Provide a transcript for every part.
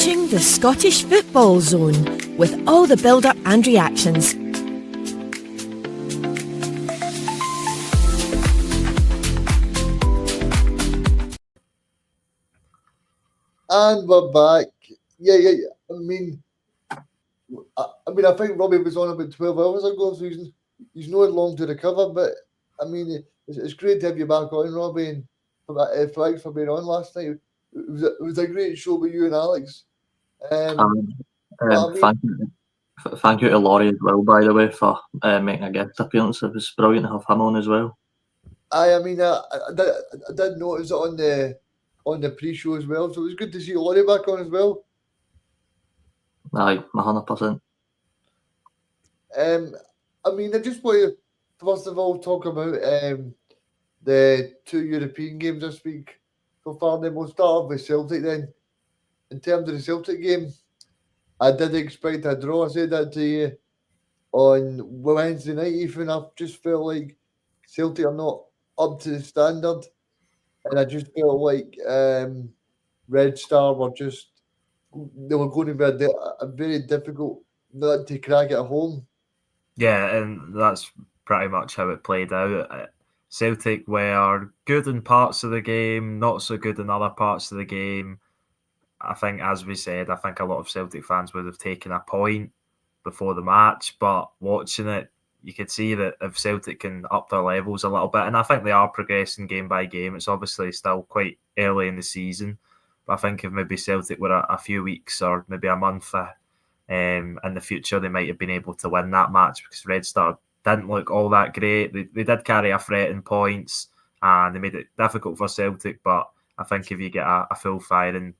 watching the Scottish Football Zone with all the build-up and reactions. And we're back. Yeah. I think Robbie was on about 12 hours ago, so he's not long to recover. But I mean, it's great to have you back on, Robbie, and thanks for being on last night. It was a great show with you and Alex. Thank you to Laurie as well, by the way, for making a guest appearance. It was brilliant to have him on as well. I did notice it on the pre-show as well, so it was good to see Laurie back on as well. Aye, 100%. I just want to first of all talk about the two European games this week so far. Then we'll start off with Celtic. Then, in terms of the Celtic game, I did expect a draw. I said that to you on Wednesday night. Even I just felt like Celtic are not up to the standard, and I just felt like Red Star were going to be a very difficult nut to crack at home. Yeah, and that's pretty much how it played out. Celtic were good in parts of the game, not so good in other parts of the game. I think, as we said, I think a lot of Celtic fans would have taken a point before the match, but watching it, you could see that if Celtic can up their levels a little bit, and I think they are progressing game by game. It's obviously still quite early in the season, but I think if maybe Celtic were a few weeks or maybe a month in the future, they might have been able to win that match, because Red Star didn't look all that great. They did carry a threat in points, and they made it difficult for Celtic, but I think if you get a full firing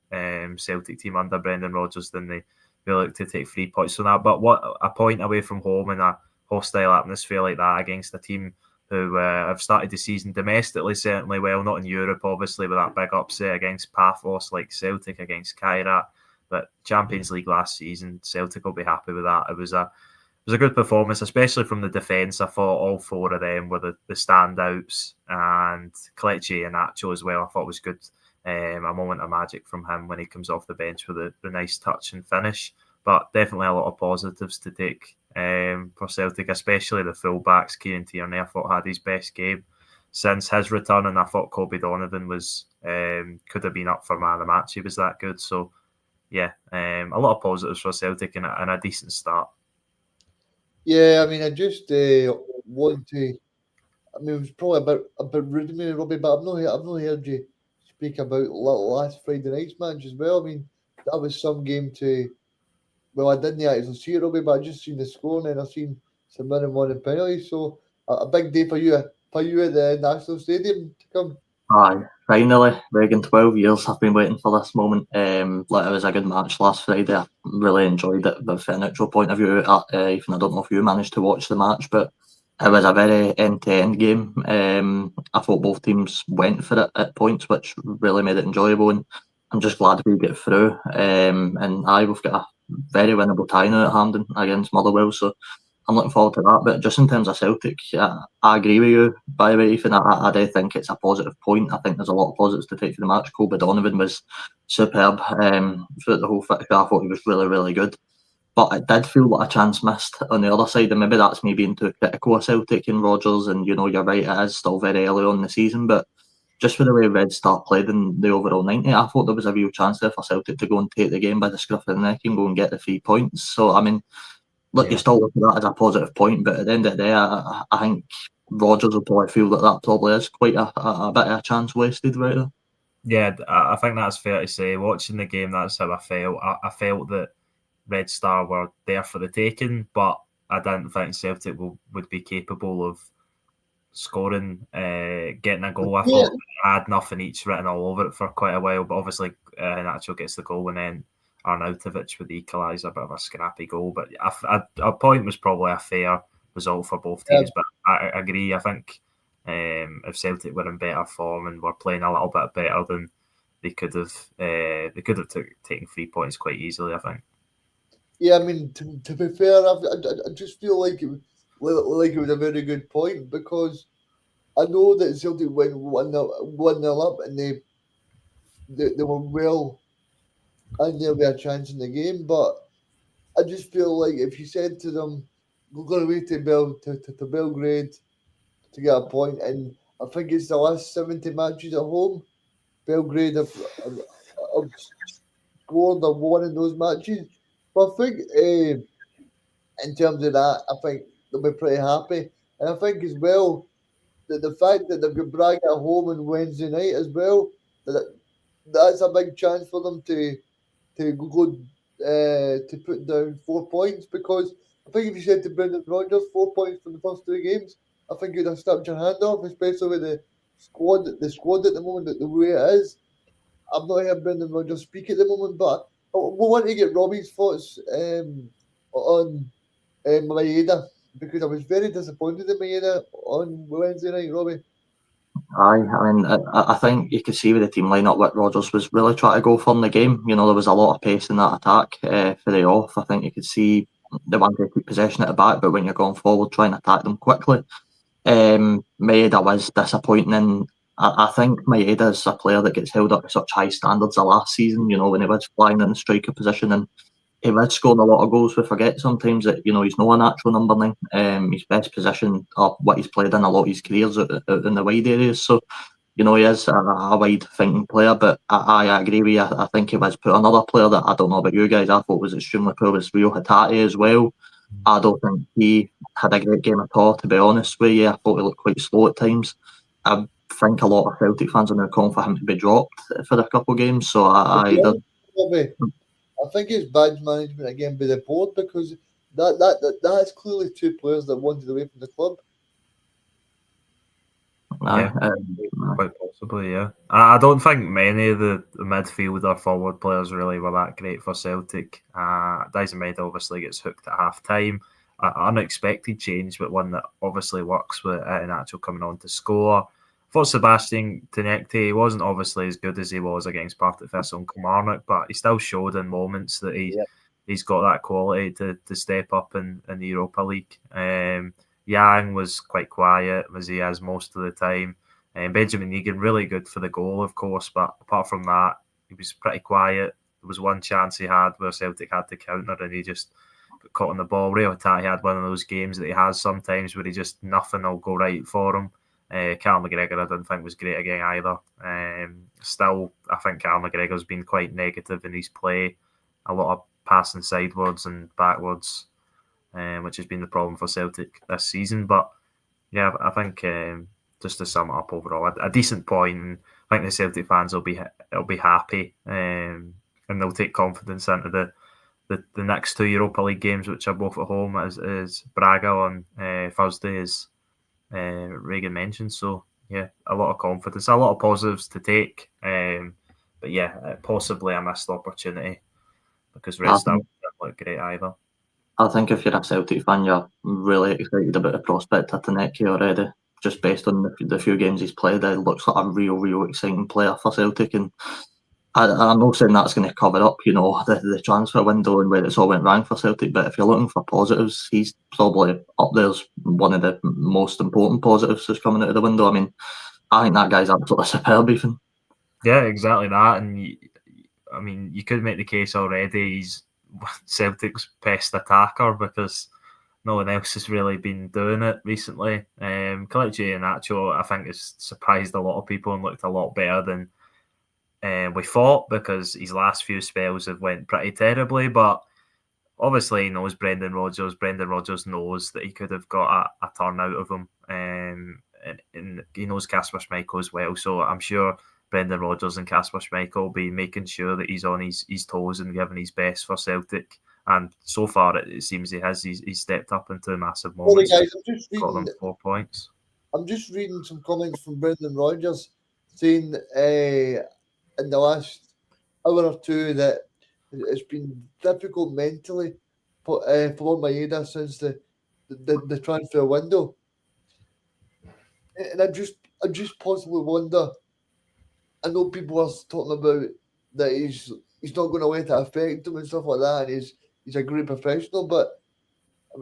Celtic team under Brendan Rodgers, then they look to take 3 points from that. But what a point away from home in a hostile atmosphere like that against a team who have started the season domestically certainly well, not in Europe obviously with that big upset against Paphos like Celtic against Kairat, but Champions League last season, Celtic will be happy with that. It was a good performance, especially from the defence. I thought all four of them were the standouts, and Kelechi and Nacho as well I thought was good. A moment of magic from him when he comes off the bench with the nice touch and finish. But definitely a lot of positives to take for Celtic, especially the full-backs. Kieran Tierney, I thought, had his best game since his return, and I thought Kobe Donovan was could have been up for man of the match. He was that good. So, yeah, a lot of positives for Celtic and a decent start. Yeah, I just want to. It was probably a bit rude of me, Robbie, but I've not heard you speak about last Friday night's match as well. That was some game to. Well, I didn't actually see it, Robbie, but I just seen the score and then I seen some minimum one in penalties. So a big day for you at the National Stadium to come. Aye, finally, in 12 years I've been waiting for this moment. It was a good match last Friday. I really enjoyed it, but from a neutral point of view, even I don't know if you managed to watch the match, but it was a very end-to-end game. I thought both teams went for it at points, which really made it enjoyable, and I'm just glad we get through. And we've got a very winnable tie now at Hampden against Motherwell, so I'm looking forward to that. But just in terms of Celtic, I agree with you, by the way, Ethan. I do think it's a positive point. I think there's a lot of positives to take for the match. Kobe Donovan was superb throughout the whole fixture. I thought he was really, really good. But it did feel like a chance missed on the other side, and maybe that's me being too critical of Celtic and Rodgers, and you're right, it is still very early on in the season, but just for the way Red Star played in the overall 90, I thought there was a real chance there for Celtic to go and take the game by the scruff of the neck and go and get the 3 points. So, you still look at that as a positive point, but at the end of the day, I think Rodgers will probably feel that probably is quite a bit of a chance wasted right there. Yeah, I think that's fair to say. Watching the game, that's how I felt. I felt that Red Star were there for the taking, but I didn't think Celtic would be capable of scoring, getting a goal. I thought they had nothing each written all over it for quite a while, but obviously Nacho gets the goal and then Arnautovic with the equaliser, a bit of a scrappy goal. But a point was probably a fair result for both teams. But I agree. I think if Celtic were in better form and were playing a little bit better, then they could have taken 3 points quite easily, I think. Yeah, to be fair, I just feel like it was a very good point, because I know that Celtic went 1-0 up, and they were well and there'll be a chance in the game. But I just feel like if you said to them, we're going away to Belgrade to get a point, and I think it's the last 70 matches at home, Belgrade have scored or won in those matches. But I think in terms of that, I think they'll be pretty happy. And I think as well that the fact that they've got Braga at home on Wednesday night as well, that that's a big chance for them to go to put down 4 points, because I think if you said to Brendan Rodgers 4 points from the first two games, I think you'd have snapped your hand off, especially with the squad at the moment, the way it is. I've not heard Brendan Rodgers speak at the moment, but we want to get Robbie's thoughts on Maeda, because I was very disappointed in Maeda on Wednesday night, Robbie. Aye, I mean, I think you could see with the team lineup what Rodgers was really trying to go for in the game. You know, there was a lot of pace in that attack for the off. I think you could see they wanted to keep possession at the back, but when you're going forward, trying to attack them quickly. Maeda was disappointing, and I think Maeda is a player that gets held up to such high standards the last season, you know, when he was flying in the striker position, and he was scoring a lot of goals. We forget sometimes that, you know, he's not a natural number 9. His best position, or what he's played in a lot of his careers, out in the wide areas. So, you know, he is a wide thinking player, but I agree with you. I think he was put another player that I don't know about you guys, I thought was extremely poor was Rio Hatate as well. I don't think he had a great game at all, to be honest with you. I thought he looked quite slow at times. I think a lot of Celtic fans are now calling for him to be dropped for a couple of games. So Robbie, I think it's badge management again by the board, because that's clearly two players that wanted away from the club. Yeah, quite possibly, yeah. I don't think many of the midfield or forward players really were that great for Celtic. Dyson Maeda obviously gets hooked at half time. Unexpected change, but one that obviously works with Iheanacho coming on to score. For Sebastian Tenekte, he wasn't obviously as good as he was against Partick Thistle and Kilmarnock, but he still showed in moments that he's got that quality to step up in the Europa League. Yang was quite quiet, as he is most of the time. Benjamin Egan, really good for the goal, of course, but apart from that, he was pretty quiet. There was one chance he had where Celtic had to counter and he just got caught on the ball. Rio Hatate had one of those games that he has sometimes where he just nothing will go right for him. Callum McGregor, I didn't think was great again either. Still, I think Callum McGregor's been quite negative in his play. A lot of passing sidewards and backwards, which has been the problem for Celtic this season. But yeah, I think just to sum it up overall, a decent point. And I think the Celtic fans will be happy, and they'll take confidence into the next two Europa League games, which are both at home, as Braga on Thursday, as Reagan mentioned. So yeah, a lot of confidence, a lot of positives to take. But yeah, possibly a missed opportunity because Red Star didn't look great either. I think if you're a Celtic fan, you're really excited about the prospect of Taneki already. Just based on the few games he's played, he looks like a real exciting player for Celtic. And I'm not saying that's going to cover up, you know, the transfer window and where it's all went wrong for Celtic. But if you're looking for positives, he's probably up there as one of the most important positives that's coming out of the window. I mean, I think that guy's absolutely superb, even. Yeah, exactly that. And you could make the case already he's Celtic's best attacker because no one else has really been doing it recently. Kelechi Iheanacho, I think, has surprised a lot of people and looked a lot better than we thought, because his last few spells have went pretty terribly. But obviously he knows Brendan Rodgers. Brendan Rodgers knows that he could have got a turn out of him. And he knows Kasper Schmeichel as well. So I'm sure Brendan Rodgers and Kasper Schmeichel will be making sure that he's on his toes and giving his best for Celtic. And so far, it seems he has. He's stepped up into massive moments. Sorry, guys, I'm just got them 4 points. I'm just reading some comments from Brendan Rodgers saying in the last hour or two that it's been difficult mentally for Maeda since the transfer window. And I just possibly wonder. I know people are talking about that he's not going to let it affect him and stuff like that, and he's a great professional. But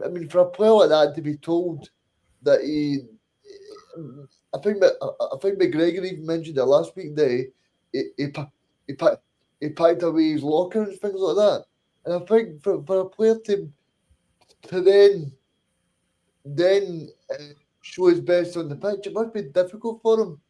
I mean, for a player like that to be told that I think McGregor even mentioned it last week that he he packed away his locker and things like that. And I think for a player to then show his best on the pitch, it must be difficult for him.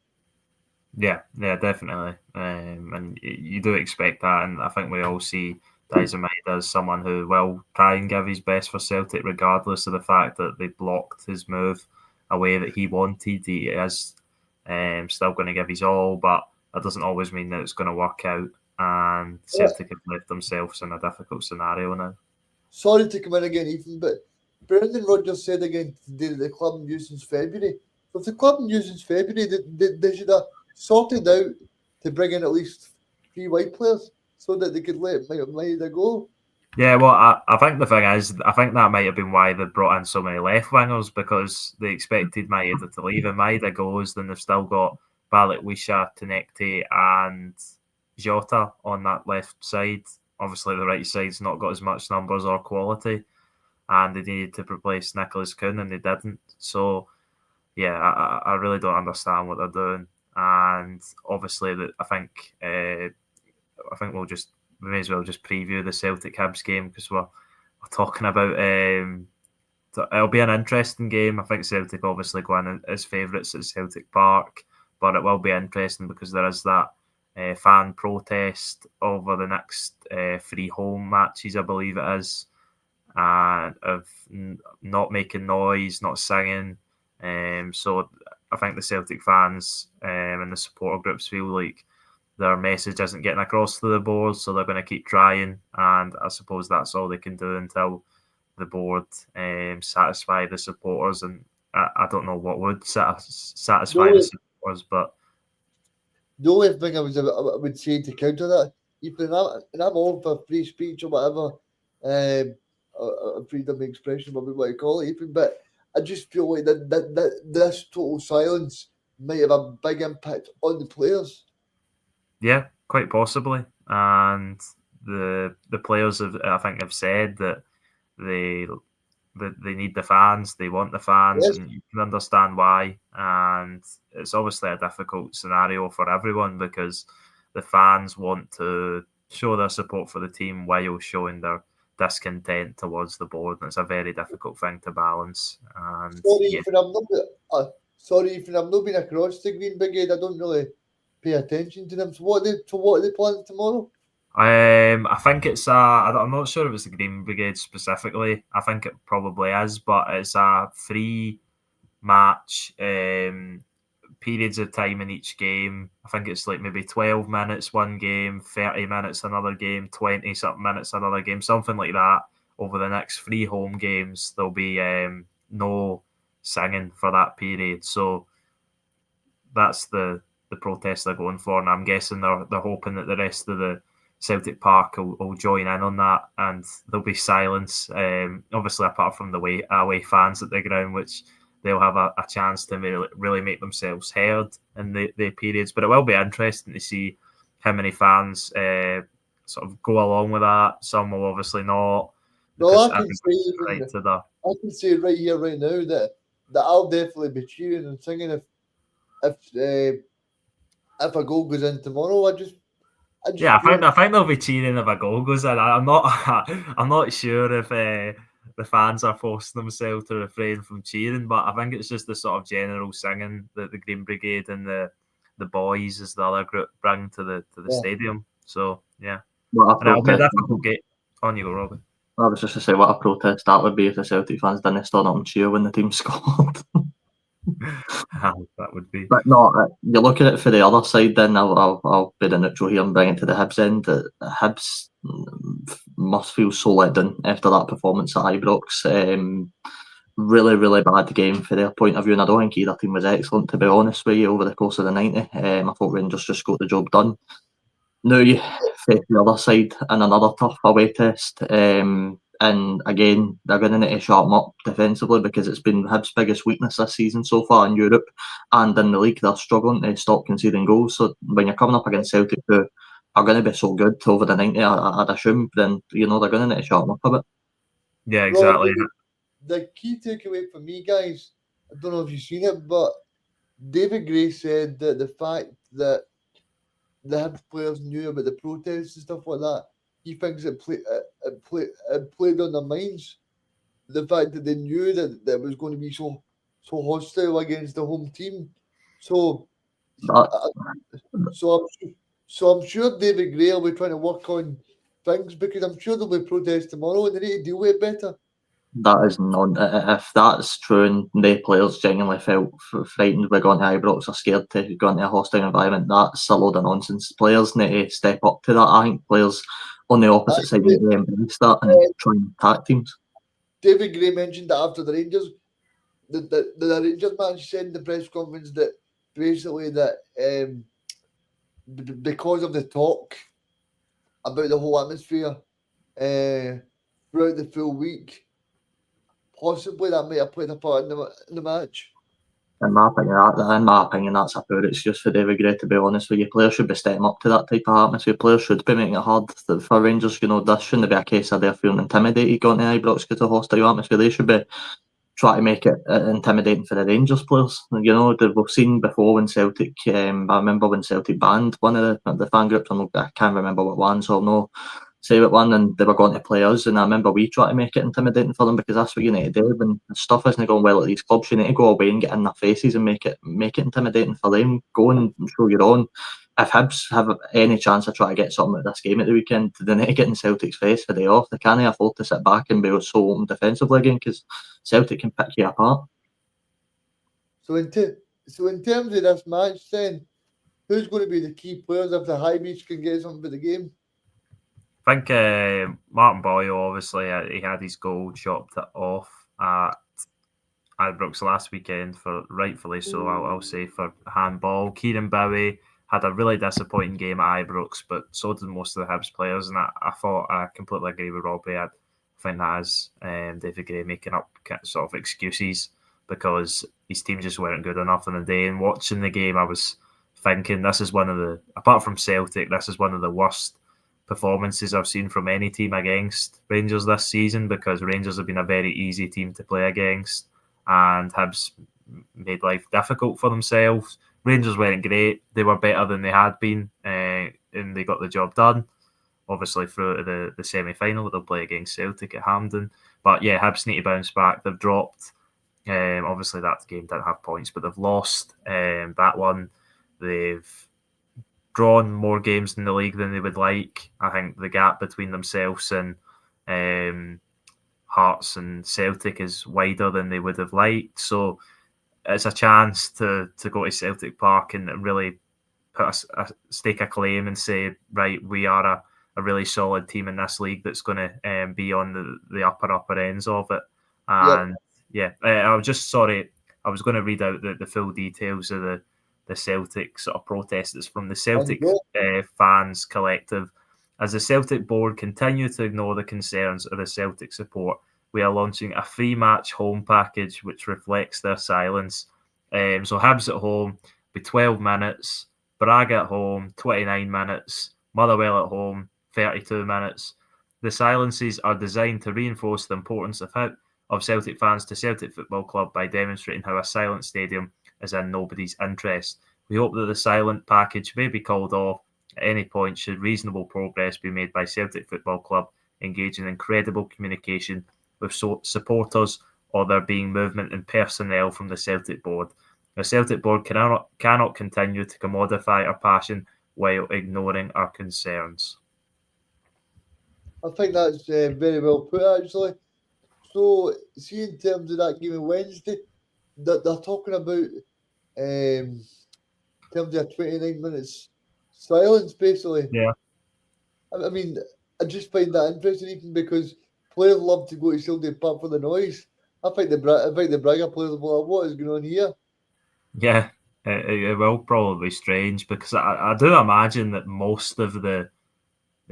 Yeah, definitely. And you do expect that, and I think we all see Daizen Maeda as someone who will try and give his best for Celtic, regardless of the fact that they blocked his move a way that he wanted. He is still going to give his all, but that doesn't always mean that it's going to work out. And Celtic have left themselves in a difficult scenario now. Sorry to come in again, Ethan, but Brendan Rodgers said again today that the club haven't used since February. So if the club haven't used since February, they should have sorted out to bring in at least 3 white players so that they could let Maeda go. Yeah, well, I think the thing is, I think that might have been why they brought in so many left wingers, because they expected Maeda to leave. And Maeda goes, then they've still got Balikwisha, Tenekte, and Jota on that left side. Obviously, the right side's not got as much numbers or quality, and they needed to replace Nicholas Kuhn, and they didn't. So, yeah, I really don't understand what they're doing. And obviously, I think we may as well just preview the Celtic Hibs game, because we're talking about. It'll be an interesting game. I think Celtic obviously go in as favourites at Celtic Park, but it will be interesting because there is that fan protest over the next 3 home matches, I believe it is, of not making noise, not singing. So I think the Celtic fans and the supporter groups feel like their message isn't getting across to the board, so they're going to keep trying, and I suppose that's all they can do until the board satisfy the supporters. And I don't know what would satisfy the supporters, but the only thing I would say to counter that, Ethan, and I'm all for free speech or whatever, freedom of expression, whatever you want to call it, Ethan, but I just feel like that this total silence might have a big impact on the players. Yeah, quite possibly. And the players I think have said that they need the fans, they want the fans, Yes. and you can understand why. And it's obviously a difficult scenario for everyone, because the fans want to show their support for the team while showing their discontent towards the board, and it's a very difficult thing to balance. And sorry, Ethan, I'm not been across the Green Brigade. I don't really pay attention to them. So what are they planning tomorrow? I think it's I'm not sure if it's the Green Brigade specifically. I think it probably is, but it's a 3-match periods of time in each game. I think it's like maybe 12 minutes one game, 30 minutes another game, 20 something minutes another game, something like that. Over the next 3 home games, there'll be no singing for that period. So that's the protest they're going for, and I'm guessing they're hoping that the rest of the Celtic Park will join in on that, and there'll be silence. Obviously, apart from the away fans at the ground, which they'll have a chance to really make themselves heard in the periods. But it will be interesting to see how many fans sort of go along with that. Some will obviously not. Well, I can say right here, right now, that I'll definitely be cheering and singing if a goal goes in tomorrow. I think they'll be cheering if a goal goes in. I'm not sure if the fans are forcing themselves to refrain from cheering, but I think it's just the sort of general singing that the Green Brigade and the boys, as the other group, bring to the stadium. So yeah, and it'll be a difficult game. On you go, Robbie. I was just to say, what a protest that would be if the Celtic fans didn't stand up and cheer when the team scored. That would be. But no, you look at it for the other side. Then I'll be the neutral here and bring it to the Hibs end. The Hibs must feel so let down after that performance at Ibrox. Really, really bad game for their point of view, and I don't think either team was excellent, to be honest with you, over the course of the 90. I thought Rangers just got the job done. Now you face the other side in another tough away test. And again, they're going to need to sharpen up defensively, because it's been Hibs' biggest weakness this season so far in Europe and in the league. They're struggling to stop conceding goals. So when you're coming up against Celtic, who are going to be so good over the 90, I'd assume, then they're going to need to sharpen up a bit. Yeah, exactly. Well, the key takeaway for me, guys, I don't know if you've seen it, but David Gray said that the fact that the Hibs players knew about the protests and stuff like that. He thinks it played on their minds. The fact that they knew that it was going to be so hostile against the home team. So, That's so I'm sure David Gray will be trying to work on things because I'm sure there'll be protests tomorrow and they need to deal with it better. that is non. If that's true and the players genuinely felt frightened by going to Ibrox or scared to go into a hostile environment, that's a load of nonsense. Players need to step up to that. I think players on the opposite side need to embrace that and try and attack teams. David Gray mentioned that after the Rangers, the Rangers match said in the press conference that basically that because of the talk about the whole atmosphere throughout the full week, possibly that might have played a part in the match. In my opinion, that's a poor excuse for David Gray, to be honest with you. Players should be stepping up to that type of atmosphere. Players should be making it hard for Rangers. This shouldn't be a case of they're feeling intimidated going to Ibrox because of hostile atmosphere. They should be trying to make it intimidating for the Rangers players. We've seen before when Celtic, I remember when Celtic banned one of the fan groups, I can't remember what one, so I'll know say what one, and they were going to play us, and I remember we tried to make it intimidating for them because that's what you need to do. When stuff isn't going well at these clubs, you need to go away and get in their faces and make it intimidating for them. Go and show your own. If Hibs have any chance of trying to get something out of this game at the weekend, they need to get in Celtic's face for the day off. They can't afford to sit back and be so open defensively again because Celtic can pick you apart. So in terms of this match, then who's going to be the key players if the High Beach can get something for the game? I think Martin Boyle, obviously, he had his goal chopped off at Ibrox last weekend, for rightfully so, I'll say, for handball. Kieran Bowie had a really disappointing game at Ibrox, but so did most of the Hibs players, and I completely agree with Robbie. I think that is David Gray making up sort of excuses because his team just weren't good enough on the day. And watching the game, I was thinking this is apart from Celtic, this is one of the worst performances I've seen from any team against Rangers this season, because Rangers have been a very easy team to play against and Hibs made life difficult for themselves. Rangers weren't great. They were better than they had been and they got the job done. Obviously through to the semi-final, they'll play against Celtic at Hampden. But yeah, Hibs need to bounce back. They've dropped. Obviously that game didn't have points, but they've lost that one. They've drawn more games in the league than they would like. I think the gap between themselves and Hearts and Celtic is wider than they would have liked. So it's a chance to go to Celtic Park and really put stake a claim and say, right, we are a really solid team in this league that's going to be on the upper ends of it. And I was just sorry, I was going to read out the full details of the Celtic sort of protest. It's from the Celtic fans collective. As the Celtic board continue to ignore the concerns of the Celtic support, we are launching a free match home package which reflects their silence. So Hibs at home be 12 minutes, Braga at home 29 minutes, Motherwell at home 32 minutes. The silences are designed to reinforce the importance of Celtic fans to Celtic Football Club by demonstrating how a silent stadium is in nobody's interest. We hope that the silent package may be called off at any point should reasonable progress be made by Celtic Football Club engaging in credible communication with supporters or there being movement in personnel from the Celtic board. The Celtic board cannot continue to commodify our passion while ignoring our concerns. I think that's very well put, actually. So, see, in terms of that game on Wednesday, they're talking about in terms of 29 minutes silence, basically. Yeah. I mean, I just find that interesting, even because players love to go to Celtic Park for the noise. I think the Braga players will like, what is going on here? Yeah, it will probably be strange because I do imagine that most of the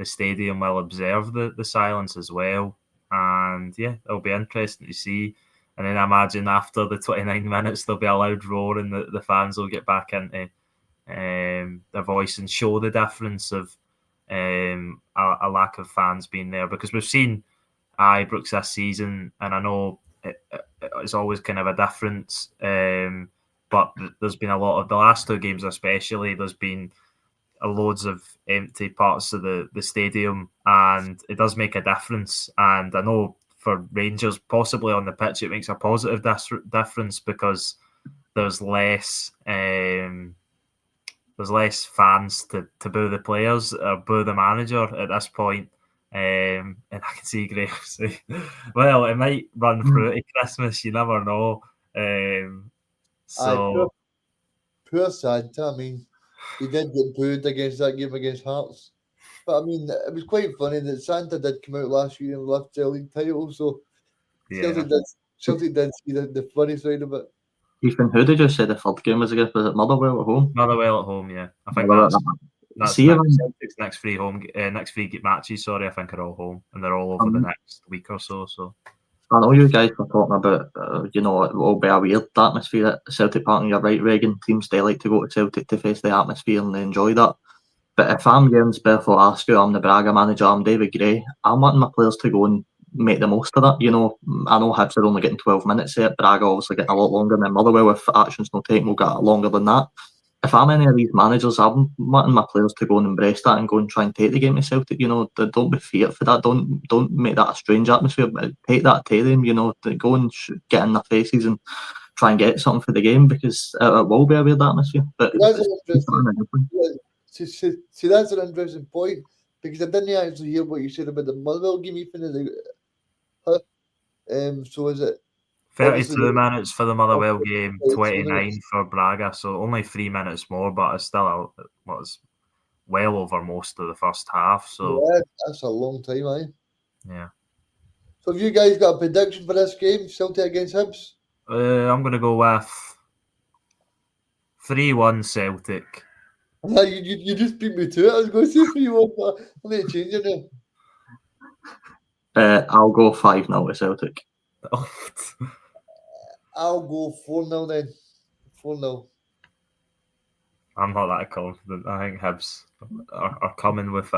stadium will observe the silence as well. And yeah, it'll be interesting to see. And then I imagine after the 29 minutes, there'll be a loud roar and the fans will get back into their voice and show the difference of a lack of fans being there. Because we've seen Ibrox this season, and I know it's always kind of a difference. But there's been a lot of the last two games, especially. There's been loads of empty parts of the stadium, and it does make a difference. And I know for Rangers, possibly on the pitch, it makes a positive difference because there's less fans to boo the players or boo the manager at this point. And I can see Graham say, well, it might run through to Christmas, you never know. So poor Santa. I mean, he did get booed against that game against Hearts. But I mean, it was quite funny that Santa did come out last year and lift the league title. So Celtic did see the funny side of it. Ethan, who did you say the third game was against? Was it Motherwell at home? Motherwell at home, yeah. I think that's Celtic's next three matches. Sorry, I think are all home, and they're all over the next week or so. So I know you guys were talking about, it will be a weird atmosphere at Celtic Park, and you're right, Reagan. Teams they like to go to Celtic to face the atmosphere and they enjoy that. But if I'm Jens Berthel Askew, I'm the Braga manager, I'm David Gray, I'm wanting my players to go and make the most of that. I know Hibs are only getting 12 minutes here. Braga obviously getting a lot longer than Motherwell. If actions no take, will get longer than that. If I'm any of these managers, I'm wanting my players to go and embrace that and go and try and take the game to Celtic. Don't be feared for that. Don't make that a strange atmosphere. But take that to them. To go and get in their faces and try and get something for the game, because it will be a weird atmosphere. But that's that's an interesting point, because I didn't actually hear what you said about the Motherwell game. Even so is it 32 minutes for the Motherwell game, 29 for Braga, so only 3 minutes more, but it's still was well over most of the first half. So yeah, that's a long time, eh? Yeah. So have you guys got a prediction for this game, Celtic against Hibs? I'm going to go with 3-1 Celtic. You just beat me to it. I was going to say 3-1, but I need to change it now. I'll go 5-0 to Celtic. I'll go 4-0 then. 4-0. I'm not that confident. I think Hibs are coming with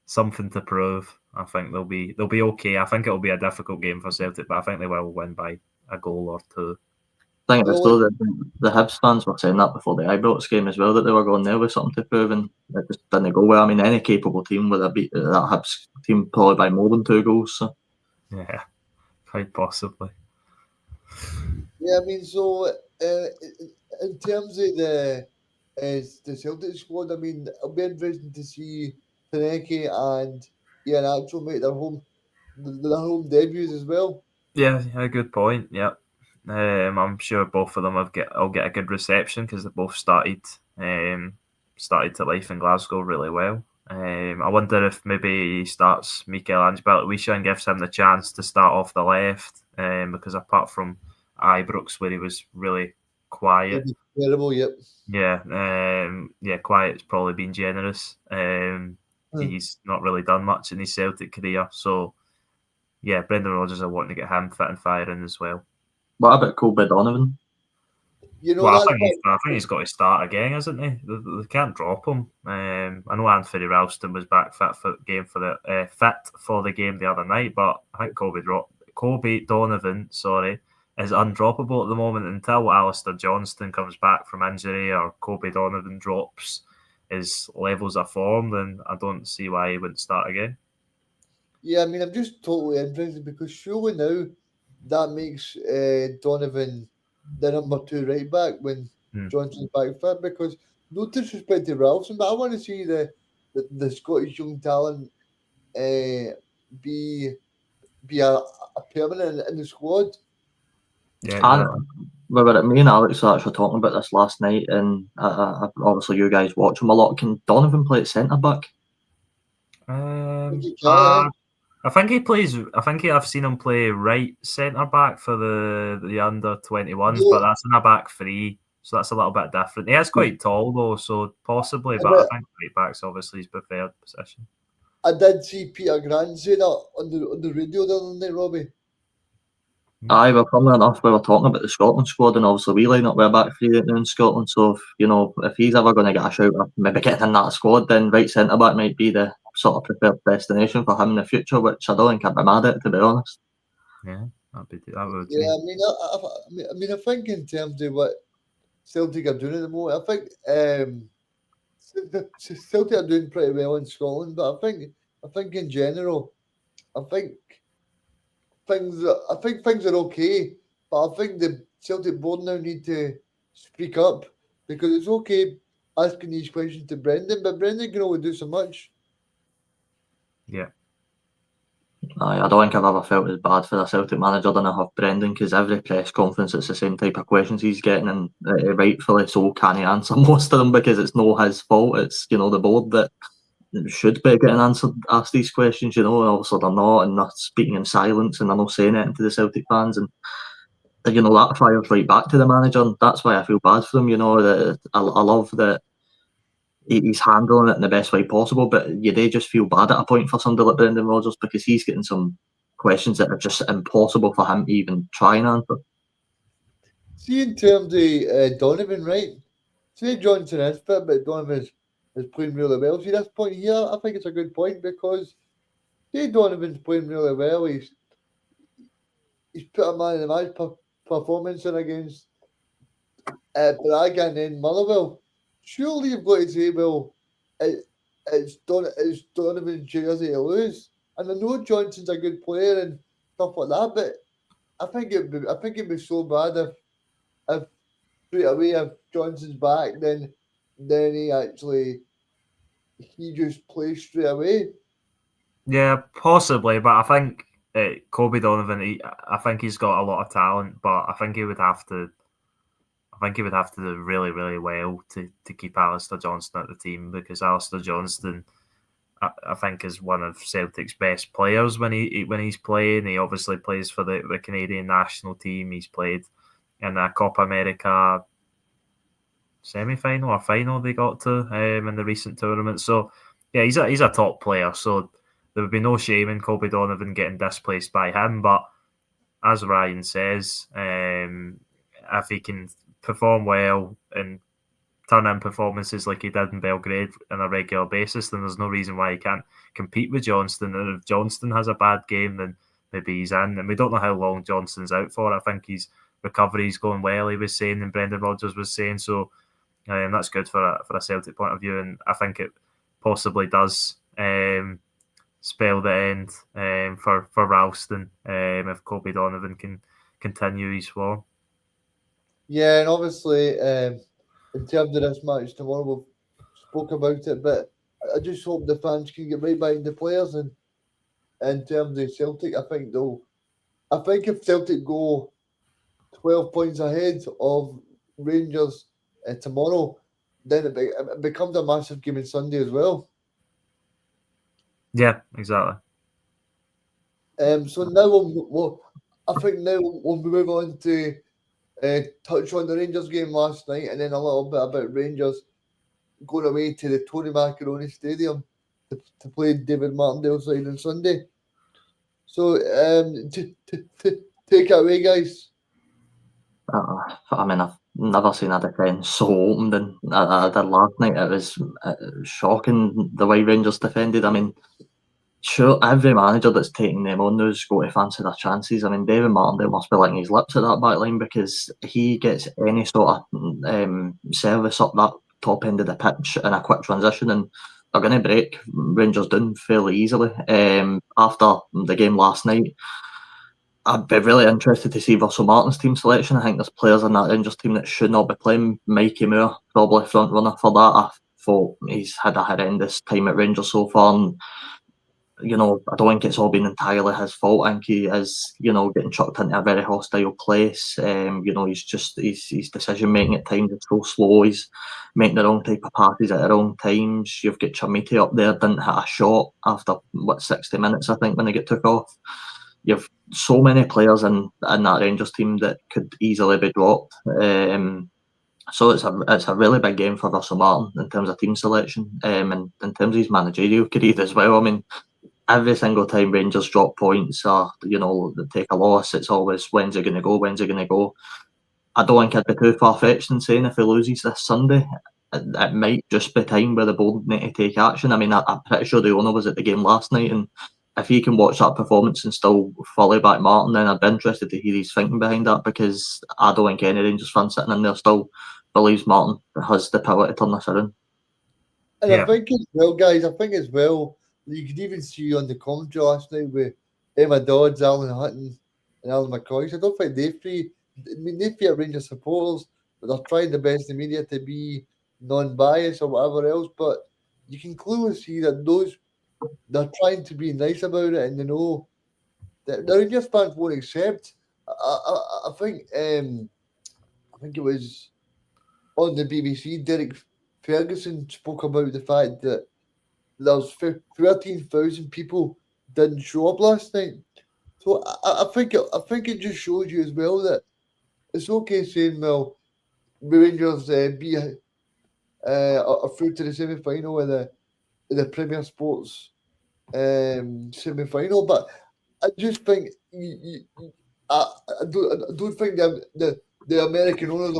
something to prove. I think they'll be okay. I think it'll be a difficult game for Celtic, but I think they will win by a goal or two. I think it's though that the Hibs fans were saying that before the Ibrox game as well, that they were going there with something to prove, and it just didn't go well. I mean, any capable team would have beat that Hibs team probably by more than 2 goals. So. Yeah, quite possibly. Yeah, I mean, so in terms of the Celtic squad, I mean, it'll be interesting to see Paneke and Ian Axel make their home debuts as well. Yeah, a good point. Yeah, I'm sure both of them will get a good reception because they both started to life in Glasgow really well. I wonder if maybe he starts Michelangelo Wisha and gives him the chance to start off the left, because apart from Ibrox, where he was really quiet. Terrible, yep. Yeah, quiet's probably been generous. He's not really done much in his Celtic career, so yeah, Brendan Rodgers are wanting to get him fit and firing as well. What about Colby Donovan? I think he's got to start again, isn't he? They can't drop him. I know Anthony Ralston was back fit for the game the other night, but I think Colby Donovan, is undroppable at the moment until Alistair Johnston comes back from injury or Colby Donovan drops his levels of form. Then I don't see why he wouldn't start again. Yeah, I mean, I'm just totally interested because surely now that makes Donovan the number 2 right back when Johnson's back fit, because no disrespect to Ralston, but I want to see the Scottish young talent be a permanent in the squad. Yeah, me and Alex were actually talking about this last night, and obviously you guys watch him a lot. Can Donovan play at centre back? I think he plays. I've seen him play right centre back for the under 21s, but that's in a back 3, so that's a little bit different. He is quite tall though, so possibly, but I think right back's obviously his preferred position. I did see Peter Grant say that on the radio the other night, Robbie. Aye, well, funnily enough, we were talking about the Scotland squad, and obviously we line up with a back 3 in Scotland. So if he's ever going to get a shout of maybe getting in that squad, then right centre back might be the sort of preferred destination for him in the future, which I don't think I'd be mad at, to be honest. Yeah, that would. Yeah, I think in terms of what Celtic are doing at the moment, I think Celtic are doing pretty well in Scotland, but I think in general, I think things are okay, but I think the Celtic board now need to speak up because it's okay asking these questions to Brendan, but Brendan can only do so much. Yeah. I don't think I've ever felt as bad for a Celtic manager than I have Brendan, because every press conference it's the same type of questions he's getting, and rightfully so can't answer most of them because it's no his fault. It's the board that should be getting asked these questions. Obviously they're not, and they're speaking in silence and they're not saying anything to the Celtic fans, and that fires right back to the manager, and that's why I feel bad for him. That I love that he's handling it in the best way possible, but you do just feel bad at a point for somebody like Brendan Rodgers because he's getting some questions that are just impossible for him to even try and answer. See, in terms of Donovan, right? Say Johnson is fit, but Donovan is playing really well. See, this point here, I think it's a good point because say Donovan's playing really well. He's put a man in the match performance in against Braga and then Motherwell. Surely you've got to say, well, it's Donovan's jersey to lose. And I know Johnson's a good player and stuff like that, but I think it'd be so bad if straight away if Johnson's back, then he just plays straight away. Yeah, possibly, but I think Kobe Donovan. I think he's got a lot of talent, but I think he would have to. I think he would have to do really, really well to keep Alistair Johnston at the team, because Alistair Johnston, I think, is one of Celtic's best players when he's playing. He obviously plays for the Canadian national team. He's played in a Copa America semi-final or final they got to in the recent tournament. So yeah, he's a top player. So there would be no shame in Kobe Donovan getting displaced by him. But as Ryan says, if he can perform well and turn in performances like he did in Belgrade on a regular basis, then there's no reason why he can't compete with Johnston. And if Johnston has a bad game, then maybe he's in. And we don't know how long Johnston's out for. I think his recovery's going well, he was saying, and Brendan Rodgers was saying. So that's good for a Celtic point of view. And I think it possibly does spell the end for Ralston if Kobe Donovan can continue his form. Yeah, and obviously, in terms of this match tomorrow, we've spoke about it, but I just hope the fans can get right behind the players. And in terms of Celtic, I think if Celtic go 12 points ahead of Rangers tomorrow, then it becomes a massive game on Sunday as well. Yeah, exactly. So now I think now we'll move on to touch on the Rangers game last night, and then a little bit about Rangers going away to the Tony Macaroni Stadium to play David Martindale side on Sunday. So take it away, guys. I mean, I've never seen a defence so open than I did last night. It was shocking the way Rangers defended. I mean, sure, every manager that's taking them on now's got to fancy their chances. I mean, David Martindale must be licking his lips at that back line, because he gets any sort of service up that top end of the pitch in a quick transition, and they're going to break Rangers down fairly easily. After the game last night, I'd be really interested to see Russel Martin's team selection. I think there's players in that Rangers team that should not be playing. Mikey Moore, probably front runner for that. I thought he's had a horrendous time at Rangers so far, and I don't think it's all been entirely his fault. I think he is, getting chucked into a very hostile place. His decision making at times is so slow. He's making the wrong type of passes at the wrong times. You've got Chamiti up there, didn't hit a shot after 60 minutes, I think, when they get took off. You've so many players in that Rangers team that could easily be dropped. So it's a really big game for Russell Martin in terms of team selection, and in terms of his managerial career as well. I mean, every single time Rangers drop points or they take a loss, it's always when's it going to go. I don't think I'd be too far-fetched in saying if he loses this Sunday, it might just be time where the board need to take action. I mean, I'm pretty sure the owner was at the game last night, and if he can watch that performance and still fully back Martin, then I'd be interested to hear his thinking behind that, because I don't think any Rangers fan sitting in there still believes Martin has the power to turn this around. And Yeah. I think as well, guys, you could even see on the commentary last night with Emma Dodds, Alan Hutton, and Alan McCoy. I don't think they three are Rangers supporters, but they're trying the best in the media to be non-biased or whatever else. But you can clearly see that they're trying to be nice about it, and they know that the Rangers fans won't accept. I think it was on the BBC. Derek Ferguson spoke about the fact that there's 13,000 people didn't show up last night. So I think it just shows you as well that it's okay saying, well, the Rangers are through to the semi final in the Premier Sports semi final, but I just think I don't think the American owners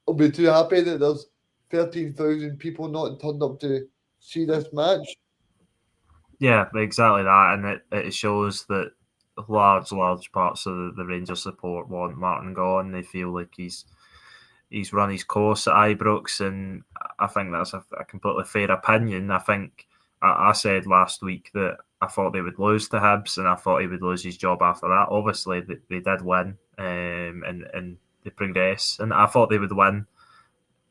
will be too happy that there's 13,000 people not turned up to see this match. Yeah, exactly that, and it shows that large parts of the Rangers support want Martin gone. They feel like he's run his course at Ibrox, and I think that's a completely fair opinion. I think I said last week that I thought they would lose to Hibs, and I thought he would lose his job after that. Obviously, they did win, and they progress, and I thought they would win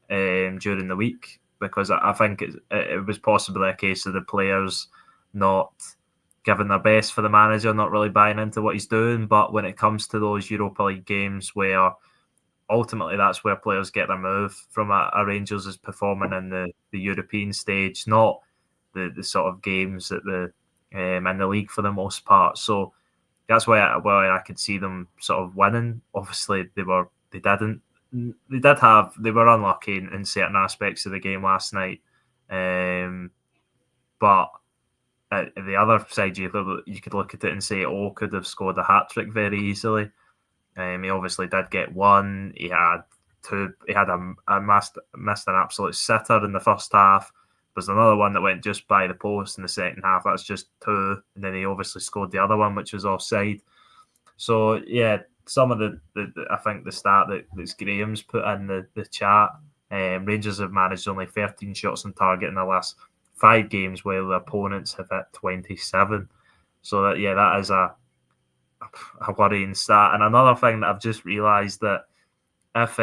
during the week, because I think it was possibly a case of the players not giving their best for the manager, not really buying into what he's doing. But when it comes to those Europa League games where ultimately that's where players get their move from, a Rangers is performing in the European stage, not the sort of games at the in the league for the most part. So that's why I could see them sort of winning. Obviously, they were unlucky in certain aspects of the game last night, but at the other side, you could look at it and say, could have scored a hat-trick very easily. He obviously did get one. He had two. He had missed an absolute sitter in the first half. There's another one that went just by the post in the second half. That's just two. And then he obviously scored the other one, which was offside. So, yeah, some of the I think the stat that Graham's put in the chat, Rangers have managed only 13 shots on target in the last 5 games, while the opponents have hit 27. So, that is a worrying stat. And another thing that I've just realised, that if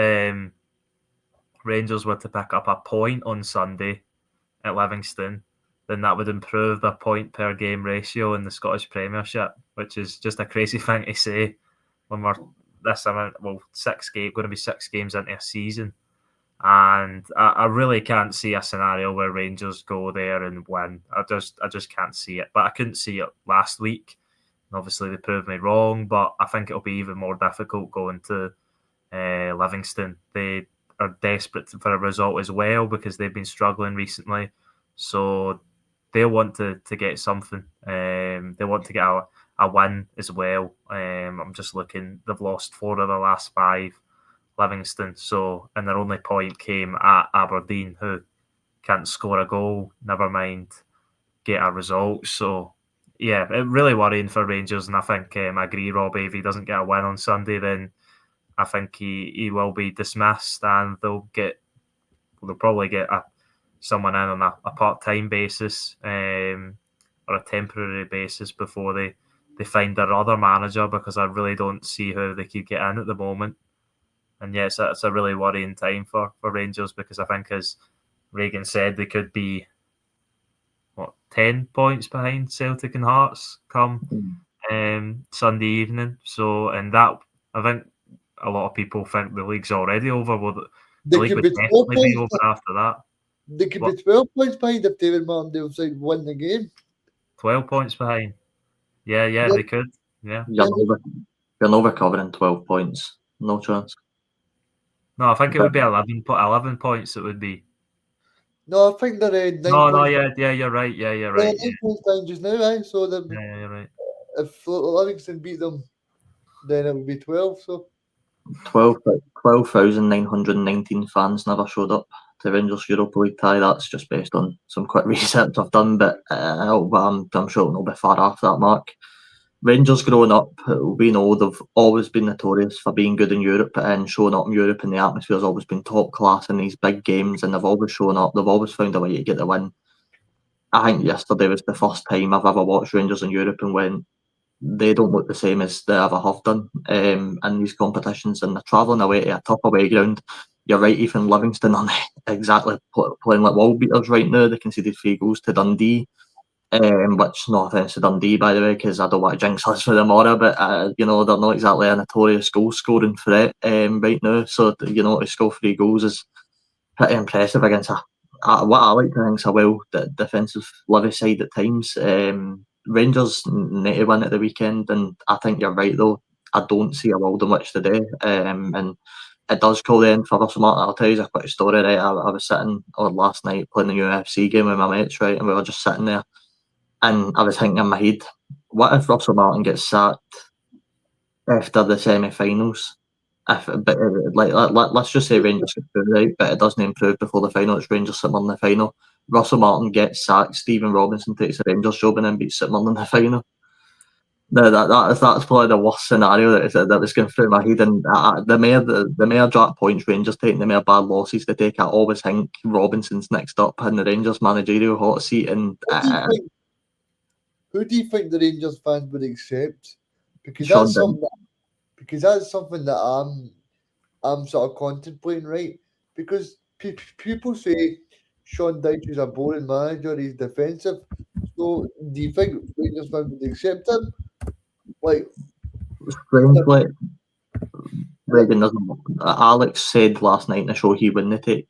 Rangers were to pick up a point on Sunday at Livingston, then that would improve their point per game ratio in the Scottish Premiership, which is just a crazy thing to say when we're this amount, going to be 6 games into a season. And I really can't see a scenario where Rangers go there and win. I just can't see it. But I couldn't see it last week. Obviously, they proved me wrong, but I think it'll be even more difficult going to Livingston. They are desperate for a result as well, because they've been struggling recently. So they'll want to get something. They want to get a win as well. I'm just looking. They've lost 4 of the last 5, Livingston. So, and their only point came at Aberdeen, who can't score a goal, never mind get a result. So, yeah, it really worrying for Rangers, and I think I agree, Robbie. If he doesn't get a win on Sunday, then I think he will be dismissed, and they'll probably get someone in on a part-time basis or a temporary basis before they find their other manager, because I really don't see how they could get in at the moment. And yes, it's a really worrying time for Rangers, because I think, as Reagan said, they could be 10 points behind Celtic and Hearts come Sunday evening. So, and that, I think a lot of people think the league's already over. Well, the league would definitely be over after that. They could be 12 points behind if David Martindale side win the game. 12 points behind. Yeah, they could. Yeah. You're not recovering 12 points. No chance. No, I think it would be 11 points. It would be. No, I think they're 9 No, points. yeah, you're right. Yeah, you're right. They're 9 points down just now, So Yeah, you're right. If Livingston beat them, then it would be 12. So 12,919 fans never showed up to Rangers Europa League tie. That's just based on some quick research I've done, but I'm sure it'll be far after that mark. Rangers growing up, we know they've always been notorious for being good in Europe and showing up in Europe, and the atmosphere's always been top class in these big games, and they've always shown up. They've always found a way to get the win. I think yesterday was the first time I've ever watched Rangers in Europe and went, they don't look the same as they ever have done in these competitions, and they're travelling away to a tough away ground. You're right, Ethan Livingston are exactly playing like wall beaters right now. They conceded 3 goals to Dundee, which, no offence to Dundee, by the way, because I don't want to jinx us for them tomorrow, but they're not exactly a notorious goal scoring threat right now. So to score 3 goals is pretty impressive against what I like to think is a well defensive Livi side at times. Rangers need to win at the weekend, and I think you're right though. I don't see a world in which to do, and it does call the end for Russel Martin. I'll tell you a quick story. Right, I was sitting last night playing the UFC game with my mates, right, and we were just sitting there, and I was thinking in my head, what if Russel Martin gets sacked after the semi-finals? Let's just say Rangers get through, right, but it doesn't improve before the final. It's Rangers St Mirren in the final. Russell Martin gets sacked. Stephen Robinson takes the Rangers job and then beats St Mirren in the final. No, that's probably the worst scenario that was going through my head. And the more drop points Rangers take, and the more bad losses they take, I always think Robinson's next up in the Rangers managerial hot seat. And who do you think the Rangers fans would accept? Because Sean that's something that I'm sort of contemplating, right? Because people say Sean Dyche is a boring manager, he's defensive. So do you think Rangers fans would accept him? Like, strangely, Reagan doesn't. Alex said last night in the show he wouldn't take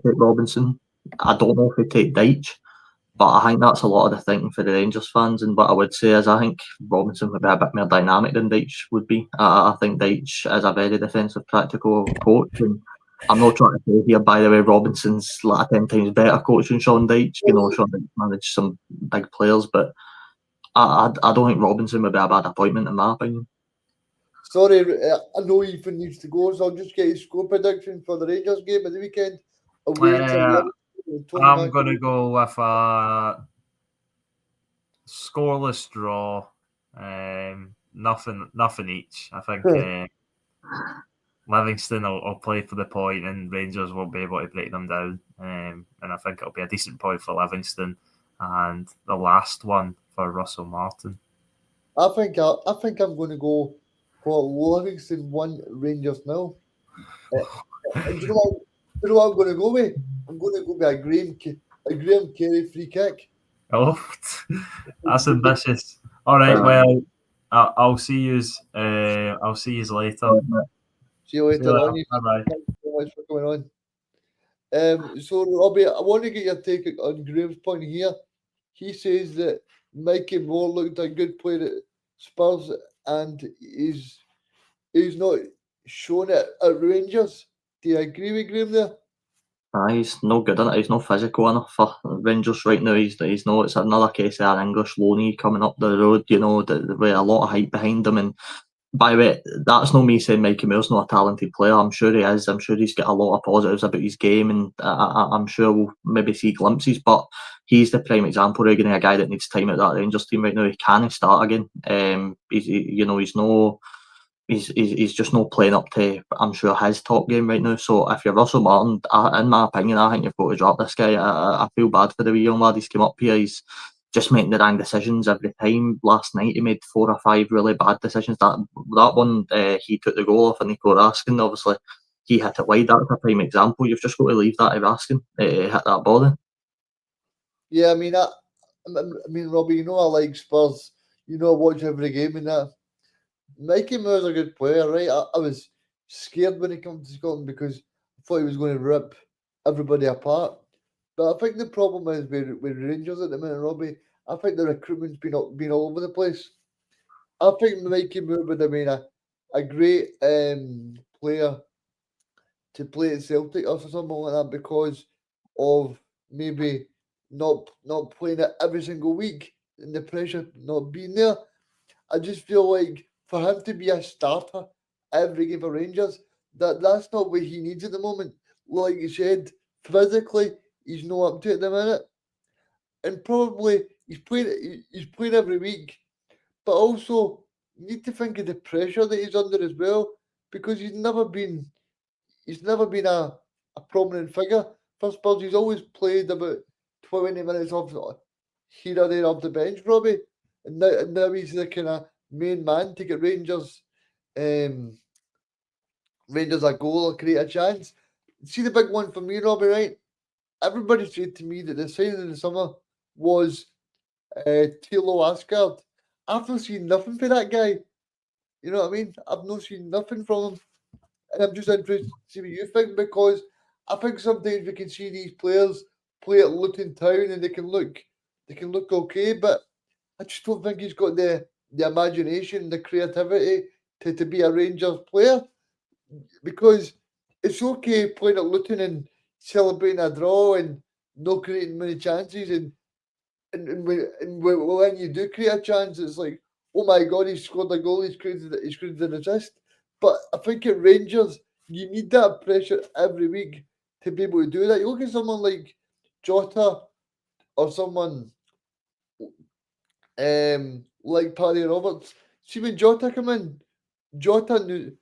Robinson. I don't know if he'd take Dyche, but I think that's a lot of the thinking for the Rangers fans. And what I would say is I think Robinson would be a bit more dynamic than Dyche would be. I think Dyche is a very defensive, practical coach. And I'm not trying to say here, by the way, Robinson's like a 10 times better coach than Sean Dyche. Sean Dyche managed some big players, but I don't think Robinson would be a bad appointment in my opinion. sorry, I know Ethan needs to go, so I'll just get his score prediction for the Rangers game at the weekend. I'm going to go with a scoreless draw. Nothing each. I think Livingston will play for the point, and Rangers won't be able to break them down. And I think it'll be a decent point for Livingston, and the last one for Russell Martin. I think I'm going to go for Livingston 1, Rangers 0. And do you know what I'm going to go with? I'm going to go with a Graham Carey free kick. Oh, that's ambitious. All right, well, I'll see you. I'll see you later. See you later on. Bye-bye. Thank you so much for coming on. So Robbie, I want to get your take on Graham's point here. He says that Mikey Moore looked a good player at Spurs, and he's not shown it at Rangers. Do you agree with Graham there? He's no good in it. He's not physical enough for Rangers right now. He's no. It's another case of an English loanee coming up the road. With a lot of hype behind him. And by the way, that's not me saying Mikey Moore's not a talented player. I'm sure he is. I'm sure he's got a lot of positives about his game, and I'm sure we'll maybe see glimpses. But he's the prime example, Regan, a guy that needs time at that Rangers team right now. He can't start again. He's just not playing up to, I'm sure, his top game right now. So if you're Russell Martin, in my opinion, I think you've got to drop this guy. I feel bad for the wee young lad. He's come up here. He's just making the wrong decisions every time. Last night he made 4 or 5 really bad decisions. That one, he took the goal off and Nico Raskin. Obviously, he hit it wide. That's a prime example. You've just got to leave that to Raskin hit that ball in. Yeah, I mean, Robbie, I like Spurs. I watch every game and that. Mikey Moore's a good player, right? I was scared when he came to Scotland because I thought he was going to rip everybody apart. But I think the problem is with Rangers at the minute, Robbie. I think the recruitment's been all over the place. I think Mikey Moore would have been a great player to play at Celtic or something like that because of maybe not playing it every single week and the pressure not being there. I just feel like for him to be a starter every game for Rangers, that's not what he needs at the moment. Like you said, physically, he's not up to it at the minute. And probably he's playing every week, but also you need to think of the pressure that he's under as well, because he's never been a prominent figure for Spurs. He's always played about 20 minutes off here or there off the bench, Robbie, and now he's the kind of main man to get um, Rangers a goal or create a chance. See the big one for me, Robbie, right? Everybody said to me that the signing in the summer was Tilo Asgard. I've not seen nothing for that guy. You know what I mean? I've not seen nothing from him. And I'm just interested to see what you think, because I think sometimes we can see these players play at Luton Town and they can look okay, but I just don't think he's got the imagination, the creativity to be a Rangers player, because it's okay playing at Luton and celebrating a draw and not creating many chances, when you do create a chance, it's like, oh my god, he scored a goal, he's created an assist. But I think at Rangers, you need that pressure every week to be able to do that. You look at someone like Jota or someone like Paddy Roberts. See when Jota come in, Jota knew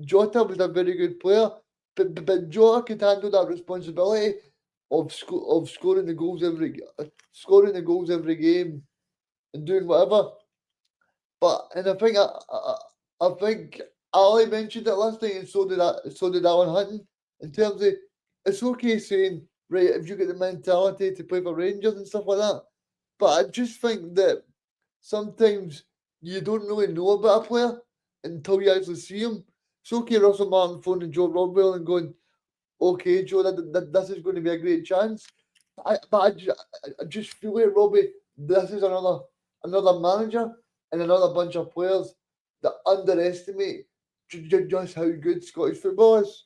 Jota was a very good player, but Jota could handle that responsibility of scoring the goals every game and doing whatever. But and I think Ali mentioned it last night, and so did Alan Hutton. In terms of, it's okay saying, right, if you get the mentality to play for Rangers and stuff like that, but I just think that sometimes you don't really know about a player until you actually see him. It's okay, Russell Martin phoning Joe Rodwell and going, okay, Joe, this is going to be a great chance. I just feel like, Robbie, this is another manager and another bunch of players that underestimate just how good Scottish football is.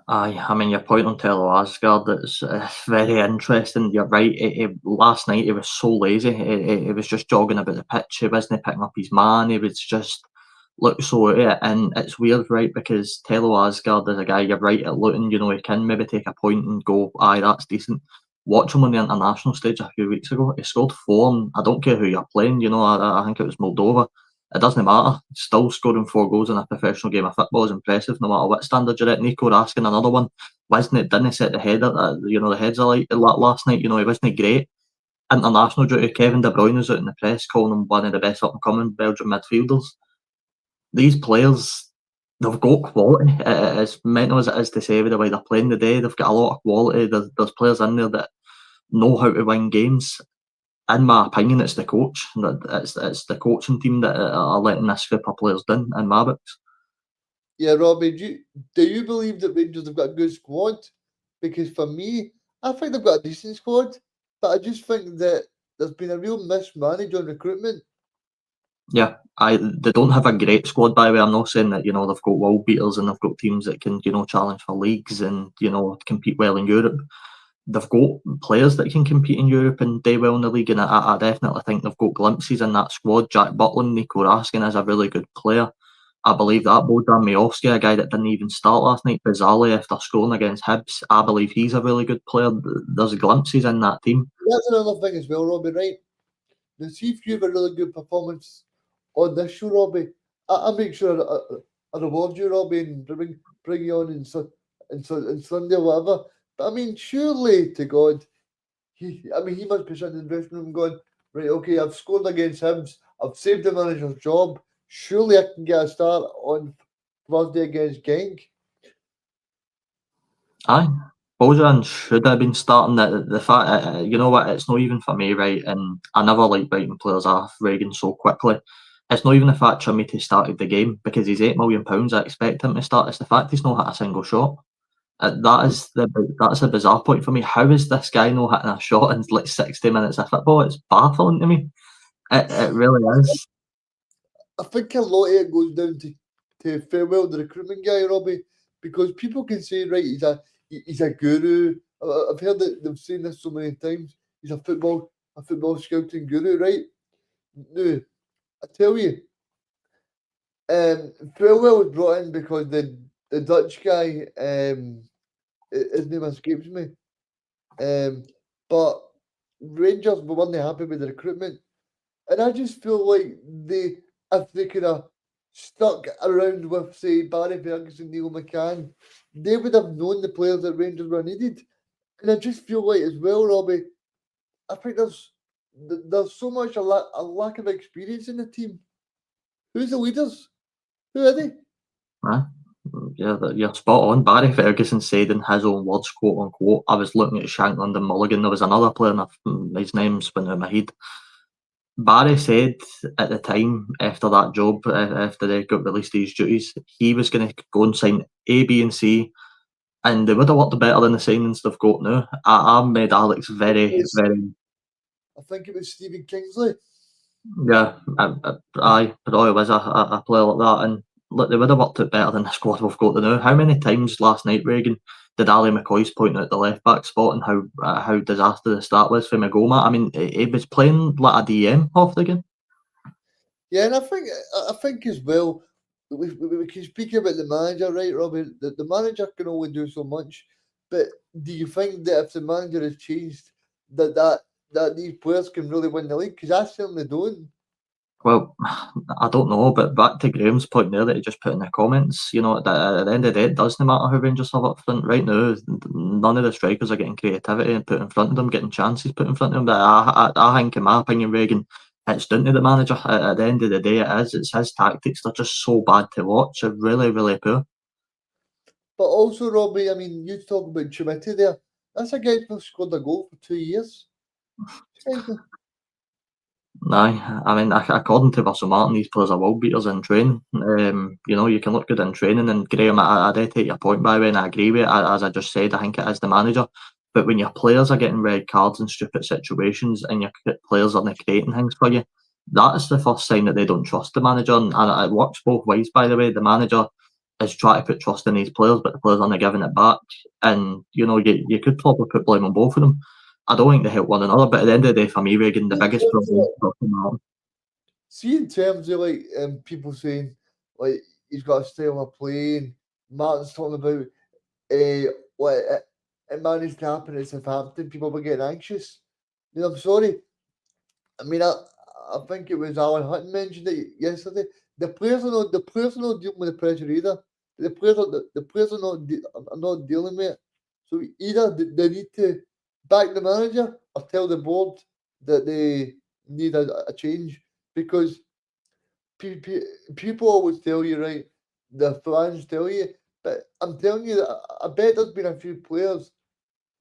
Aye, I mean, your point on Tello Asgard is very interesting. You're right. Last night he was so lazy. He was just jogging about the pitch. He wasn't picking up his man. He was just looked so out of it. And it's weird, right? Because Tello Asgard is a guy, you're right, at Luton, he can maybe take a point and go, aye, that's decent. Watch him on the international stage a few weeks ago. He scored 4, and I don't care who you're playing. I think it was Moldova. It doesn't matter. Still scoring 4 goals in a professional game of football is impressive, no matter what standard you're at. Nico Raskin, another one. Didn't set the head, the heads alight last night. He wasn't great. International duty. Kevin De Bruyne was out in the press calling him one of the best up and coming Belgian midfielders. These players, they've got quality. As mental as it is to say with the way they're playing today, they've got a lot of quality. There's players in there that know how to win games. In my opinion, it's the coach. It's the coaching team that are letting this group of players down, in my books. Yeah, Robbie, do you believe that Rangers have got a good squad? Because for me, I think they've got a decent squad, but I just think that there's been a real mismanage on recruitment. Yeah, they don't have a great squad, by the way. I'm not saying that, they've got world beaters and they've got teams that can, challenge for leagues and, compete well in Europe. They've got players that can compete in Europe and do well in the league, and I definitely think they've got glimpses in that squad. Jack Butland, Nico Raskin is a really good player. I believe that Bodan Miovski, a guy that didn't even start last night, bizarrely after scoring against Hibs, I believe he's a really good player. There's glimpses in that team. That's another thing as well, Robbie, right? Now, see if you have a really good performance on this show, Robbie. I make sure I reward you, Robbie, and bring you on in Sunday or whatever. But I mean, surely to God, he must be sitting in the dressing room going, right, okay, I've scored against Hibs, I've saved the manager's job. Surely I can get a start on Thursday against Genk. Aye. Bojan should have been starting. The fact, you know what, it's not even for me, right? And I never like biting players off Reagan so quickly. It's not even the fact Trimity started the game because he's £8 million. I expect him to start. It's the fact he's not hit a single shot. That's a bizarre point for me. How is this guy not hitting a shot in like 60 minutes of football? It's baffling to me. It really is. I think a lot of it goes down to farewell the recruitment guy, Robbie, because people can say, right, he's a guru. I've heard that they've seen this so many times. He's a football scouting guru, right? No, I tell you, Farewell was brought in because the Dutch guy, his name escapes me, but Rangers weren't happy with the recruitment, and I just feel like if they could have stuck around with, say, Barry Ferguson, Neil McCann, they would have known the players that Rangers were needed. And I just feel like as well, Robbie, I think there's so much a lack of experience in the team. Who's the leaders? Who are they? Yeah, you're spot on. Barry Ferguson said in his own words, quote unquote, I was looking at Shankland and Mulligan. There was another player, and his name's been in my head. Barry said at the time, after that job, after they got released to his duties, he was going to go and sign A, B, and C, and they would have worked better than the signings they've got now. I made Alex very. I think it was Stephen Kingsley. Yeah, aye, but it was a player like that, and look, they would have worked it better than the squad we've got now. How many times last night, Reagan, did Ali McCoy's point out the left back spot and how disastrous that was for Magoma? I mean, he was playing like a DM half the game. Yeah, and I think as well, we can speak about the manager, right, Robbie? The manager can only do so much, but do you think that if the manager has changed, that these players can really win the league? Because I certainly don't. Well, I don't know, but back to Graham's point there that he just put in the comments, you know, at the end of the day, it doesn't matter who Rangers have up front. Right now, none of the strikers are getting creativity and put in front of them, getting chances put in front of them. But I think, in my opinion, Reagan, it's down to the manager. At the end of the day, it is. It's his tactics. They're just so bad to watch. They're really, really poor. But also, Robbie, I mean, you talk about Chimiti there. That's a guy who scored a goal for 2 years. Aye, I mean, according to Russel Martin, these players are world beaters in training. You know, you can look good in training, and Graham, I do take your point by the way, and I agree with it. As I just said, I think it is the manager. But when your players are getting red cards in stupid situations, and your players aren't creating things for you, that is the first sign that they don't trust the manager. And it works both ways, by the way. The manager is trying to put trust in these players, but the players aren't giving it back. And you know, you could probably put blame on both of them. I don't think they help one another, but at the end of the day, for me, Reagan, the biggest problem is Russell Martin. See, in terms of like people saying like he's got a style of play, and Martin's talking about what it managed to happen at Southampton, people were getting anxious. You know, I'm sorry. I mean, I think it was Alan Hutton mentioned it yesterday. The players are not dealing with the pressure either. The players are not dealing with it. So either they need to back the manager or tell the board that they need a change, because people always tell you, right? The fans tell you, but I'm telling you that I bet there's been a few players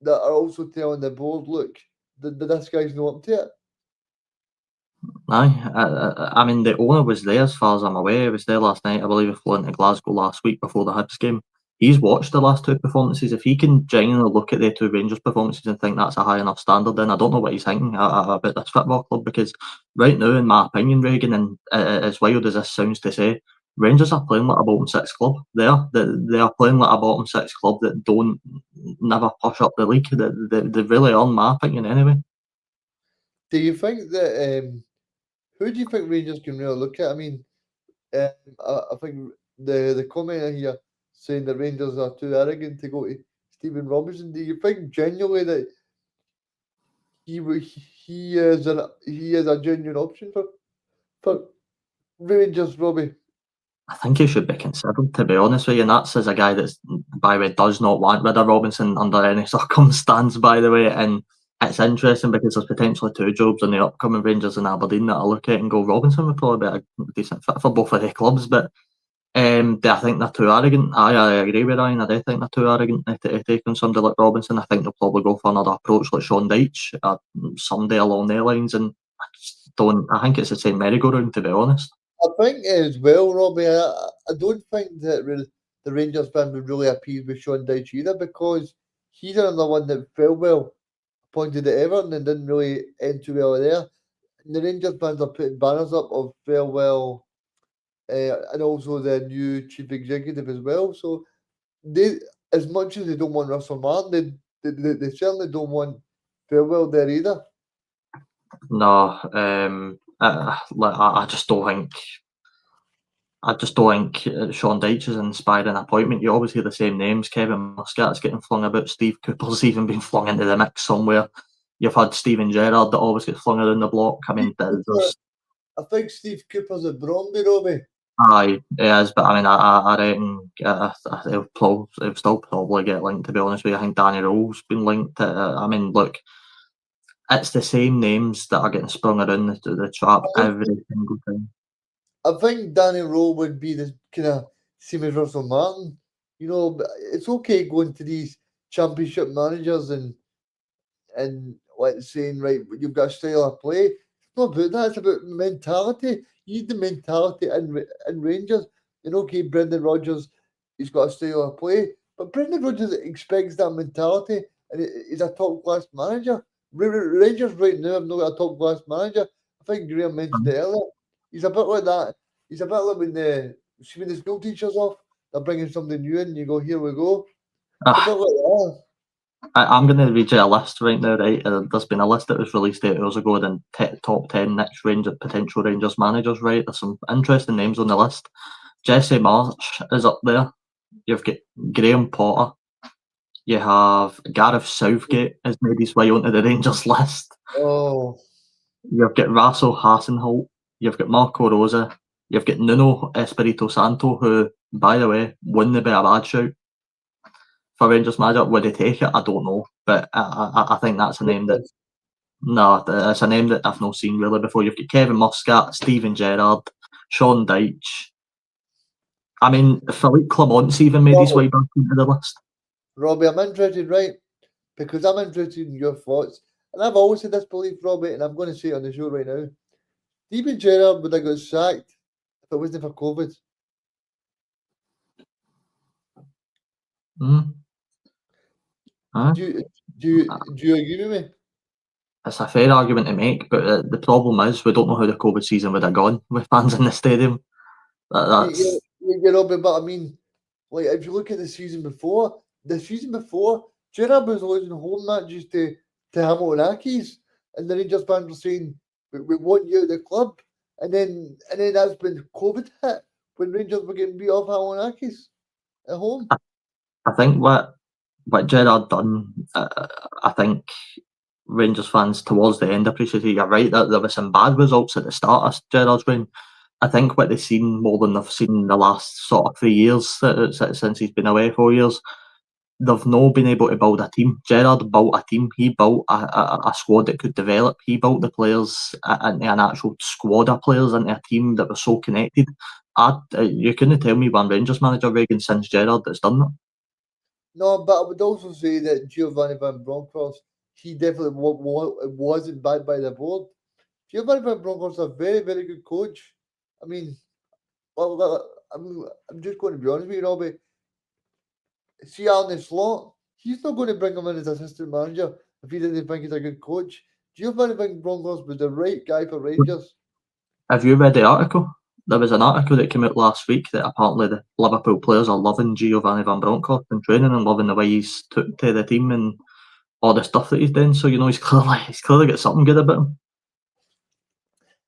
that are also telling the board, look, this guy's not up to it. Aye, I mean, the owner was there as far as I'm aware. He was there last night. I believe he flew into Glasgow last week before the Hibs game. He's watched the last two performances. If he can genuinely look at the two Rangers performances and think that's a high enough standard, then I don't know what he's thinking about this football club. Because right now, in my opinion, Reagan, and as wild as this sounds to say, Rangers are playing like a bottom six club. They are playing like a bottom six club that don't never push up the league. They really are, in my opinion, anyway. Do you think that who do you think Rangers can really look at? I mean, I think the comment here saying the Rangers are too arrogant to go to Stephen Robinson. Do you think genuinely that he is a genuine option for Rangers, Robbie? I think he should be considered, to be honest with you, and that's as a guy that's, by the way, does not want rid of Robinson under any circumstance, by the way. And it's interesting because there's potentially two jobs in the upcoming Rangers and Aberdeen that I look at and go, Robinson would probably be a decent fit for both of the clubs. But do I think they're too arrogant? I agree with Ryan. I do think they're too arrogant to take on somebody like Robinson. I think they'll probably go for another approach like Sean Dyche, someday along their lines. And I think it's the same merry-go-round, to be honest. I think as well, Robbie. I don't think that the Rangers fan would really appease with Sean Dyche either, because he's another one that fell well, appointed at Everton and didn't really end too well there. And the Rangers fans are putting banners up of farewell, and also the new chief executive as well. So they, as much as they don't want Russell Martin, they certainly don't want farewell there either. No, I just don't think. Sean Dyche is an inspiring appointment. You always hear the same names. Kevin Muscat's getting flung about. Steve Cooper's even been flung into the mix somewhere. You've had Steven Gerrard that always gets flung around the block. I mean, there's I think Steve Cooper's a Bromby, Robbie. aye, it is, but I mean, I reckon he'll still probably get linked. To be honest with you, I think Danny Rowe's been linked. I mean, look, it's the same names that are getting sprung around the trap every single time. I think Danny Rowe would be the kind of same as Russell Martin. You know, but it's okay going to these championship managers and like saying, right, you've got a style of play. It's not about that. It's about mentality. You need the mentality in Rangers. And okay, Brendan Rodgers, he's got a style of play, but Brendan Rodgers expects that mentality, and he's a top class manager. Rangers right now have not got a top class manager. I think Graham mentioned it earlier. He's a bit like that. He's a bit like when the school teachers off, they're bringing something new in. And you go, here we go. It's a bit like that. I'm going to read you a list right now, right? There's been a list that was released 8 hours ago, the top 10 next potential Rangers managers, right? There's some interesting names on the list. Jesse Marsh is up there. You've got Graham Potter. You have Gareth Southgate has made his way onto the Rangers list. Oh. You've got Russell Hassenholt. You've got Marco Rosa. You've got Nuno Espirito Santo, who, by the way, wouldn't be a bad shout for Rangers manager. Would he take it? I don't know, but I think that's a name that it's a name that I've not seen really before. You've got Kevin Muscat, Steven Gerrard, Sean Dyche. I mean, Philippe Clement's even made his way back into the list. Robbie, I'm interested, right? Because I'm interested in your thoughts. And I've always had this belief, Robbie, and I'm going to say it on the show right now. Steven Gerrard would have got sacked if it wasn't for COVID. Huh? Do you agree with me? It's a fair argument to make, but the problem is we don't know how the COVID season would have gone with fans in the stadium. That's Yeah, Robbie, but I mean, like if you look at the season before, Gerrard was losing home matches to Hamilton Accies, and the Rangers fans were saying, we want you at the club. And then that's when COVID hit, when Rangers were getting beat off Hamilton Accies at home. I think what Gerrard done, I think Rangers fans towards the end appreciated. You're right that there were some bad results at the start of Gerrard's reign. I think what they've seen more than they've seen in the last sort of 3 years since he's been away 4 years, they've not been able to build a team. Gerrard built a team. He built a squad that could develop. He built the players into an actual squad of players, into a team that was so connected. You couldn't tell me one Rangers manager, Reagan, since Gerrard that's done that. No, but I would also say that Giovanni Van Bronckhorst, he definitely wasn't backed by the board. Giovanni Van Bronckhorst is a very, very good coach. I mean, I'm just going to be honest with you, Robbie. See Arne Slot, he's not going to bring him in as assistant manager if he didn't think he's a good coach. Giovanni Van Bronckhorst was the right guy for Rangers. Have you read the article? There was an article that came out last week that apparently the Liverpool players are loving Giovanni Van Bronckhorst in training and loving the way he's took to the team and all the stuff that he's doing. So he's clearly got something good about him.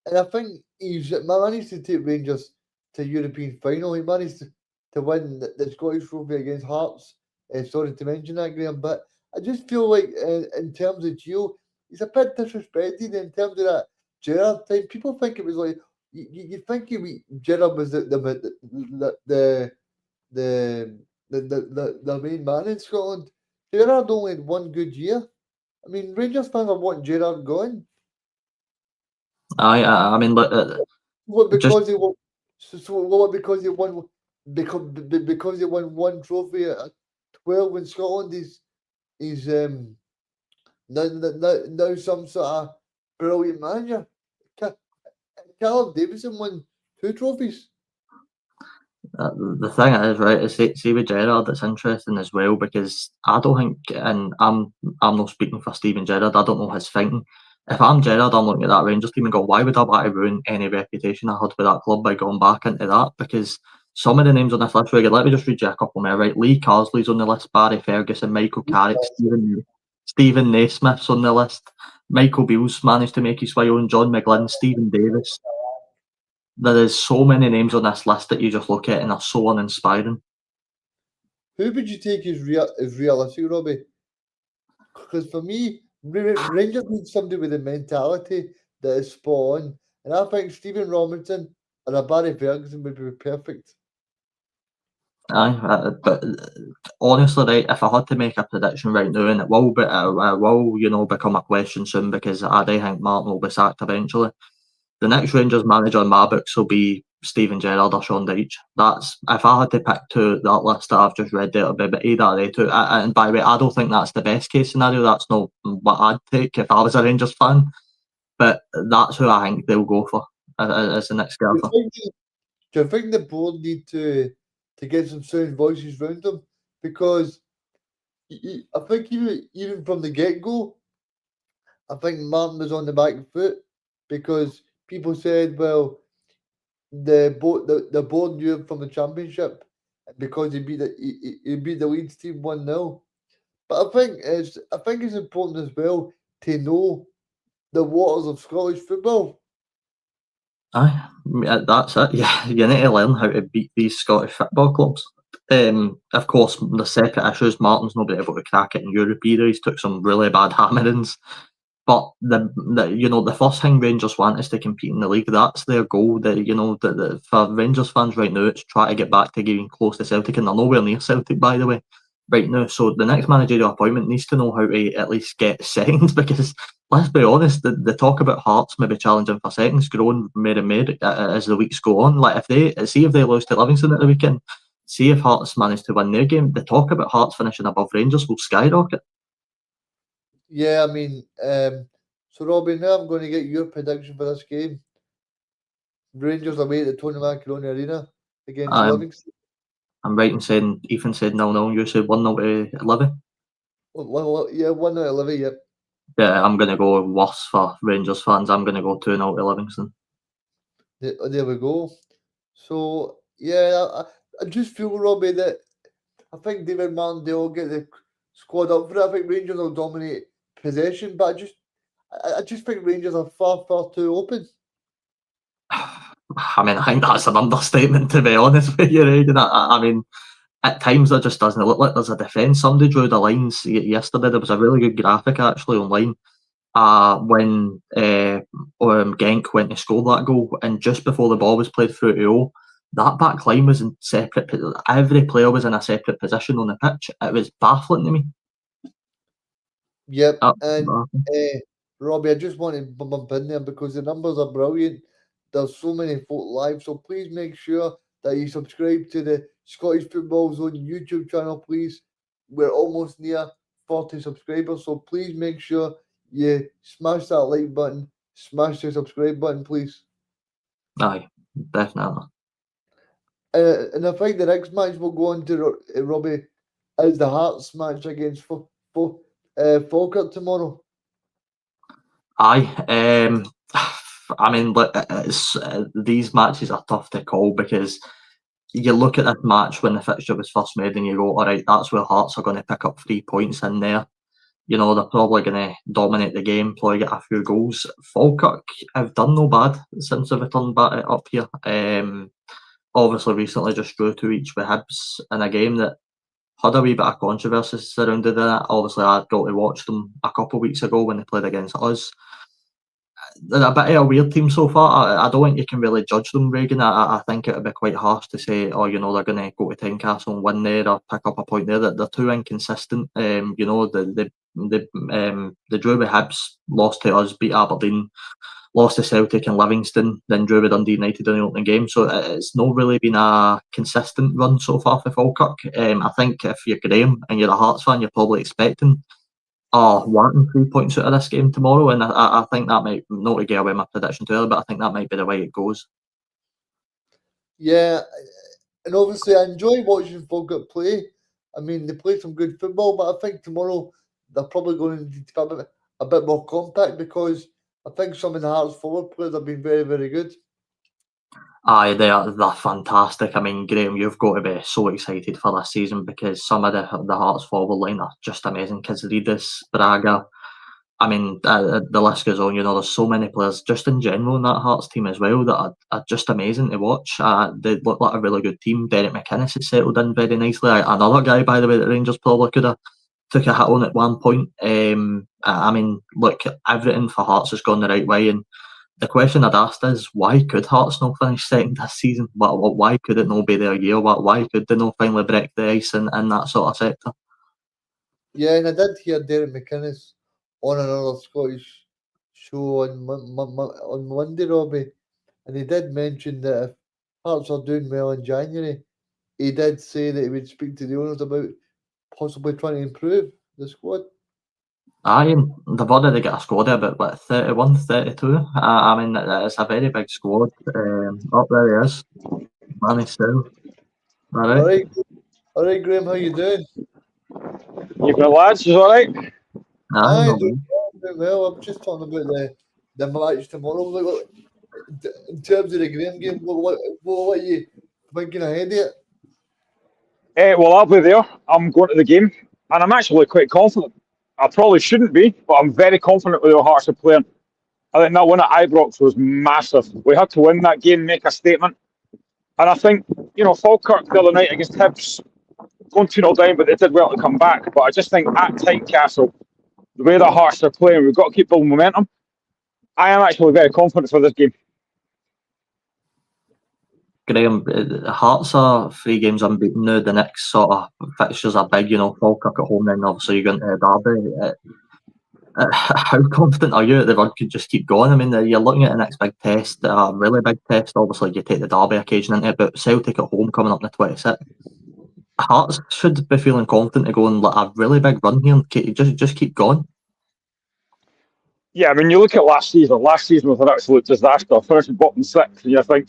And I think he's managed to take Rangers to European final. He managed to win the Scottish Trophy against Hearts. Sorry to mention that, Graham, but I just feel like in terms of Gio, he's a bit disrespected in terms of that Gerrard time. People think it was like you think Gerrard was the main man in Scotland. Gerrard only had one good year. I mean, Rangers fans are wanting Gerrard going. I mean, because he won one trophy at 12 in Scotland. He's now some sort of brilliant manager. Callum Davidson won 2 trophies. The thing is, right, is see with Gerrard, it's interesting as well because I don't think, and I'm not speaking for Steven Gerrard, I don't know his thinking. If I'm Gerrard, I'm looking at that Rangers team and go, why would I want to ruin any reputation I had with that club by going back into that? Because some of the names on this list, let me just read you a couple more, right? Lee Carsley's on the list, Barry Ferguson, Michael Carrick, Stephen Naismith's on the list, Michael Beale's managed to make his way on, John McGlynn, Stephen Davis. There is so many names on this list that you just look at and are so uninspiring. Who would you take as realistic, Robbie? Because for me, Rangers need somebody with a mentality that is spot on, and I think Stephen Robinson and a Barry Ferguson would be perfect. Aye, but honestly, right, if I had to make a prediction right now, and it will become a question soon because I do think Martin will be sacked eventually. The next Rangers manager in my books will be Steven Gerrard or Sean Dyche. That's if I had to pick two that list that I've just read there, it'll be either of they two. And by the way, I don't think that's the best case scenario. That's not what I'd take if I was a Rangers fan. But that's who I think they'll go for as the next guy. Do you think the board need to get some sound voices round them? Because I think even from the get go, I think Martin was on the back foot because people said, well, the board knew him from the championship because he beat the Leeds team 1-0. But I think it's important as well to know the waters of Scottish football. Aye, that's it. Yeah, you need to learn how to beat these Scottish football clubs. Of course, the separate issues. Martin's not been able to crack it in Europe either. He's took some really bad hammerings. But the first thing Rangers want is to compete in the league. That's their goal. For Rangers fans right now, it's try to get back to getting close to Celtic, and they're nowhere near Celtic, by the way, right now. So the next managerial appointment needs to know how to at least get seconds, because let's be honest, the talk about Hearts maybe challenging for seconds growing more and more as the weeks go on. Like if they lose to Livingston at the weekend, see if Hearts manage to win their game, the talk about Hearts finishing above Rangers will skyrocket. Yeah, I mean, so Robbie, now I'm going to get your prediction for this game. Rangers away at the Tony Macaroni Arena against Livingston. I'm right in saying Ethan said 0-0. You said 1-0 to Livi. Yeah, 1-0 to Livi. Yep. Yeah, I'm going to go worse for Rangers fans. I'm going to go 2-0 to Livingston. There we go. So yeah, I just feel, Robbie, that I think David Martin, they'll get the squad up for it. I think Rangers will dominate possession, but I just think Rangers are far too open. I mean, I think that's an understatement, to be honest with you, Reagan. I mean, at times it just doesn't look like there's a defence. Somebody drew the lines yesterday. There was a really good graphic actually online when Genk went to score that goal, and just before the ball was played through to O, that back line was in separate. Every player was in a separate position on the pitch. It was baffling to me. Yep, and Robbie, I just want to bump in there because the numbers are brilliant. There's so many folk live, so please make sure that you subscribe to the Scottish Football Zone YouTube channel, please. We're almost near 40 subscribers, so please make sure you smash that like button, smash the subscribe button, please. Aye, definitely. And I think the next match we'll go on to, Robbie, is the Hearts match against Falkirk tomorrow. Aye, I mean, these matches are tough to call because you look at this match when the fixture was first made and you go, all right, that's where Hearts are going to pick up 3 points in there. You know, they're probably going to dominate the game, probably get a few goals. Falkirk have done no bad since they've returned back up here. Obviously, recently just drew 2-2 with Hibs in a game that had a wee bit of controversy surrounded in it. Obviously, I got to watch them a couple of weeks ago when they played against us. They're a bit of a weird team so far. I don't think you can really judge them, Reagan. I think it would be quite harsh to say, oh, you know, they're going to go to Tynecastle and win there or pick up a point there. They're too inconsistent. You know, they drew with Hibs, lost to us, beat Aberdeen, lost to Celtic and Livingston, then drew with Dundee United in the opening game. So it's not really been a consistent run so far for Falkirk. I think if you're Graham and you're a Hearts fan, you're probably expecting wanting 3 points out of this game tomorrow, and I think that might, not to give away my prediction too early, but I think that might be the way it goes. Yeah, and obviously I enjoy watching Falkirk play. I mean, they play some good football, but I think tomorrow they're probably going to need to be a bit more compact because I think some of the Hearts forward players have been very, very good. Aye, they're fantastic. I mean, Graham, you've got to be so excited for this season because some of the Hearts forward line are just amazing. Kazridis, Braga. I mean, the list goes on. You know, there's so many players just in general in that Hearts team as well that are just amazing to watch. They look like a really good team. Derek McInnes has settled in very nicely. Another guy, by the way, that Rangers probably could have took a hit on at one point. I mean, look, everything for Hearts has gone the right way, and the question I'd asked is, why could Hearts not finish second this season? Why could it not be their year? Why could they not finally break the ice in that sort of sector? Yeah, and I did hear Derek McInnes on another Scottish show on Monday, Robbie, and he did mention that if Hearts are doing well in January, he did say that he would speak to the owners about possibly trying to improve the squad. Aye, and they've already got a squad of about 31, 32. I mean, it's a very big squad. Up there he is. Manny Still. All right. All right, Graham, how you doing? Evening, lads. You all right? Aye, no doing well. I'm just talking about the match tomorrow. Like, in terms of the Graham game, what are you thinking ahead of it? Well, I'll be there. I'm going to the game, and I'm actually quite confident. I probably shouldn't be, but I'm very confident with how Hearts are playing. I think that win at Ibrox was massive. We had to win that game, make a statement. And I think, Falkirk the other night against Hibs, going 2-0 down, but they did well to come back. But I just think at Tynecastle, the way that Hearts are playing, we've got to keep building momentum. I am actually very confident for this game. Graham, Hearts are 3 games unbeaten now. The next sort of fixtures are big, Falkirk at home, then obviously you're going to Derby. How confident are you that the run could just keep going? I mean, you're looking at the next big test, a really big test. Obviously, you take the Derby occasion into it, but Celtic at home coming up in the 26th. Hearts should be feeling confident to go on a really big run here and just keep going. Yeah, I mean, you look at last season. Last season was an absolute disaster. Finishing bottom 6, and you think,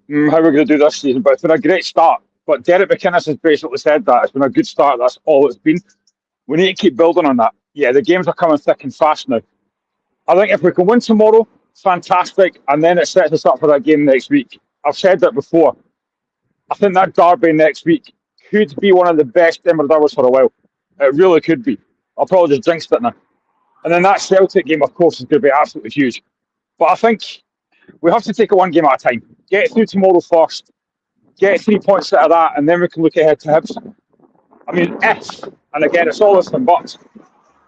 how are we going to do this season? But it's been a great start. But Derek McInnes has basically said that. It's been a good start. That's all it's been. We need to keep building on that. Yeah, the games are coming thick and fast now. I think if we can win tomorrow, fantastic. And then it sets us up for that game next week. I've said that before. I think that derby next week could be one of the best Denver derbys for a while. It really could be. I'll probably just jinx it now. And then that Celtic game, of course, is going to be absolutely huge. But I think we have to take it one game at a time. Get through tomorrow first. Get 3 points out of that, and then we can look ahead to Hibs. I mean, and again, it's all this and buts,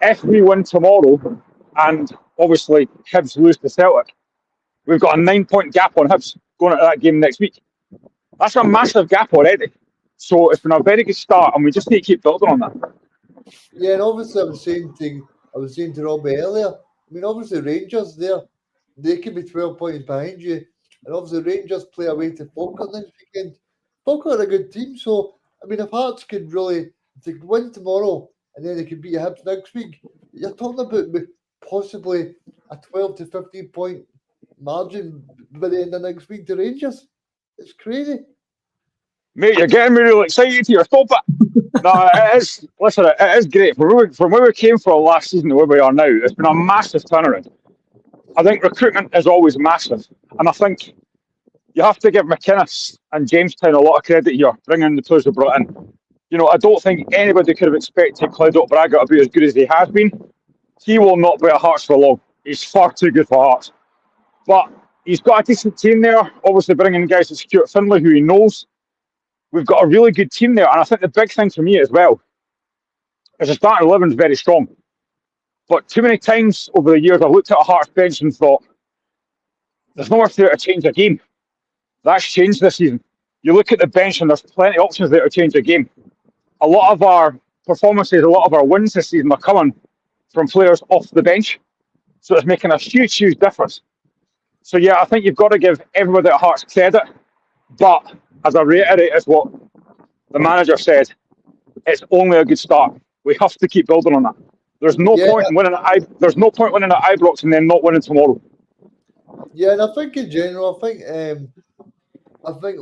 if we win tomorrow and obviously Hibs lose to Celtic, we've got a 9-point gap on Hibs going into that game next week. That's a massive gap already. So it's been a very good start, and we just need to keep building on that. Yeah, and obviously I was saying to Robbie earlier, I mean, obviously Rangers there, they could be 12 points behind you. And obviously Rangers play away to Falkirk next weekend. Falkirk are a good team, so I mean, if Hearts could win tomorrow and then they could beat Hibs next week, you're talking about possibly a 12 to 15 point margin by the end of next week to Rangers. It's crazy. Mate, you're getting me really excited here. Stop it. No, it is. Listen, it is great. From where we came from last season to where we are now, it's been a massive turnaround. I think recruitment is always massive. And I think you have to give McInnes and Jamestown a lot of credit here, bringing in the players they brought in. I don't think anybody could have expected Claudio Braga to be as good as he has been. He will not be at Hearts for long. He's far too good for Hearts. But he's got a decent team there. Obviously bringing in guys like Stuart Findlay, who he knows. We've got a really good team there. And I think the big thing for me as well is the starting 11 is very strong. But too many times over the years, I've looked at a Hearts bench and thought, there's nowhere there to change a game. That's changed this season. You look at the bench and there's plenty of options there to change a game. A lot of our performances, a lot of our wins this season are coming from players off the bench. So it's making a huge, huge difference. So yeah, I think you've got to give everybody at Hearts credit. But as I reiterate, it's what the manager said, it's only a good start. We have to keep building on that. There's no point in winning at Ibrox and then not winning tomorrow. Yeah, and I think in general, I think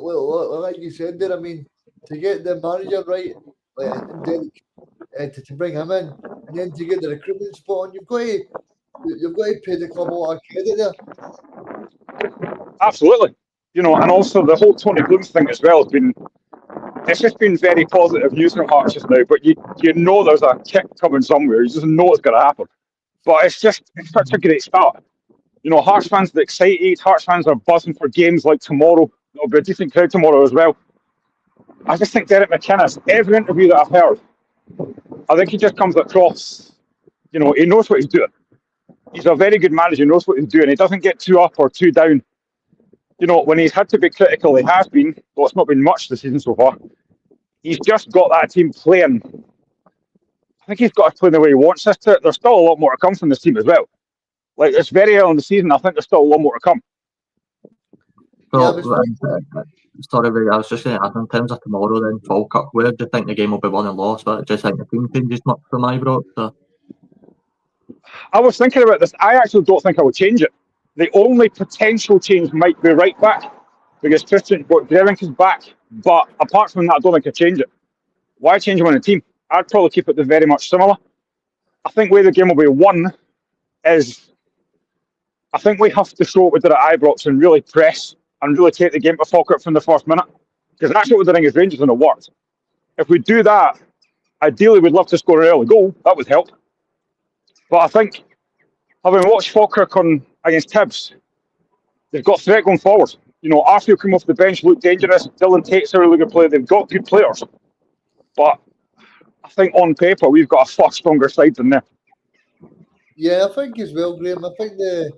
like you said there, I mean, to get the manager right, to bring him in, and then to get the recruitment spot on, you've got to pay the club a lot of credit there. Absolutely. And also the whole Tony Bloom thing as well has been, it's just been very positive news from Hearts just now, but you know there's a kick coming somewhere. You just know it's going to happen. But it's such a great start. Hearts fans are excited. Hearts fans are buzzing for games like tomorrow. There'll be a decent crowd tomorrow as well. I just think Derek McInnes, every interview that I've heard, I think he just comes across, he knows what he's doing. He's a very good manager, he knows what he's doing. He doesn't get too up or too down. When he's had to be critical, he has been, though it's not been much this season so far. He's just got that team playing. I think he's got to play the way he wants us to. There's still a lot more to come from this team as well. Like, it's very early in the season. I think there's still a lot more to come. So, sorry, Ray, I was just going to ask, in terms of tomorrow then, Falkirk, where do you think the game will be won and lost? But do you think the team changes much from Ibrox? So? I was thinking about this. I actually don't think I would change it. The only potential change might be right back, because Christian Grevink is back. But apart from that, I don't think I'd change it. Why change one in the team? I'd probably keep it very much similar. I think where the game will be won is, I think we have to show what we did at Ibrox and really press and really take the game to Falkirk from the first minute. Because that's what we're doing as Rangers and it worked. If we do that, ideally we'd love to score an early goal. That would help. But I think, having watched Falkirk against Hibs, they've got threat going forward. Arfield came off the bench, looked dangerous. Dylan Tate's a really good player. They've got good players. But I think on paper, we've got a far stronger side than them. Yeah, I think as well, Graham. I think the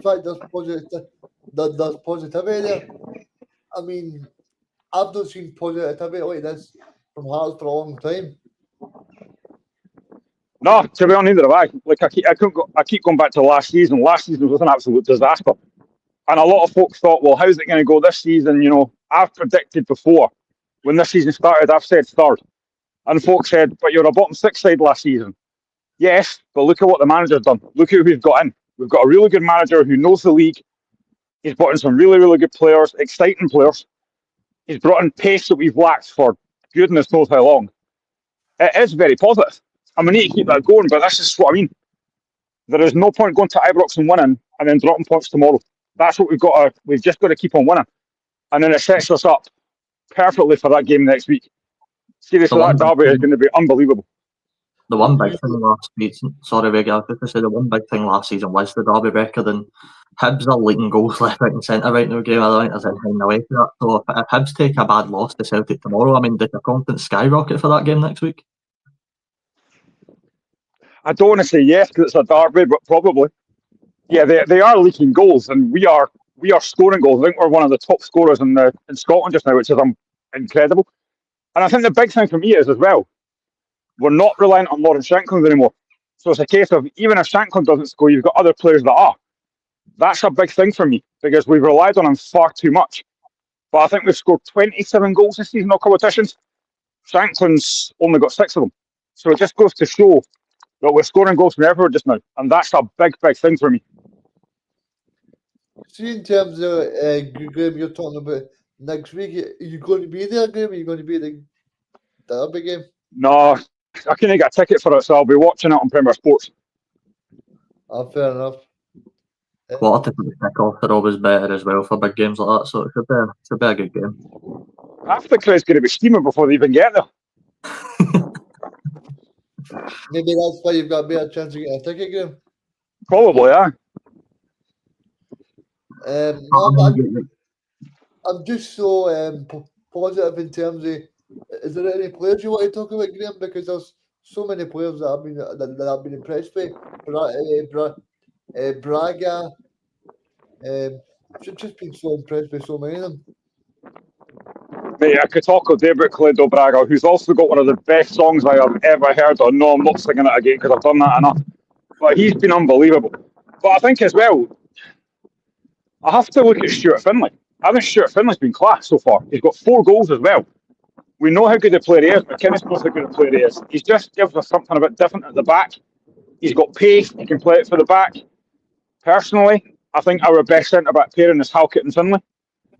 fact there's positivity there. I mean, I've not seen positivity like this from Hearts for a long time. No, to be honest, neither have I. Like, I keep going back to last season. Last season was an absolute disaster. And a lot of folks thought, well, how's it going to go this season? I've predicted before, when this season started, I've said third. And folks said, but you're a bottom six side last season. Yes, but look at what the manager's done. Look who we've got in. We've got a really good manager who knows the league. He's brought in some really, really good players, exciting players. He's brought in pace that we've lacked for goodness knows how long. It is very positive. And we need to keep that going, but this is what I mean. There is no point going to Ibrox and winning and then dropping points tomorrow. That's what we've just got to keep on winning. And then it sets us up perfectly for that game next week. Seriously, that derby is going to be unbelievable. The one big thing last season, sorry, Ray, I was just to say the one big thing last season was the derby record, and Hibs are leaking goals left, right and centre right now, game. I don't think there's anything away from that. So if Hibs take a bad loss to Celtic tomorrow, I mean, does your confidence skyrocket for that game next week? I don't want to say yes because it's a derby, but probably. Yeah, they are leaking goals, and we are scoring goals. I think we're one of the top scorers in Scotland just now, which is incredible. And I think the big thing for me is as well, we're not reliant on Lawrence Shankland anymore. So it's a case of, even if Shankland doesn't score, you've got other players that are. That's a big thing for me, because we've relied on him far too much. But I think we've scored 27 goals this season in all competitions. Shankland's only got 6 of them. So it just goes to show that we're scoring goals from everywhere just now. And that's a big, big thing for me. See, in terms of Graham, you're talking about next week. Are you going to be there, Graham? Are you going to be at the derby game? No, I couldn't get a ticket for it, so I'll be watching it on Premier Sports. Fair enough. Quarter to the kick-off are always better as well for big games like that, so it should be a good game. Half the crowd's going to be steaming before they even get there. Maybe that's why you've got a better chance of getting a ticket, Graham. Probably, yeah. I'm just so positive in terms of. Is there any players you want to talk about, Graham? Because there's so many players that I've been impressed with. Braga. Just been so impressed with so many of them. Mate, I could talk all day about Cledo Braga, who's also got one of the best songs I have ever heard. Or no, I'm not singing it again because I've done that enough. But he's been unbelievable. But I think as well, I have to look at Stuart Finlay. I think Stuart Finlay's been class so far. He's got 4 goals as well. We know how good a player he is. McKinnis knows how good a player he is. He just gives us something a bit different at the back. He's got pace. He can play it for the back. Personally, I think our best centre-back pairing is Halkett and Finlay,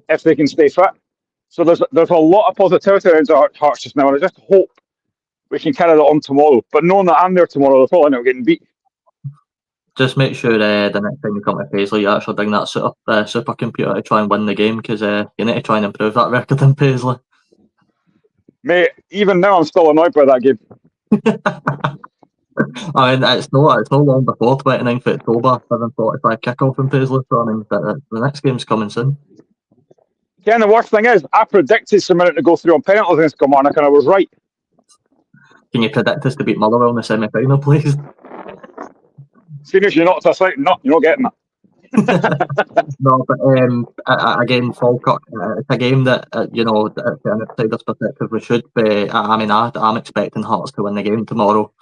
if they can stay fit. So there's a lot of positivity around our Hearts just now, and I just hope we can carry that on tomorrow. But knowing that I'm there tomorrow, they'll probably end up getting beat. Just make sure the next time you come to Paisley, you actually bring that supercomputer to try and win the game, because you need to try and improve that record in Paisley. Mate, even now I'm still annoyed by that game. I mean, it's no long before 29th of October, 7:45 kick-off in Paisley, so I mean, the next game's coming soon. Yeah, and the worst thing is, I predicted St Mirren to go through on penalties against Kilmarnock, and I was right. Can you predict us to beat Motherwell in the semi-final, please? Seeing as you're not to a site, no, you're not getting that. No, but again, Falkirk, it's a game that, from an outsider's perspective, we should be. I'm expecting Hearts to win the game tomorrow.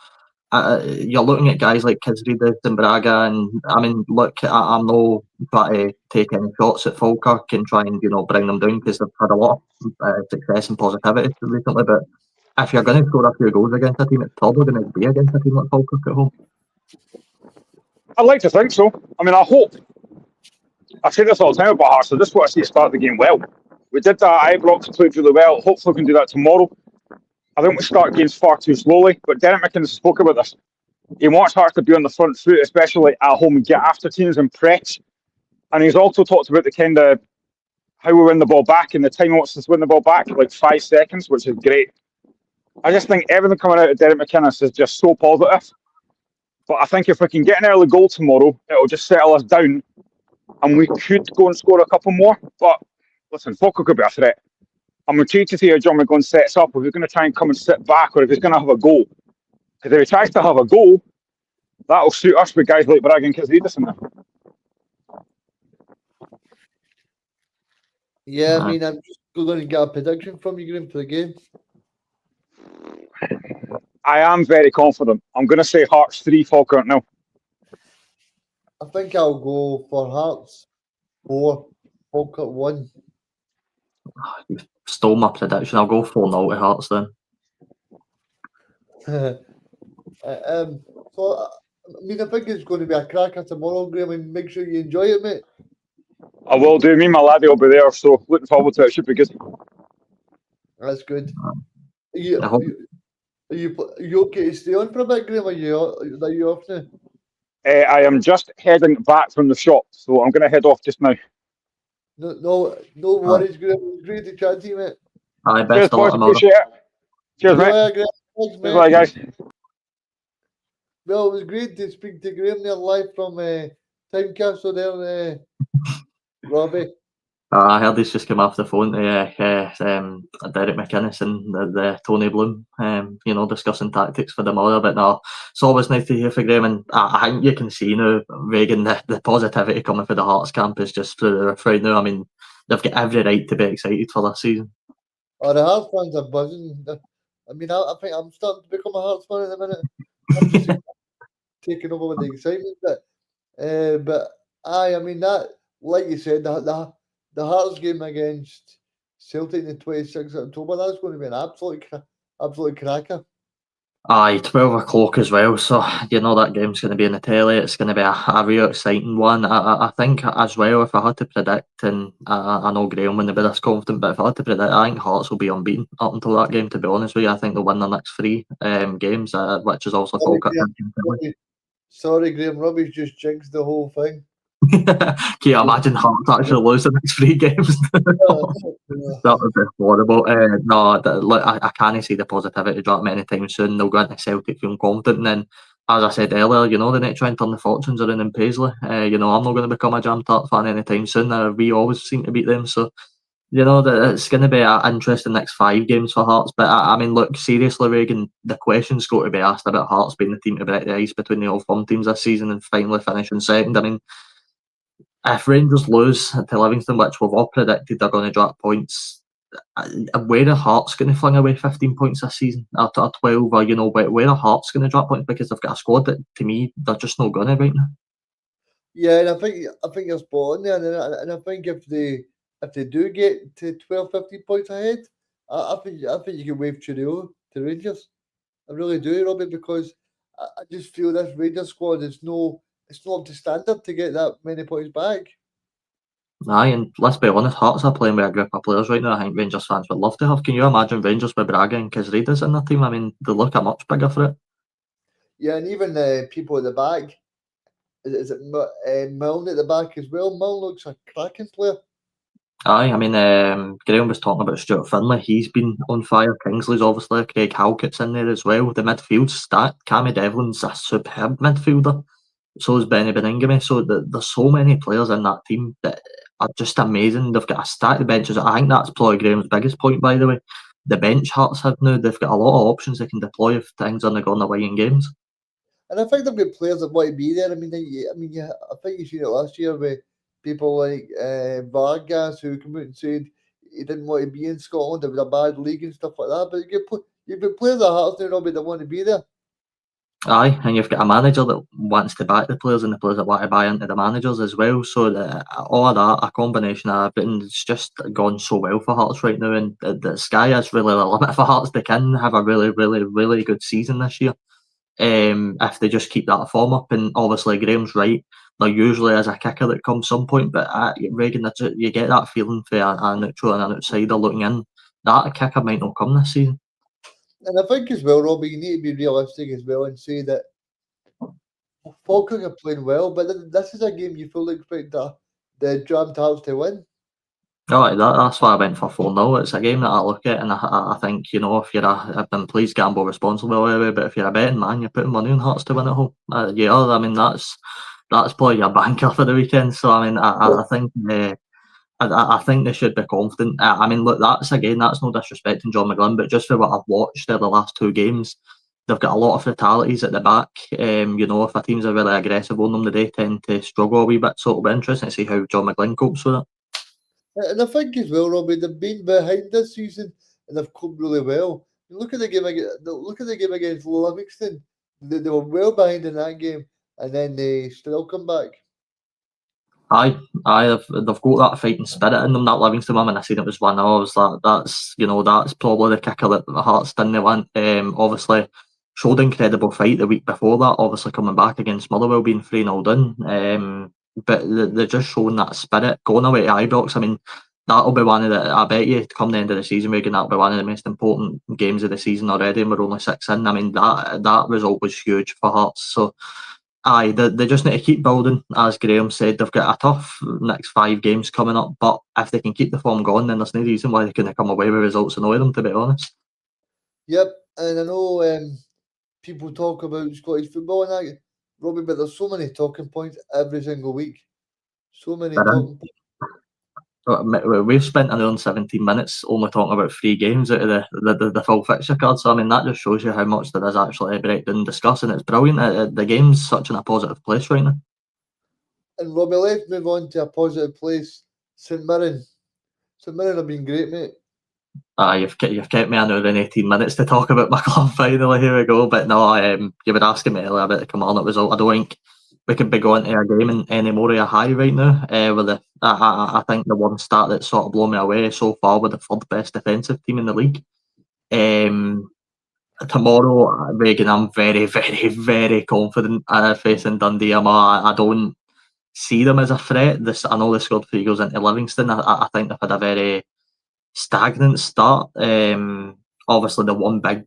You're looking at guys like Kisrides and Braga, and look, I'm not trying to take any shots at Falkirk and try and bring them down, because they've had a lot of success and positivity recently. But if you're going to score a few goals against a team, it's probably going to be against a team like Falkirk at home. I'd like to think so. I hope. I say this all the time about Hearts, so I just want to see us start the game well. We did that at Ibrox, played really well. Hopefully we can do that tomorrow. I think we start games far too slowly, but Derek McInnes spoke about this. He wants Hearts to be on the front foot, especially at home, and get after teams and press. And he's also talked about the kind of how we win the ball back and the time he wants us to win the ball back, like 5 seconds, which is great. I just think everything coming out of Derek McInnes is just so positive. But I think if we can get an early goal tomorrow, it'll just settle us down, and we could go and score a couple more. But listen, Falkirk could be a threat. I'm intrigued to see how John McGlynn sets up, if he's going to try and come and sit back, or if he's going to have a goal. Because if he tries to have a goal, that'll suit us with guys like Braga and Kisrides in there. Yeah, I'm just going to get a prediction from you, Graham, for the game. I am very confident. I'm going to say Hearts 3, Falkirk 0. I think I'll go for Hearts 4, Falkirk 1. You stole my prediction. I'll go 4-0 to Hearts then. I think it's going to be a cracker tomorrow, Graham, and make sure you enjoy it, mate. I will do. Me and my laddie will be there, so looking forward to it. It should be good. That's good. Are you okay to stay on for a bit, Graham? Are you off now? I am just heading back from the shop, so I'm going to head off just now. No worries, Graham. It was great to chat to you, mate. Aye, Cheers, best of luck boys. tomorrow. Appreciate it. Cheers, mate. Yeah, Graham. Thanks, mate. Bye, guys. Well, it was great to speak to Graham there live from Time Castle there, Robbie. I heard he's just come off the phone to Derek McInnes and the Tony Bloom, discussing tactics for tomorrow. But no, it's always nice to hear from Graham, and I think you can see now, Reagan, the positivity coming for the Hearts camp is just through the roof right now. They've got every right to be excited for this season. Oh, the Hearts fans are buzzing. I think I'm starting to become a Hearts fan in a minute. I'm just taking over with the excitement. But that, like you said, the Hearts game against Celtic on the 26th of October, that's going to be an absolute cracker. Aye, 12 o'clock as well, so that game's going to be in the telly. It's going to be a real exciting one. I think as well, if I had to predict, and I know Graham wouldn't be this confident, but if I had to predict, I think Hearts will be unbeaten up until that game, to be honest with you. I think they'll win the next 3 games, which is also Falkirk. Sorry, Graham, Robbie's just jinxed the whole thing. Can you imagine Hearts actually lose the next 3 games? That would be horrible. I can't see the positivity drop many times soon. They'll go into Celtic feeling confident, and then, as I said earlier, they need to try and turn the fortunes around in Paisley. I'm not going to become a Jam Tart fan anytime soon. We always seem to beat them, so it's going to be an interesting next 5 games for Hearts. But look, seriously, Reagan, the question's got to be asked about Hearts being the team to break the ice between the All Firm teams this season and finally finishing second. If Rangers lose to Livingston, which we've all predicted they're going to drop points, where are Hearts going to fling away 15 points this season after 12? Or where are Hearts going to drop points, because they've got a squad that, to me, they're just not going to right now. Yeah, and I think you're spot on there, and I think if they do get to 12, 15 points ahead, I think you can wave cheerio to Rangers. I really do, Robbie, because I just feel this Rangers squad is it's not up to standard to get that many points back. Aye, and let's be honest, Hearts are playing with a group of players right now I think Rangers fans would love to have. Can you imagine Rangers with Braga and Kisrides in their team? They look a much bigger threat. Yeah, and even people at the back, is it Milne at the back as well? Milne looks a cracking player. Aye, Graham was talking about Stuart Finlay. He's been on fire. Kingsley's obviously. Craig Halkett's in there as well. The midfield's stacked. Cammy Devlin's a superb midfielder. So is Benny Beningame. So there's so many players in that team that are just amazing. They've got a stacked benches. I think that's probably Graham's biggest point, by the way. the bench Hearts have now. They've got a lot of options they can deploy if things aren't going away in games. And I think they've got players that want to be there. I mean, I think you've seen it last year with people like Vargas who came out and said he didn't want to be in Scotland. It was a bad league and stuff like that. But you've got players at Hearts now that want to be there. Aye, and you've got a manager that wants to back the players and the players that want to buy into the managers as well. So all of that, a combination of everything, it's just gone so well for Hearts right now. And the sky is really the limit for Hearts. They can have a really, really, really good season this year. If they just keep that form up. And obviously Graham's right, there usually is a kicker that comes some point, but Reagan, you get that feeling for a neutral and an outsider looking in, that kicker might not come this season. And I think as well, Robbie, you need to be realistic as well and say that Falkirk are playing well, but this is a game you fully expect the Dram Hearts to win. Right, that's why I went for 4-0. It's a game that I look at and I think, if you're I've been pleased gamble responsibly anyway, but if you're a betting man, you're putting money on Hearts to win at home. I mean, that's probably your banker for the weekend. So, I mean, I think I think they should be confident. I mean, look, that's no disrespecting John McGlynn, but just for what I've watched there the last two games, they've got a lot of fatalities at the back. If a teams are really aggressive on them, they tend to struggle a wee bit. So it'll be interesting to see how John McGlynn copes with it. And I think as well, Robbie, they've been behind this season and they've coped really well. Look at the game against Livingston. They were well behind in that game, and then they still come back. Aye, they've got that fighting spirit in them. That Livingston one, and I seen it was 1-0. I was like, that's probably the kicker that the Hearts didn't want. Obviously showed incredible fight the week before that. Obviously coming back against Motherwell being 3-0 down. But they're just showing that spirit going away to Ibrox. I mean, that'll be one of the. I bet you come the end of the season, Regan, that'll be one of the most important games of the season already, and we're only 6 in. I mean, that result was huge for Hearts. So. Aye, they just need to keep building. As Graham said, they've got a tough next 5 games coming up, but if they can keep the form going, then there's no reason why they couldn't come away with results and annoy them, to be honest. Yep, and I know people talk about Scottish football and that, Robbie, but there's so many talking points every single week. So many talking points. We've spent around 17 minutes only talking about 3 games out of the full fixture card. So I mean, that just shows you how much there is actually break down and discuss, and it's brilliant. The game's such in a positive place right now. And Robbie, let's move on to a positive place. St Mirren. St Mirren have been great, mate. You've kept me an hour and 18 minutes to talk about my club finally. Here we go. But no, you were asking me earlier about the Kilmarnock result. I don't think we could be going to a game in any more of a high right now. I think the one stat that sort of blew me away so far with the 3rd best defensive team in the league. Tomorrow, Regan, I'm very, very, very confident facing Dundee. I don't see them as a threat. I know they scored 3 goals into Livingston. I think they've had a very stagnant start. Obviously, the one big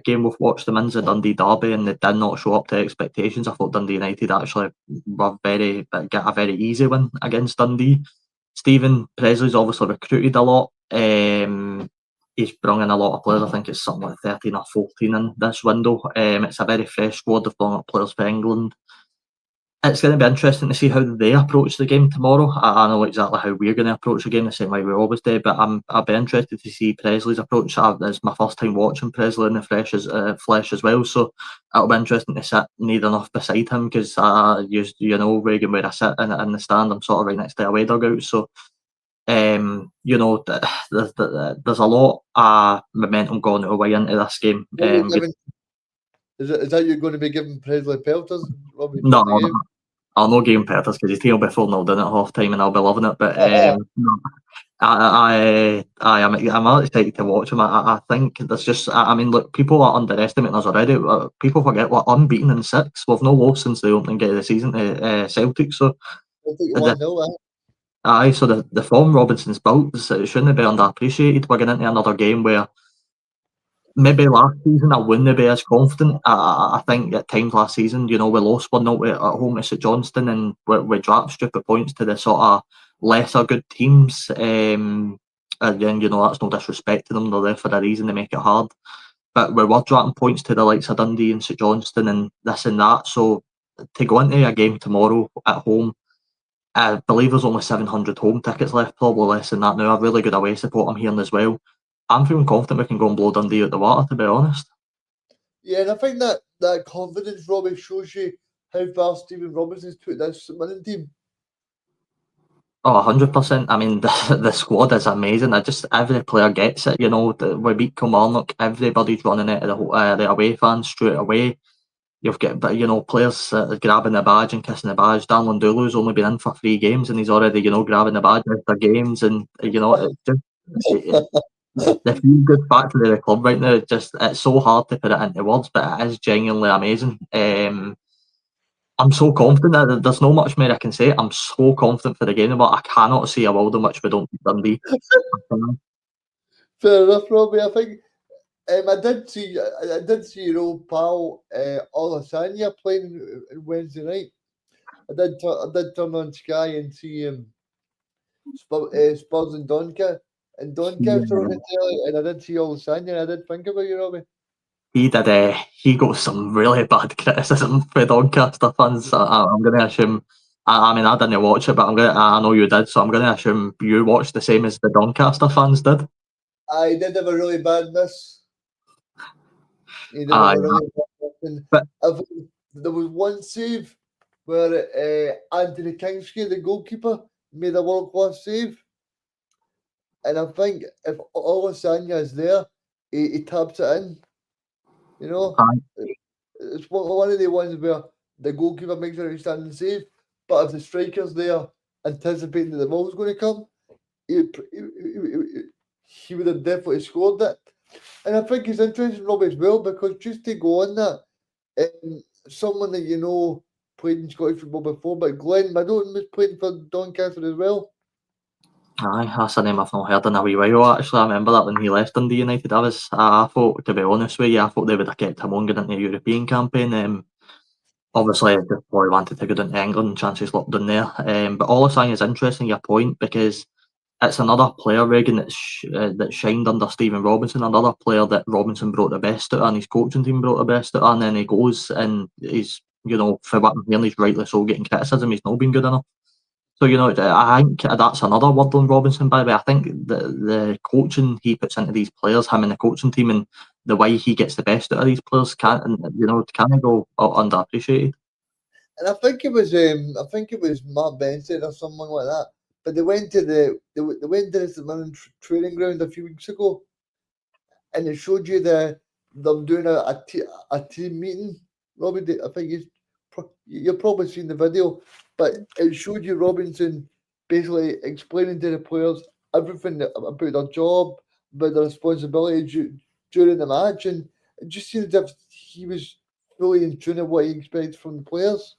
game we've watched them in is the Dundee derby, and they did not show up to expectations. I thought Dundee United actually got a very easy win against Dundee. Stephen Presley's obviously recruited a lot. He's brought in a lot of players. I think it's something like 13 or 14 in this window. It's a very fresh squad. They've brought up players for England. It's going to be interesting to see how they approach the game tomorrow. I know exactly how we're going to approach the game, the same way we always do, but I'll be interested to see Presley's approach. It's my first time watching Presley in the flesh as well, so it'll be interesting to sit near enough beside him, because Reagan, where I sit in the stand, I'm sort of right next to a away dugout, so there's a lot of momentum going away into this game. Is that you're going to be giving Presley pelters? Robbie, no, I'll not give him pelters because his team will be 4-0 down at half time and I'll be loving it. But I'm excited to watch him. I think there's just, I mean, look, people are underestimating us already. People forget we're unbeaten in 6. We've no lost since the opening game of the season to Celtic. So, so the form Robinson's built, it shouldn't be underappreciated. We're getting into another game where maybe last season I wouldn't be as confident. I think at times last season, we lost 1-0 at home to St Johnstone, and we dropped stupid points to the sort of lesser good teams. And then, that's no disrespect to them. They're there for a reason, to make it hard. But we were dropping points to the likes of Dundee and St Johnstone and this and that. So to go into a game tomorrow at home, I believe there's only 700 home tickets left, probably less than that now. A really good away support I'm hearing as well. I'm feeling confident we can go and blow Dundee out the water, to be honest. Yeah, and I think that confidence, Robbie, shows you how far Stephen Robinson's took this winning team. Oh, 100%. I mean, the squad is amazing. Every player gets it. We beat Kilmarnock, everybody's running out of the away fans straight away. You've got, players grabbing the badge and kissing the badge. Dan Lundulu's only been in for 3 games and he's already, grabbing the badge after games. And, it's just the feel good factor of the club right now. It's so hard to put it into words, but it is genuinely amazing. I'm so confident that there's no much more I can say. I'm so confident for the game, but I cannot see a world in which we don't beat Dundee. Fair enough, Robbie. I think I did see your old pal Olasanya playing Wednesday night. I did turn on Sky and see Spurs and Doncaster on the telly, and I did see Olasanya, and I did think about you, Robbie. He did. He got some really bad criticism for Doncaster fans. I'm going to assume. I mean, I didn't watch it, but I know you did, so I'm going to assume you watched the same as the Doncaster fans did. I did have a really bad miss. He did have a really bad miss. But there was one save where Anthony Kingsley, the goalkeeper, made a world-class save. And I think if Olasanya is there, he taps it in. It's one of the ones where the goalkeeper makes an outstanding save, but if the striker's there anticipating that the ball's going to come, he would have definitely scored that. And I think it's interesting, Robbie, as well, because just to go on that, someone that played in Scottish football before, but Glenn Middleton was playing for Doncaster as well. Aye, that's a name I've not heard in a wee while, actually. I remember that when he left Dundee United. I thought, to be honest with you, I thought they would have kept him on going into the European campaign. Obviously, I just probably wanted to go down to England, chances locked down there. But Olasanya is interesting, your point, because it's another player, Regan, that shined under Stephen Robinson, another player that Robinson brought the best out of, and his coaching team brought the best out of, and then he goes and he's, for what I'm hearing, he's rightly so getting criticism, he's not been good enough. So, I think that's another word on Robinson, by the way. I think the coaching he puts into these players, him and the coaching team, and the way he gets the best out of these players can't go underappreciated. And I think it was Mark Benson or someone like that. But they went to the training ground a few weeks ago, and it showed you them doing a team meeting. Robbie, I think you've probably seen the video, but it showed you Robinson basically explaining to the players everything about their job, about their responsibility during the match, and it just seemed as if he was fully in tune with what he expected from the players.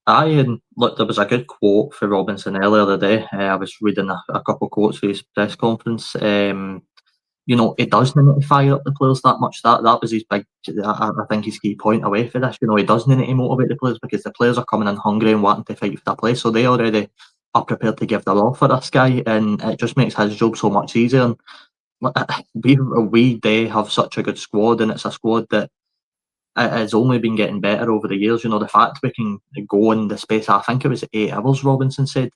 Aye, and look, there was a good quote for Robinson earlier today. I was reading a couple of quotes for his press conference. He doesn't need to fire up the players that much. That was his big, I think, his key point away for this. He doesn't need to motivate the players because the players are coming in hungry and wanting to fight for their place, so they already are prepared to give their all for this guy, and it just makes his job so much easier. And we have such a good squad, and it's a squad that has only been getting better over the years. The fact we can go in the space, I think it was 8 hours, Robinson said,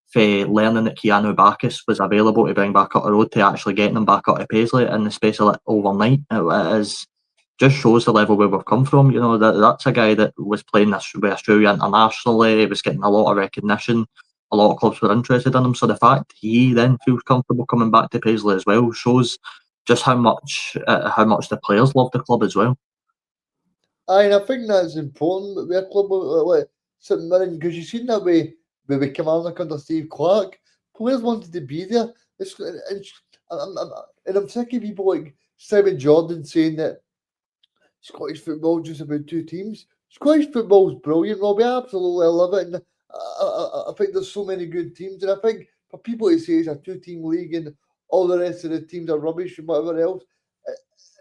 for learning that Keanu Bacchus was available to bring back up the road to actually getting him back up to Paisley in the space of overnight. It just shows the level where we've come from. That's a guy that was playing with Australia internationally. He was getting a lot of recognition. A lot of clubs were interested in him. So the fact he then feels comfortable coming back to Paisley as well shows just how much the players love the club as well. And I think that's important with a club like St Mirren, because you've seen that way with Kilmarnock under Steve Clarke. Players wanted to be there. And I'm sick of people like Simon Jordan saying that Scottish football is just about 2 teams. Scottish football is brilliant, Robbie. I absolutely love it. And I think there's so many good teams. And I think for people to say it's a 2-team league and all the rest of the teams are rubbish and whatever else,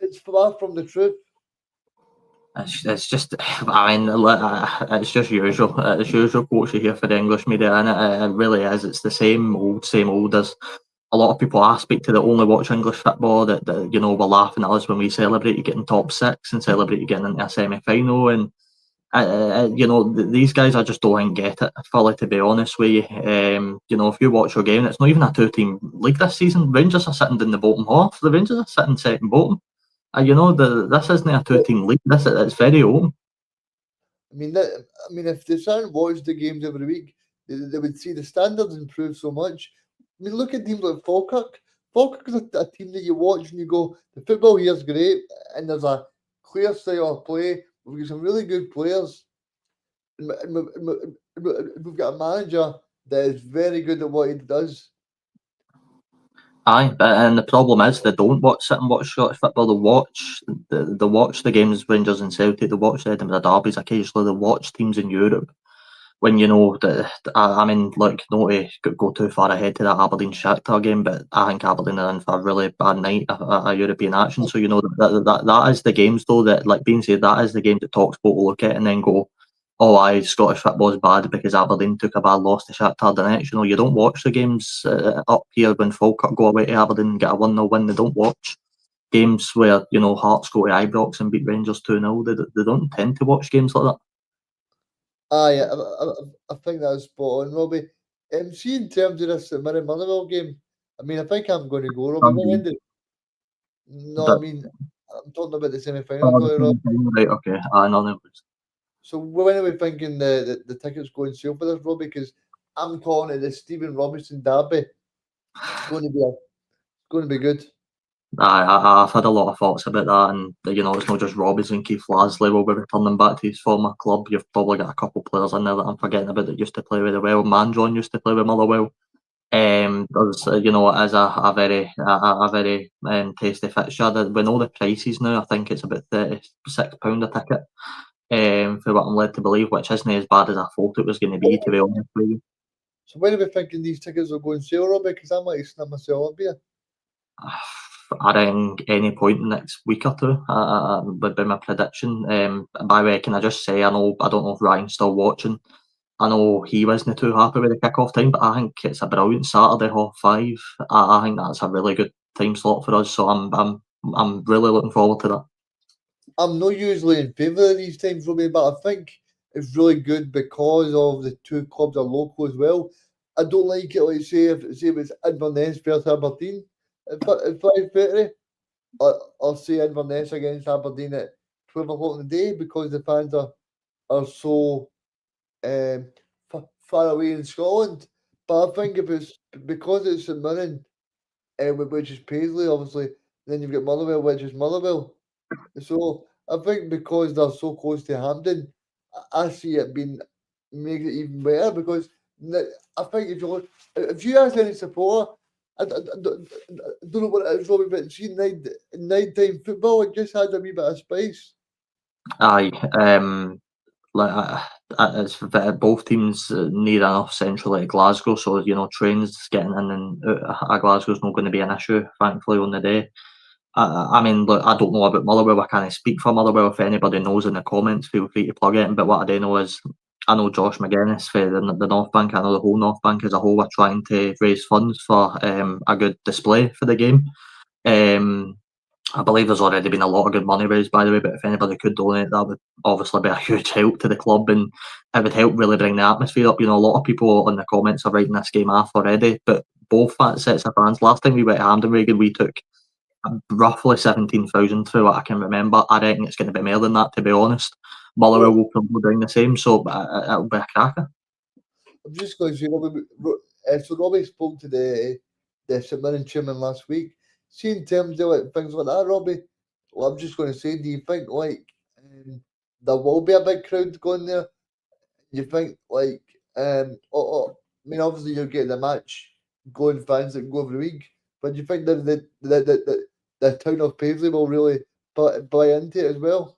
it's far from the truth. It's just, I mean, it's just usual. It's usual quotes you hear for the English media, and it really is. It's the same old as a lot of people I speak to that only watch English football that were laughing at us when we celebrated getting top 6 and celebrated getting into a semi-final, and These guys I just don't get it fully, to be honest with you. If you watch your game, it's not even a two-team league this season. Rangers are sitting in the bottom half. The Rangers are sitting second bottom. This isn't a two-team league. It's very open. I mean, if they sat and watched the games every week, they would see the standards improve so much. I mean, look at teams like Falkirk. Falkirk is a team that you watch and you go, the football here is great, and there's a clear style of play. We've got some really good players. We've got a manager that is very good at what he does. Aye, and the problem is they don't sit and watch Scottish football. They watch the games, Rangers and Celtic. They watch the Edinburgh derbies occasionally. They watch teams in Europe. When not to go too far ahead to that Aberdeen Shakhtar game, but I think Aberdeen are in for a really bad night of European action. So that is the games though that, like being said, that is the game that TalkSport will look at and then go, oh, aye, Scottish football is bad because Aberdeen took a bad loss to Shakhtar Donetsk. You don't watch the games up here when Falkirk go away to Aberdeen and get a 1-0 win. They don't watch games where Hearts go to Ibrox and beat Rangers 2-0. They don't tend to watch games like that. Aye, I think that's spot on, Robbie. See, in terms of this Mirren Motherwell game, I mean, I think I'm going to go, Robbie. No, I mean, I'm talking about the semi-final. Right, okay. So when are we thinking the tickets going sale for this, Robbie? Because I'm calling it the Stephen Robinson derby. It's going to be good. I've had a lot of thoughts about that, and it's not just Robbins and Keith Lasley will be returning back to his former club. You've probably got a couple of players in there that I'm forgetting about that used to play with the Well. Manjon used to play with Motherwell. There's it is a very tasty fixture. We know the prices now. I think it's about £36 a ticket. For what I'm led to believe, which isn't as bad as I thought it was going to be be honest with you. So when are we thinking these tickets are going sale, Robbie? Because I might snap myself up here. I think any point next week or two would be my prediction. By the way, can I just say, I don't know if Ryan's still watching. I know he wasn't too happy with the kick-off time, but I think it's a brilliant Saturday 5:30. I think that's a really good time slot for us. So I'm really looking forward to that. I'm not usually in favour of these times, Robbie, but I think it's really good because of the two clubs are local as well. I don't like it, like say if it's Inverness versus Aberdeen at 5:30, or say Inverness against Aberdeen at 12 o'clock in the day, because the fans are so far away in Scotland. But I think if it's because it's St Mirren, which is Paisley, obviously, then you've got Motherwell, which is Motherwell. So I think because they're so close to Hampden, I see it make it even better, because I think if you ask any supporter, I don't know what it is, Robbie, but see nighttime football, it just has a wee bit of spice. Aye, it's both teams near enough centrally to Glasgow, so trains getting in and out of Glasgow is not going to be an issue, thankfully, on the day. I mean, look, I don't know about Motherwell. I can't speak for Motherwell. If anybody knows in the comments, feel free to plug it in. But what I do know is, I know Josh McGuinness for the North Bank. I know the whole North Bank as a whole are trying to raise funds for a good display for the game. I believe there's already been a lot of good money raised, by the way, but if anybody could donate, that would obviously be a huge help to the club, and it would help really bring the atmosphere up. A lot of people in the comments are writing this game off already, but both sets of fans, last time we went to Hampden, we took roughly 17,000 through what I can remember. I reckon it's going to be more than that, to be honest. Motherwell will probably bring the same, so it'll be a cracker. I'm just going to say, Robbie, so Robbie spoke to the St Mirren chairman last week. See, in terms of things like that, Robbie, well, I'm just going to say, do you think there will be a big crowd going there? You think I mean, obviously you're getting the match going fans that go every week, but do you think that the town of Paisley will really buy into it as well?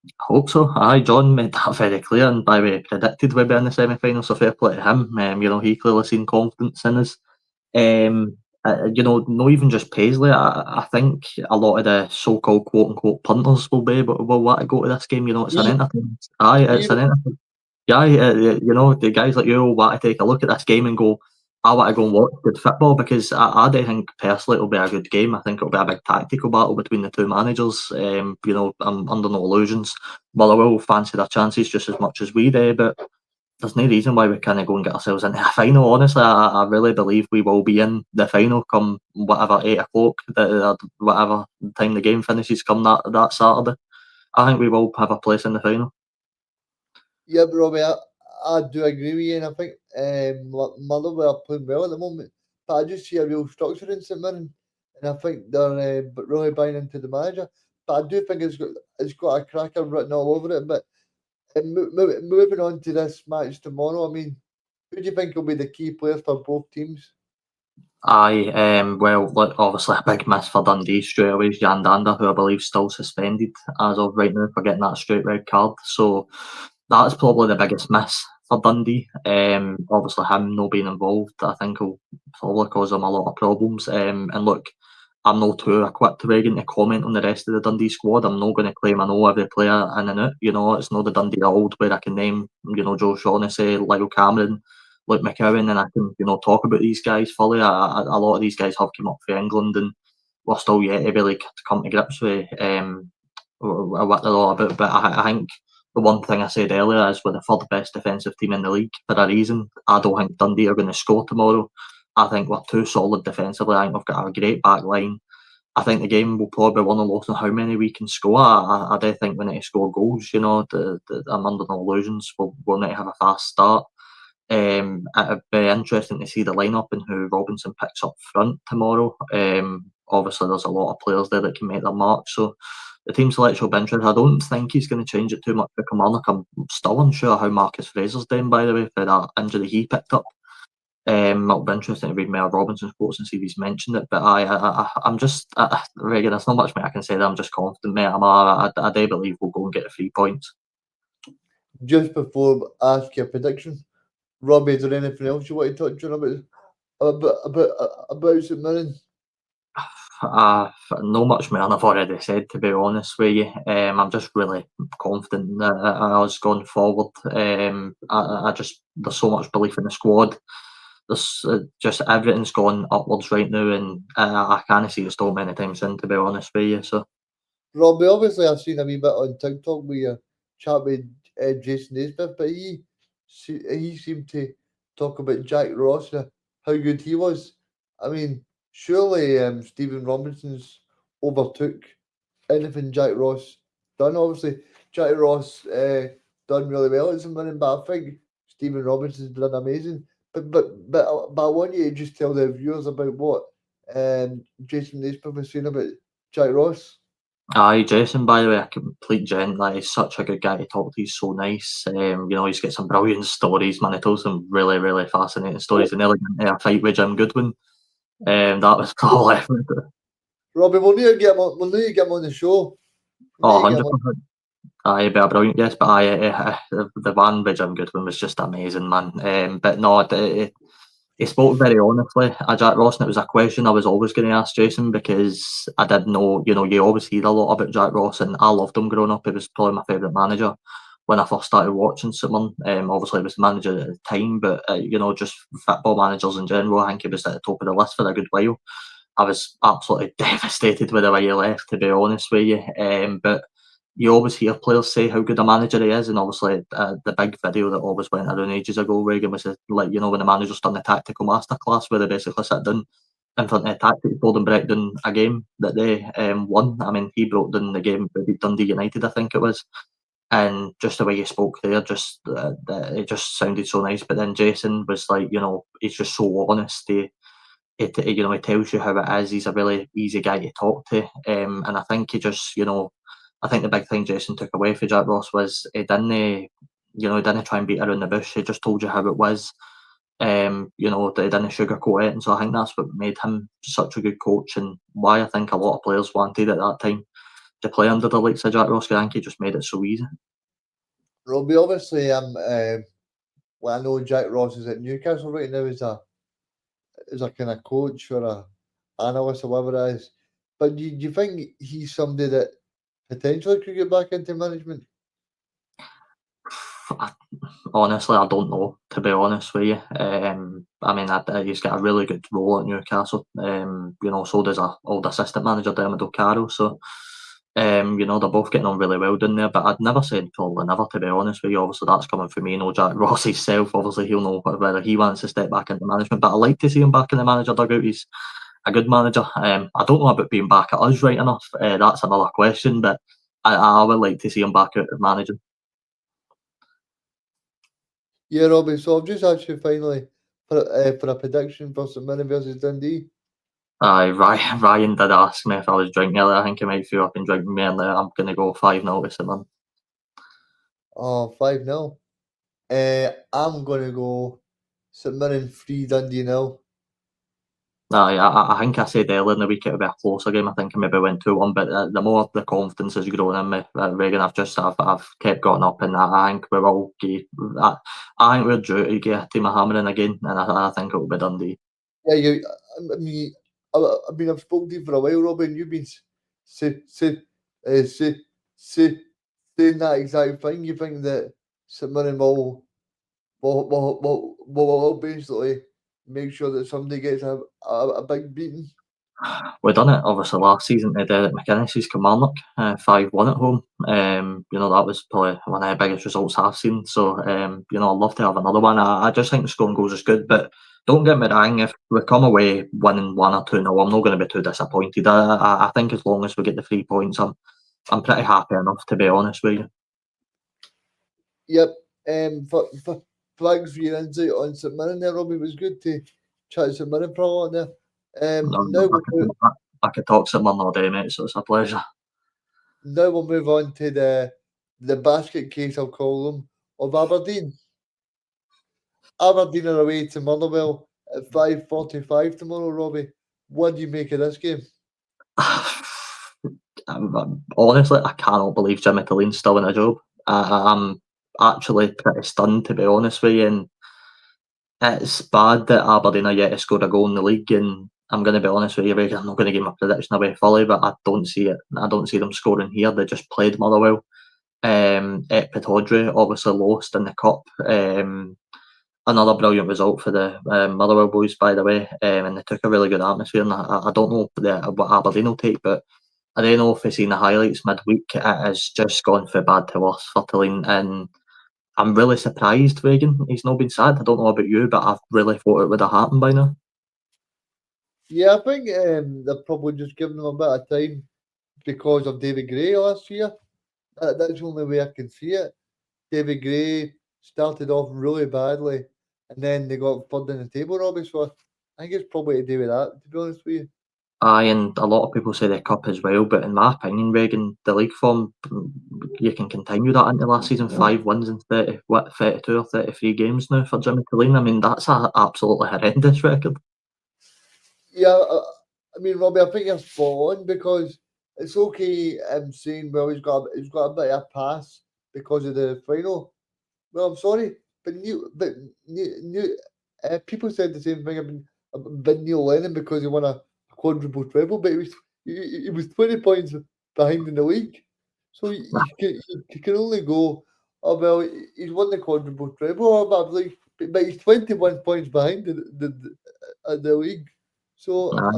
I hope so. Aye, John made that very clear, and by the way, predicted we'd be in the semi-final, so fair play to him. He clearly seen confidence in us. Not even just Paisley. I think a lot of the so-called quote-unquote punters will want to go to this game. It's an entertainment. Aye, it's an entertainment. Yeah, the guys like you will want to take a look at this game and go, I want to go and watch good football because I do think personally it'll be a good game. I think it'll be a big tactical battle between the two managers. I'm under no illusions. Well, I will fancy their chances just as much as we do, but there's no reason why we can't go and get ourselves into a final. Honestly, I really believe we will be in the final come whatever 8 o'clock, whatever time the game finishes, come that Saturday. I think we will have a place in the final. Yeah, but Robbie, I do agree with you, and I think Motherwell are playing well at the moment, but I just see a real structure in St Mirren, and I think they're really buying into the manager. But I do think it's got a cracker written all over it. But moving on to this match tomorrow, I mean, who do you think will be the key players for both teams? Well, look, obviously a big miss for Dundee straight away is Jan Dander, who I believe is still suspended as of right now for getting that straight red card. So that's probably the biggest miss for Dundee. Obviously him not being involved, I think will probably cause them a lot of problems. And look, I'm not too equipped, Reagan, to comment on the rest of the Dundee squad. I'm not going to claim I know every player in and out. It's not the Dundee old where I can name, Joe Shaughnessy, Lyle Cameron, Luke McCowan, and I can, talk about these guys fully. A lot of these guys have come up for England, and we're still yet to really come to grips with what they're all about. But I think the one thing I said earlier is we're the third best defensive team in the league for a reason. I don't think Dundee are going to score tomorrow. I think we're too solid defensively. I think we've got a great back line. I think the game will probably win or lose on how many we can score. I do think we need to score goals. I'm under no illusions. We'll need to have a fast start. It'd be interesting to see the lineup and who Robinson picks up front tomorrow. Obviously, there's a lot of players there that can make their mark. So the team selection will be interesting. I don't think he's going to change it too much for Kilmarnock. I'm still unsure how Marcus Fraser's doing, by the way, for that injury he picked up. It'll be interesting to read Mel Robinson's quotes and see if he's mentioned it. But I'm just, Reagan, there's not much more I can say there. I'm just confident, mate. I do believe we'll go and get the 3 points. Just before I ask your prediction, Robbie, is there anything else you want to touch on about St Mirren? Not much more than I've already said, to be honest with you. I'm just really confident that us going forward. There's so much belief in the squad. There's just everything's gone upwards right now, and I can't see the stall many times in, to be honest with you. So, Robbie, obviously I've seen a wee bit on TikTok where you chat with Jason Naismith, but he seemed to talk about Jack Ross and how good he was. I mean, surely Stephen Robinson's overtook anything Jack Ross done. Obviously, Jack Ross done really well at St Mirren, but I think Stephen Robinson's done amazing. But I want you to just tell the viewers about what Jason Naismith was saying about Jack Ross. aye, Jason, by the way, a complete gent. Like, he's such a good guy to talk to. He's so nice. He's got some brilliant stories, man. He told some really, really fascinating stories. And nearly got into a fight with Jim Goodwin. That was probably Robbie, we'll need to get him on the show. Oh, 100%. Aye, be a brilliant guest, but the one with Jim Goodwin was just amazing, man. But no, he spoke very honestly at Jack Ross, and it was a question I was always going to ask Jason because I did know, you obviously hear a lot about Jack Ross, and I loved him growing up. He was probably my favourite manager when I first started watching someone. Obviously, he was the manager at the time, but just football managers in general, I think he was at the top of the list for a good while. I was absolutely devastated with the way he left, to be honest with you. But you always hear players say how good a manager he is, and obviously the big video that always went around ages ago, Reagan, was when the manager's done the tactical masterclass where they basically sit down in front of the tactics board and break down a game that they won. I mean, he broke down the game that beat Dundee United, I think it was, and just the way he spoke there, it just sounded so nice. But then Jason was like, he's just so honest. He tells you how it is. He's a really easy guy to talk to, and I think he just, I think the big thing Jason took away from Jack Ross was he didn't try and beat around the bush. He just told you how it was. That he didn't sugarcoat it, and so I think that's what made him such a good coach, and why I think a lot of players wanted at that time to play under the likes of Jack Ross. I think he just made it so easy. Robbie, obviously, I know Jack Ross is at Newcastle right now as a kind of coach or a analyst or whatever it is. But do you think he's somebody that potentially could get back into management? Honestly, I don't know, to be honest with you. I mean, he's got a really good role at Newcastle. So does our old assistant manager, Dermot O'Carroll. So, they're both getting on really well down there. But I'd never say probably never, to be honest with you. Obviously, that's coming from me, no Jack Ross himself. Obviously, he'll know whether he wants to step back into management. But I like to see him back in the manager dugout. He's a good manager. I don't know about being back at us right enough. That's another question. But I would like to see him back out of managing. Yeah, Robbie. So I've just asked you finally for a prediction for St Mirren versus Dundee. Aye, Ryan did ask me if I was drinking earlier. I think he might feel I've been drinking me earlier. I'm going to go 5-0 to St Mirren. Oh, 5-0. I'm going to go St Mirren 3, Dundee 0. Aye, I think I said earlier in the week it would be a closer game. I think I maybe went 2-1, but the more the confidence has grown in me, Reagan, I've kept going up, and I think we will get. I think we're due to get a team of hammering again, and I think it will be Dundee. Yeah, I mean, I've spoken to you for a while, Robin. You've been saying that exact thing. You think that St Mirren will basically make sure that somebody gets a big beating. We done it obviously last season to Derek McInnes's Kilmarnock, 5-1 at home. That was probably one of the biggest results I've seen. So, I'd love to have another one. I just think scoring goals is good, but don't get me wrong, if we come away winning 1 or 2-0, I'm not going to be too disappointed. I think as long as we get the 3 points, I'm pretty happy enough, to be honest with you. Yep. Thanks for your insight on St Mirren there, Robbie. It was good to chat St Mirren for a lot there. I could talk St Mirren all day, mate, so it's a pleasure. Now we'll move on to the basket case, I'll call them, of Aberdeen. Aberdeen are away to Motherwell at 5:45 tomorrow, Robbie. What do you make of this game? Honestly, I cannot believe Jimmy Tillene's still in a job. I'm actually pretty stunned, to be honest with you. And it's bad that Aberdeen are yet to score a goal in the league. And I'm going to be honest with you, Ray, I'm not going to give my prediction away fully, but I don't see it. I don't see them scoring here. They just played Motherwell. At Pittodrie, obviously lost in the cup. Another brilliant result for the Motherwell boys, by the way, and they took a really good atmosphere. And I don't know what Aberdeen will take, but I don't know if you've seen the highlights midweek. It has just gone from bad to worse for Tillene, and I'm really surprised, Reagan. He's not been sacked. I don't know about you, but I've really thought it would have happened by now. Yeah, I think they're probably just giving him a bit of time because of David Gray last year. That's the only way I can see it. David Gray started off really badly, and then they got third in the table, Robbie. So I think it's probably to do with that, to be honest with you. Aye, and a lot of people say the cup as well, but in my opinion, Reagan, the league form, you can continue that into last season. 5 wins in 32 or 33 games now for Jimmy Tillene. I mean, that's an absolutely horrendous record. Yeah, I mean, Robbie, I think you're spot on because it's okay saying, well, he's got a bit of a pass because of the final. Well, I'm sorry, but people said the same thing about Neil Lennon because he won a quadruple treble, but he was 20 points behind in the league. So you can only go, oh, well, he's won the quadruple treble, but he's 21 points behind the league. So, I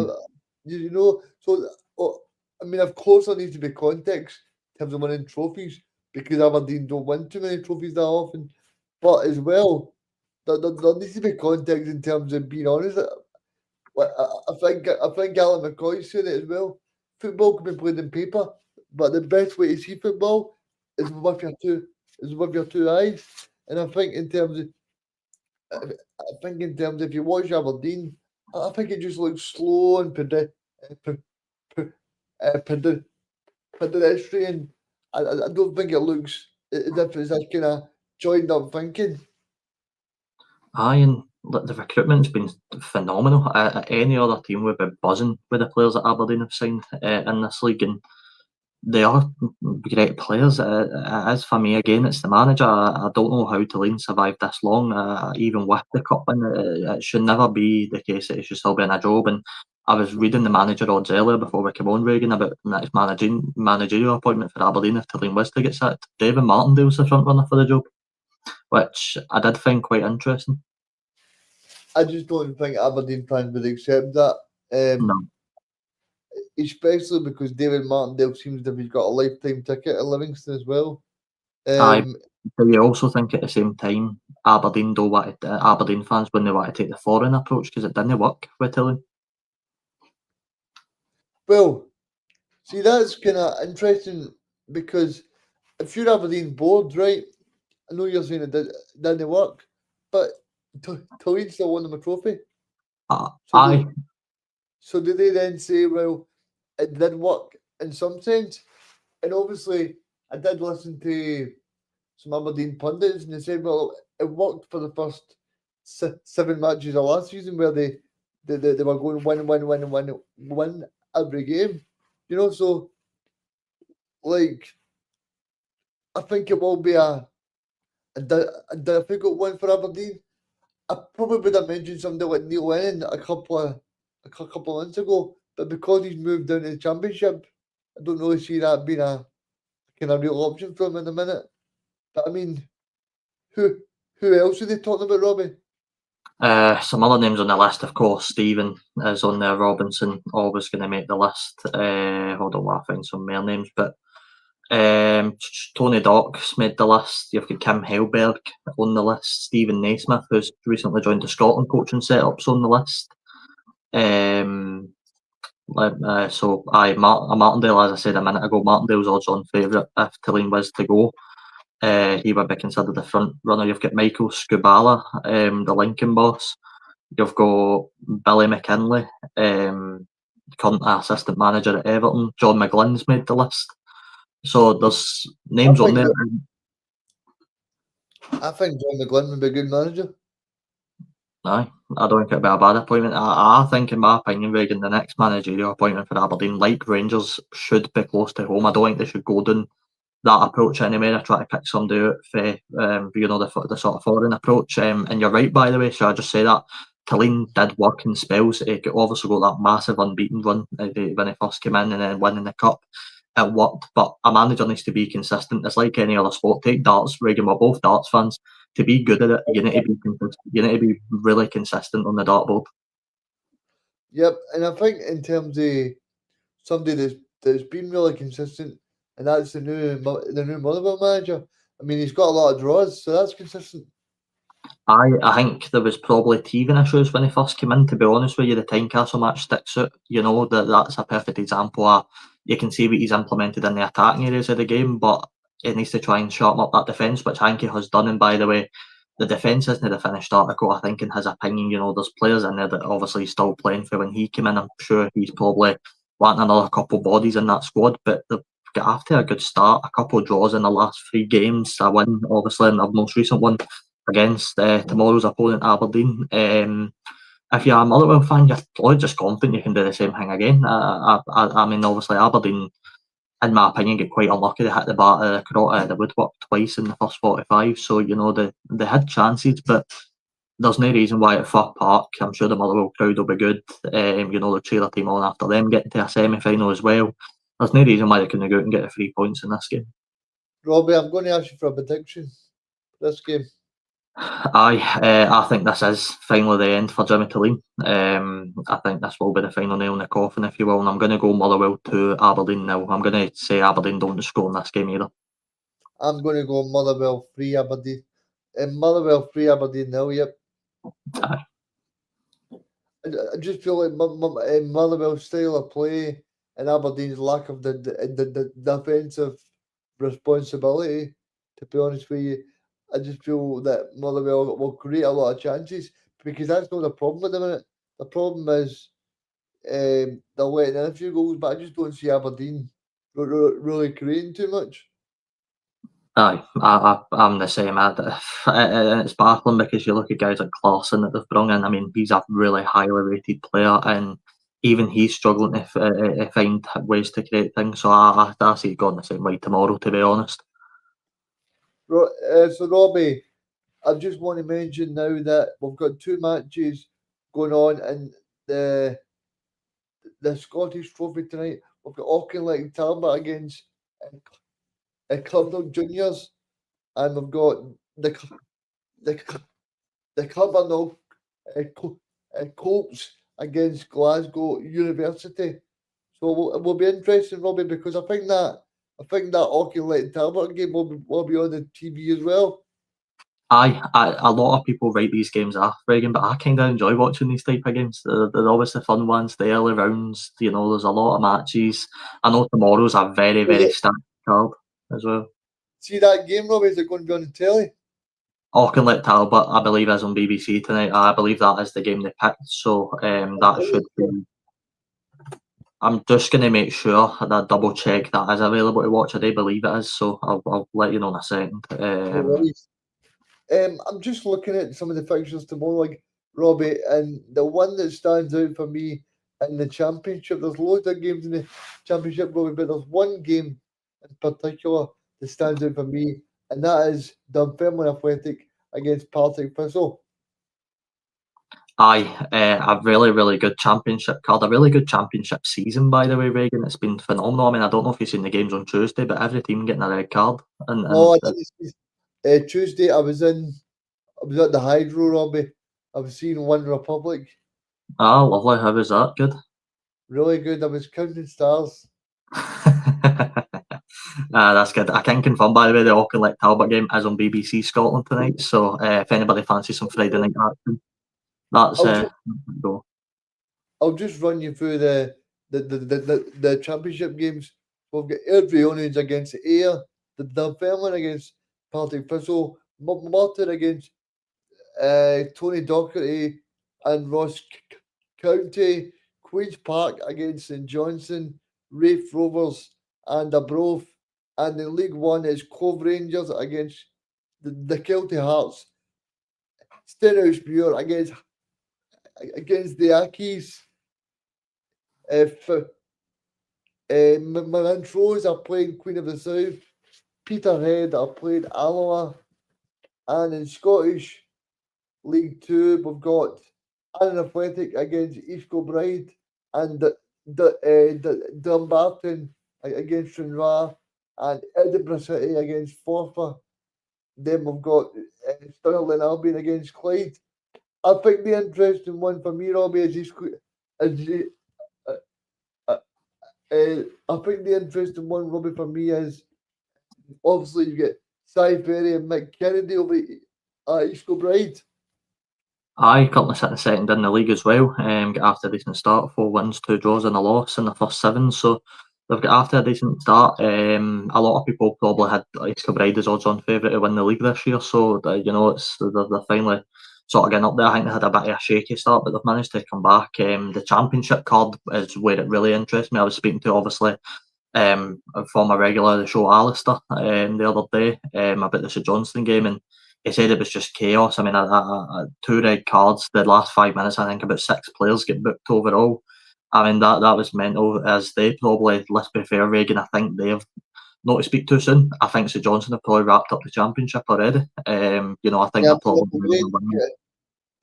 mean, of course, there needs to be context in terms of winning trophies because Aberdeen don't win too many trophies that often. But as well, there needs to be context in terms of being honest. I think Alan McCoy said it as well. Football can be played in paper, but the best way to see football is with your two eyes. And I think in terms of if you watch Aberdeen, I think it just looks slow and pedestrian. I don't think it looks as if it's that kind of joined up thinking. Aye, and the recruitment's been phenomenal. Any other team would be buzzing with the players that Aberdeen have signed in this league, and they are great players. It is for me again. It's the manager. I don't know how Tillene survived this long, even with the cup win. It should never be the case that he should still be in a job. And I was reading the manager odds earlier before we came on, Reagan, about the next managerial appointment for Aberdeen if Tillene was to get sacked. David Martindale's the front runner for the job. which I did find quite interesting. I just don't think Aberdeen fans would accept that. No. Especially because David Martindale seems to have got a lifetime ticket at Livingston as well. Aye. Do you also think at the same time Aberdeen Aberdeen fans when they want to take the foreign approach because it didn't work with Tilling? Well, see, that's kind of interesting because if you're Aberdeen board, right, I know you're saying it didn't work, but Tilling still won them a trophy. Aye. So do they then say, well, it did work in some sense? And obviously, I did listen to some Aberdeen pundits, and they said, well, it worked for the first 7 matches of last season where they were going win every game. You know, so like I think it will be a difficult one for Aberdeen. I probably would have mentioned somebody like Neil Lennon a couple of months ago, but because he's moved down to the Championship, I don't really see that being a kind of real option for him in a minute. But I mean, who else are they talking about, Robbie? Some other names on the list, of course. Stephen is on there. Robinson always going to make the list. Hold on, while I find some more names. But Tony Docks made the list. You've got Kim Helberg on the list. Stephen Naismith, who's recently joined the Scotland coaching setups, on the list. Martindale, as I said a minute ago, Martindale's odds-on favourite if Tilling was to go. He would be considered the front runner. You've got Michael Scubala, the Lincoln boss. You've got Billy McKinlay, current assistant manager at Everton. John McGlynn's made the list. So there's names on there. I think John McGlynn would be a good manager. Aye, I don't think it'd be a bad appointment. I think, in my opinion, Reagan, the next managerial appointment for Aberdeen, like Rangers, should be close to home. I don't think they should go down that approach anyway. I try to pick somebody out for the sort of foreign approach. And you're right, by the way. So I just say that Tilleen did work in spells. He obviously got that massive unbeaten run when he first came in, and then winning the cup. It worked, but a manager needs to be consistent. It's like any other sport. Take darts, Reagan. We're both darts fans. To be good at it, you need to be consistent. You need to be really consistent on the dartboard. Yep, and I think in terms of somebody that's been really consistent, and that's the new Motherwell manager. I mean, he's got a lot of draws, so that's consistent. I think there was probably teething issues when he first came in, to be honest with you. The Tynecastle match sticks out. You know, that's a perfect example of, you can see what he's implemented in the attacking areas of the game, but he needs to try and sharpen up that defence, which I think he has done. And by the way, the defence isn't the finished article, I think, in his opinion. You know, there's players in there that obviously still playing for when he came in. I'm sure he's probably wanting another couple of bodies in that squad, but they've got after a good start, a couple of draws in the last 3 games, a win, obviously, in the most recent one against tomorrow's opponent, Aberdeen. If you're a Motherwell fan, you're probably just confident you can do the same thing again. I mean, obviously, Aberdeen, in my opinion, get quite unlucky. They hit the the woodwork twice in the first 45, so, you know, they had chances, but there's no reason why at Fir Park, I'm sure the Motherwell crowd will be good. You know, they'll cheer their team on after them getting to a semi-final as well. There's no reason why they couldn't go out and get the 3 points in this game. Robbie, I'm going to ask you for a prediction for this game. I think this is finally the end for Jimmy Tilleen. I think this will be the final nail in the coffin, if you will, and I'm going to go Motherwell 2, Aberdeen 0. I'm going to say Aberdeen don't score in this game either. I'm going to go Motherwell 3, Aberdeen. Motherwell 3, Aberdeen 0, yep. Aye. I just feel like Motherwell's style of play and Aberdeen's lack of the defensive responsibility, to be honest with you, I just feel that Motherwell will create a lot of chances, because that's not the problem at the minute. The problem is they're letting in a few goals, but I just don't see Aberdeen really creating too much. Aye, I'm the same. It's baffling because you look at guys like Clausen that they've brought in. I mean, he's a really highly rated player, and even he's struggling to find ways to create things. So I see it going the same way tomorrow, to be honest. So Robbie, I just want to mention now that we've got 2 matches going on in the Scottish Trophy tonight. We've got Auchinleck Talbot against Cumberland Juniors, and we've got the Cumbernauld Colts against Glasgow University. So it will be interesting, Robbie, because I think that Auckland Talbot game will be on the TV as well. A lot of people write these games off, Reagan, but I kind of enjoy watching these type of games. They're always the fun ones, the early rounds. You know, there's a lot of matches. I know tomorrow's a very, very stacked card as well. See that game, Robbie? Is it going to be on the telly? Auckland Talbot, I believe, is on BBC tonight. I believe that is the game they picked, so that should be. I'm just going to make sure that I double check that is available to watch. I do believe it is, so I'll let you know in a second. I'm just looking at some of the fixtures tomorrow, like Robbie, and the one that stands out for me in the championship. There's loads of games in the championship, Robbie, but there's one game in particular that stands out for me, and that is Dunfermline Athletic against Partick Thistle. Aye, a really, really good championship card. A really good championship season, by the way, Reagan. It's been phenomenal. I mean, I don't know if you've seen the games on Tuesday, but every team getting a red card. No, I didn't see. Tuesday, I was at the Hydro, Robbie. I was seeing One Republic. Ah, lovely. How was that? Good. Really good. I was counting stars. That's good. I can confirm, by the way, the Auckland Talbot game is on BBC Scotland tonight. So if anybody fancies some Friday night action, that's go. I'll just run you through the championship games. We've got Airdrieonians against Ayr, the Dunfermline against Partick Thistle, Martin against Tony Docherty and Ross County, Queen's Park against St Johnstone, Rafe Rovers and Arbroath, and in League One is Cove Rangers against the Kelty Hearts, Stenhousemuir against the Ackies. If Montrose are playing Queen of the South, Peterhead are playing Alloa, and in Scottish League Two we've got Annan Athletic against East Kilbride and the Dumbarton against Stranraer and Edinburgh City against Forfar. Then we've got Stirling Albion against Clyde. I think the interesting one for me, Robbie, is I think the interesting one, Robbie, for me is obviously you get Cy Ferry and Mick Kennedy over at East Kilbride. Aye, Curtin sitting second in the league as well. Got after a decent start, 4 wins, 2 draws and a loss in the first 7. So they've got after a decent start. A lot of people probably had East Kilbride as odds-on favourite to win the league this year. So it's they're finally sort of getting up there. I think they had a bit of a shaky start, but they've managed to come back. The championship card is where it really interests me. I was speaking to obviously a former regular of the show, Alistair, the other day about the St Johnstone game, and he said it was just chaos. I mean, 2 red cards the last 5 minutes. I think about 6 players get booked overall. I mean, that was mental. As they probably, let's be fair, Reagan, I think they've not to speak too soon. I think St Johnstone have probably wrapped up the championship already. I think they're probably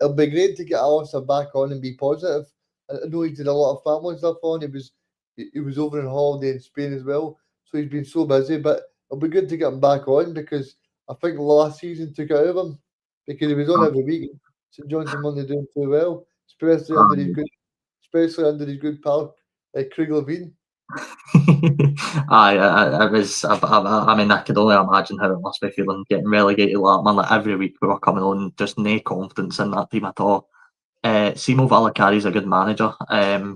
it'll be great to get Alistair back on and be positive. I know he did a lot of family stuff on. He was over on holiday in Spain as well, so he's been so busy. But it'll be good to get him back on because I think last season took out of him because he was on every week. St Johnstone wasn't doing too well, especially under his good pal Craig Levine. I mean, I could only imagine how it must be feeling getting relegated like that, man. Like every week we were coming on, just no confidence in that team at all. Simo Valacari's a good manager.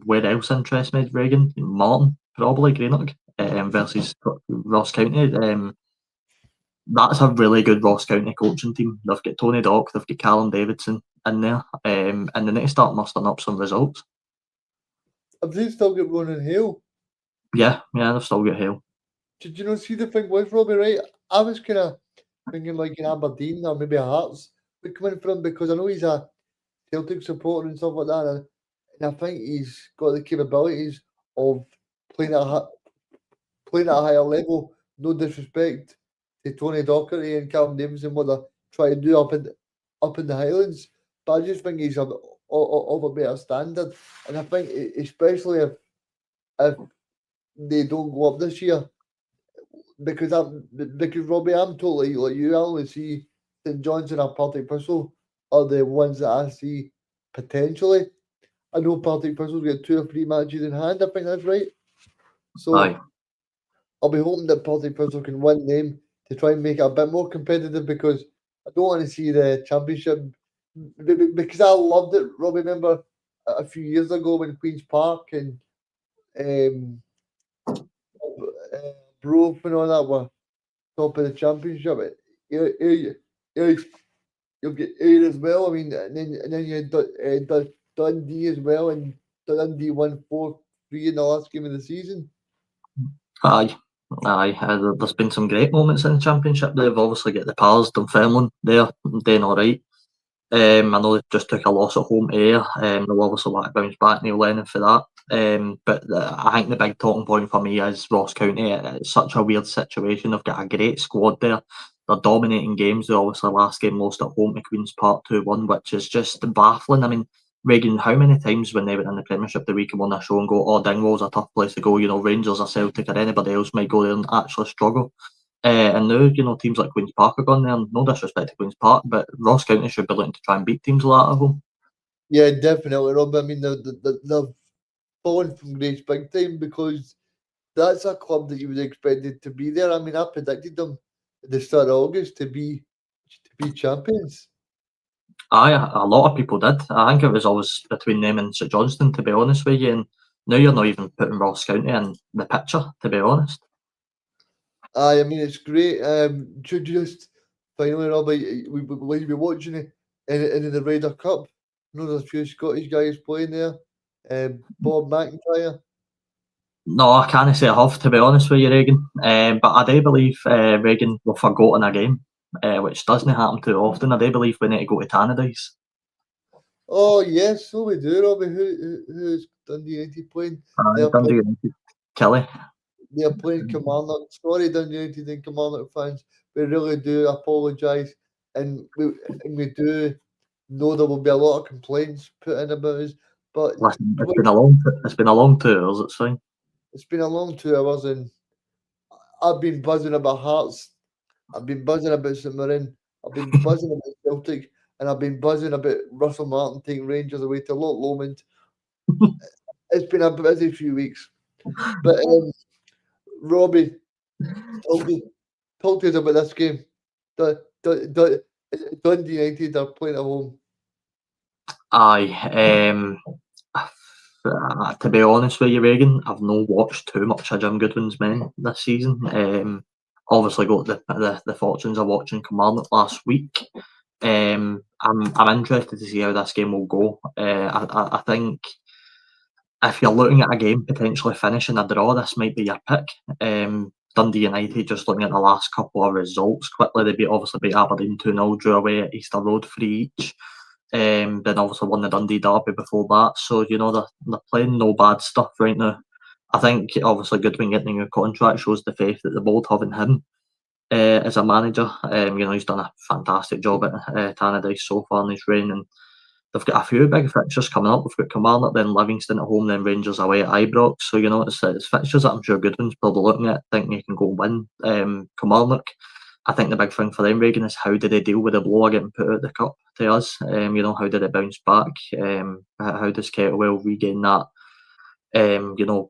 Where else interests me, Reagan? Martin, probably Greenock versus Ross County. That's a really good Ross County coaching team. They've got Tony Dock, they've got Callum Davidson in there, and they need to start mustering up some results. Have they still got Ronan Hale? Yeah, they've still got Hale. Did you know? See, the thing was, Robbie, right? I was kind of thinking like in Aberdeen or maybe a Hearts would come in for him because I know he's a Celtic supporter and stuff like that, and I think he's got the capabilities of playing at a higher level. No disrespect to Tony Docherty and Callum Davidson, what they're trying to do up in the Highlands, but I just think he's of a better standard, and I think especially if they don't go up this year, because Robbie, I'm totally like you. I only see St Johnstone or Partick Thistle are the ones that I see potentially. I know Partick Thistle's got 2 or 3 matches in hand. I think that's right. So Aye. I'll be hoping that Partick Thistle can win them to try and make it a bit more competitive, because I don't want to see the championship, because I loved it. Rob, remember a few years ago when Queen's Park and um, Brough and all that were top of the championship. You'll get Ayr as well. I mean, and then you had Dundee as well, and Dundee won 4-3 in the last game of the season. Aye. There's been some great moments in the championship. They've obviously got the Pals, Dunfermline there, doing all right. I know they just took a loss at home to Ayr. They'll obviously want to bounce back, Neil Lennon, for that. But I think the big talking point for me is Ross County. It's such a weird situation. They've got a great squad there. They're dominating games. They obviously last game lost at home to Queen's Park 2-1, which is just baffling. I mean, Reagan, how many times when they were in the Premiership did we come on their show and go, oh, Dingwall's a tough place to go, Rangers or Celtic or anybody else might go there and actually struggle. And now, teams like Queen's Park are gone there, and no disrespect to Queen's Park, but Ross County should be looking to try and beat teams like that at home. Yeah, definitely, Rob. I mean, they've fallen from grace big time, because that's a club that you would expect it to be there. I mean, I predicted them at the start of August to be champions. Aye, a lot of people did. I think it was always between them and St Johnstone, to be honest with you. And now you're not even putting Ross County in the picture, to be honest. Aye, I mean, it's great. Just finally, Rob, will you be watching it in the Ryder Cup? I know there's a few Scottish guys playing there. Bob McIntyre. No, I can't say I have, to be honest with you, Reagan. But I do believe, Reagan, we've forgotten a game, which doesn't happen too often. I do believe we need to go to Tannadice. Oh, yes, so we do, Robbie. Who's Dundee United playing? Dundee United, Kelly. They're playing Kilmarnock. Sorry, Dundee United and Kilmarnock fans. We really do apologise. And we do know there will be a lot of complaints put in about us. But Listen, it's been a long 2 hours, it's fine. It's been a long 2 hours, and I've been buzzing about Hearts. I've been buzzing about St Mirren. I've been buzzing about Celtic, and I've been buzzing about Russel Martin taking Rangers away to Loch Lomond. It's been a busy few weeks. But Robbie, talk to us about this game. Dundee United are playing at home. Aye. To be honest with you, Reagan, I've not watched too much of Jim Goodwin's men this season. Obviously got the fortunes of watching Kilmarnock last week. I'm interested to see how this game will go. I think if you're looking at a game potentially finishing a draw, this might be your pick. Dundee United, just looking at the last couple of results quickly, they obviously beat Aberdeen 2-0, drew away at Easter Road 3 each. Then obviously won the Dundee Derby before that. So, they're playing no bad stuff right now. I think obviously Goodwin getting a new contract shows the faith that the board have in him as a manager. He's done a fantastic job at Tannadice so far in his reign, and they've got a few big fixtures coming up. We've got Kilmarnock, then Livingston at home, then Rangers away at Ibrox. So, it's fixtures that I'm sure Goodwin's probably looking at, thinking he can go win Kilmarnock. I think the big thing for them, Reagan, is how did they deal with the blow of getting put out of the cup to us? How did it bounce back? How does Kettlewell regain that,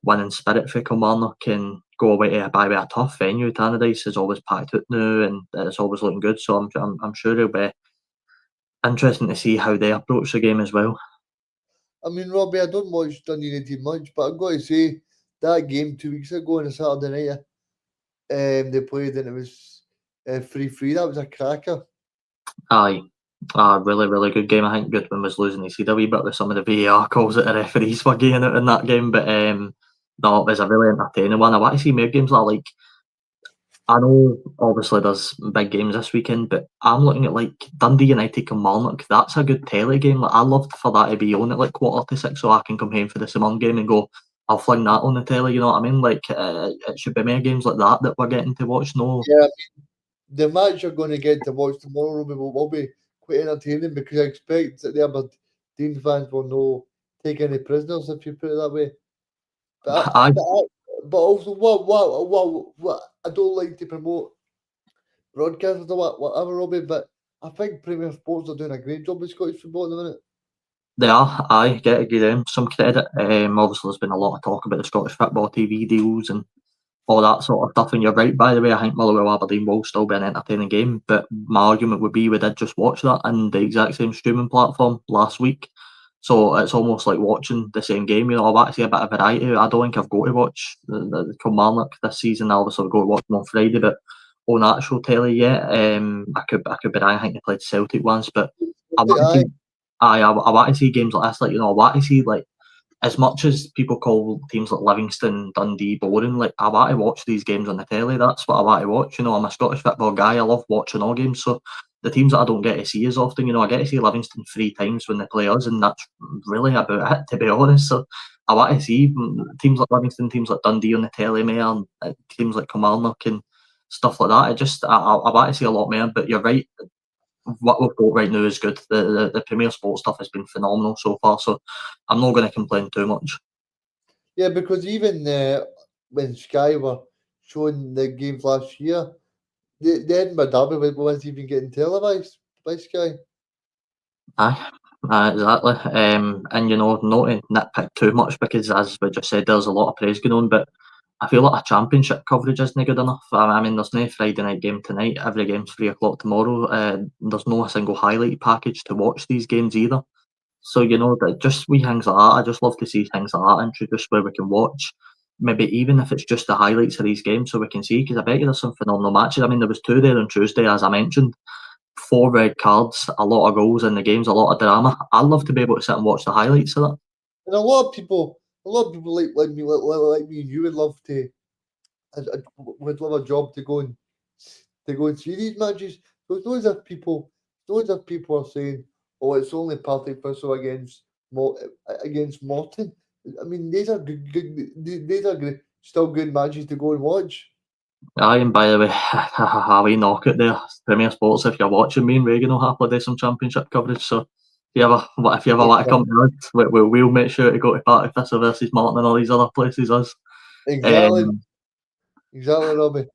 winning spirit for Kilmarnock and go away to a tough venue? Tannadice is always packed out now, and it's always looking good. So I'm sure it'll be interesting to see how they approach the game as well. I mean, Robbie, I don't watch Dundee United much, but I've got to say that game 2 weeks ago on a Saturday night, they played and it was 3-3. That was a cracker. Aye. Really, really good game. I think Goodwin was losing his head a wee bit with some of the VAR calls that the referees were getting out in that game. But no, it was a really entertaining one. I want to see more games like I know obviously there's big games this weekend, but I'm looking at like Dundee United Kilmarnock. That's a good telly game. Like, I loved for that to be on at like 5:45, so I can come home for the Simon game and go, I'll fling that on the telly. You know what I mean? Like it should be more games like that we're getting to watch. No, Yeah, I mean, the match you're going to get to watch tomorrow, Robbie, will be quite entertaining, because I expect that the Aberdeen fans will not take any prisoners, if you put it that way. But also, what I don't like to promote broadcasters or whatever, Robbie, but I think Premier Sports are doing a great job with Scottish football at the minute. They are, I get to give them some credit. Obviously, there's been a lot of talk about the Scottish football TV deals and all that sort of stuff. And you're right, by the way, I think Motherwell Aberdeen will still be an entertaining game. But my argument would be we did just watch that on the exact same streaming platform last week. So it's almost like watching the same game. You know, I've actually a bit of variety. I don't think I've got to watch the Kilmarnock this season. I obviously go to watch them on Friday, but on actual telly yet. I could be wrong. I think they played Celtic once, but I want to see. I want to see games like this. Like, you know, I want to see, like, as much as people call teams like Livingston, Dundee boring, like, I want to watch these games on the telly. That's what I want to watch. You know, I'm a Scottish football guy. I love watching all games. So the teams that I don't get to see as often, you know, I get to see Livingston 3 times when they play us, and that's really about it, to be honest. So I want to see teams like Livingston, teams like Dundee on the telly more, and teams like Kilmarnock and stuff like that. I want to see a lot more. But you're right. What we've got right now is good. The Premier Sports stuff has been phenomenal so far, so I'm not going to complain too much. Yeah, because even when Sky were showing the games last year, the Edinburgh Derby wasn't even getting televised by Sky. Aye, exactly. And you know, not to nitpick too much because, as we just said, there's a lot of praise going on, but I feel like a championship coverage isn't good enough. I mean, there's no Friday night game tonight. Every game's 3 o'clock tomorrow. There's no a single highlight package to watch these games either. So, you know, that just wee things like that. I just love to see things like that introduced where we can watch, maybe even if it's just the highlights of these games so we can see, because I bet you there's some phenomenal matches. I mean, there was 2 there on Tuesday, as I mentioned. 4 red cards, a lot of goals in the games, a lot of drama. I'd love to be able to sit and watch the highlights of that. And a lot of people like me and you would love to, would love a job to go and see these matches. So it's not as if people are saying, "Oh, it's only Partick Thistle against Morton." I mean, these are these are still good matches to go and watch. Aye, and by the way, a wee knock out there, Premier Sports, if you're watching, me and Reagan will happily do some championship coverage. So if you ever want to come to us, we'll make sure to go to Partick Thistle versus Martin and all these other places. Us. Exactly, exactly, Robbie.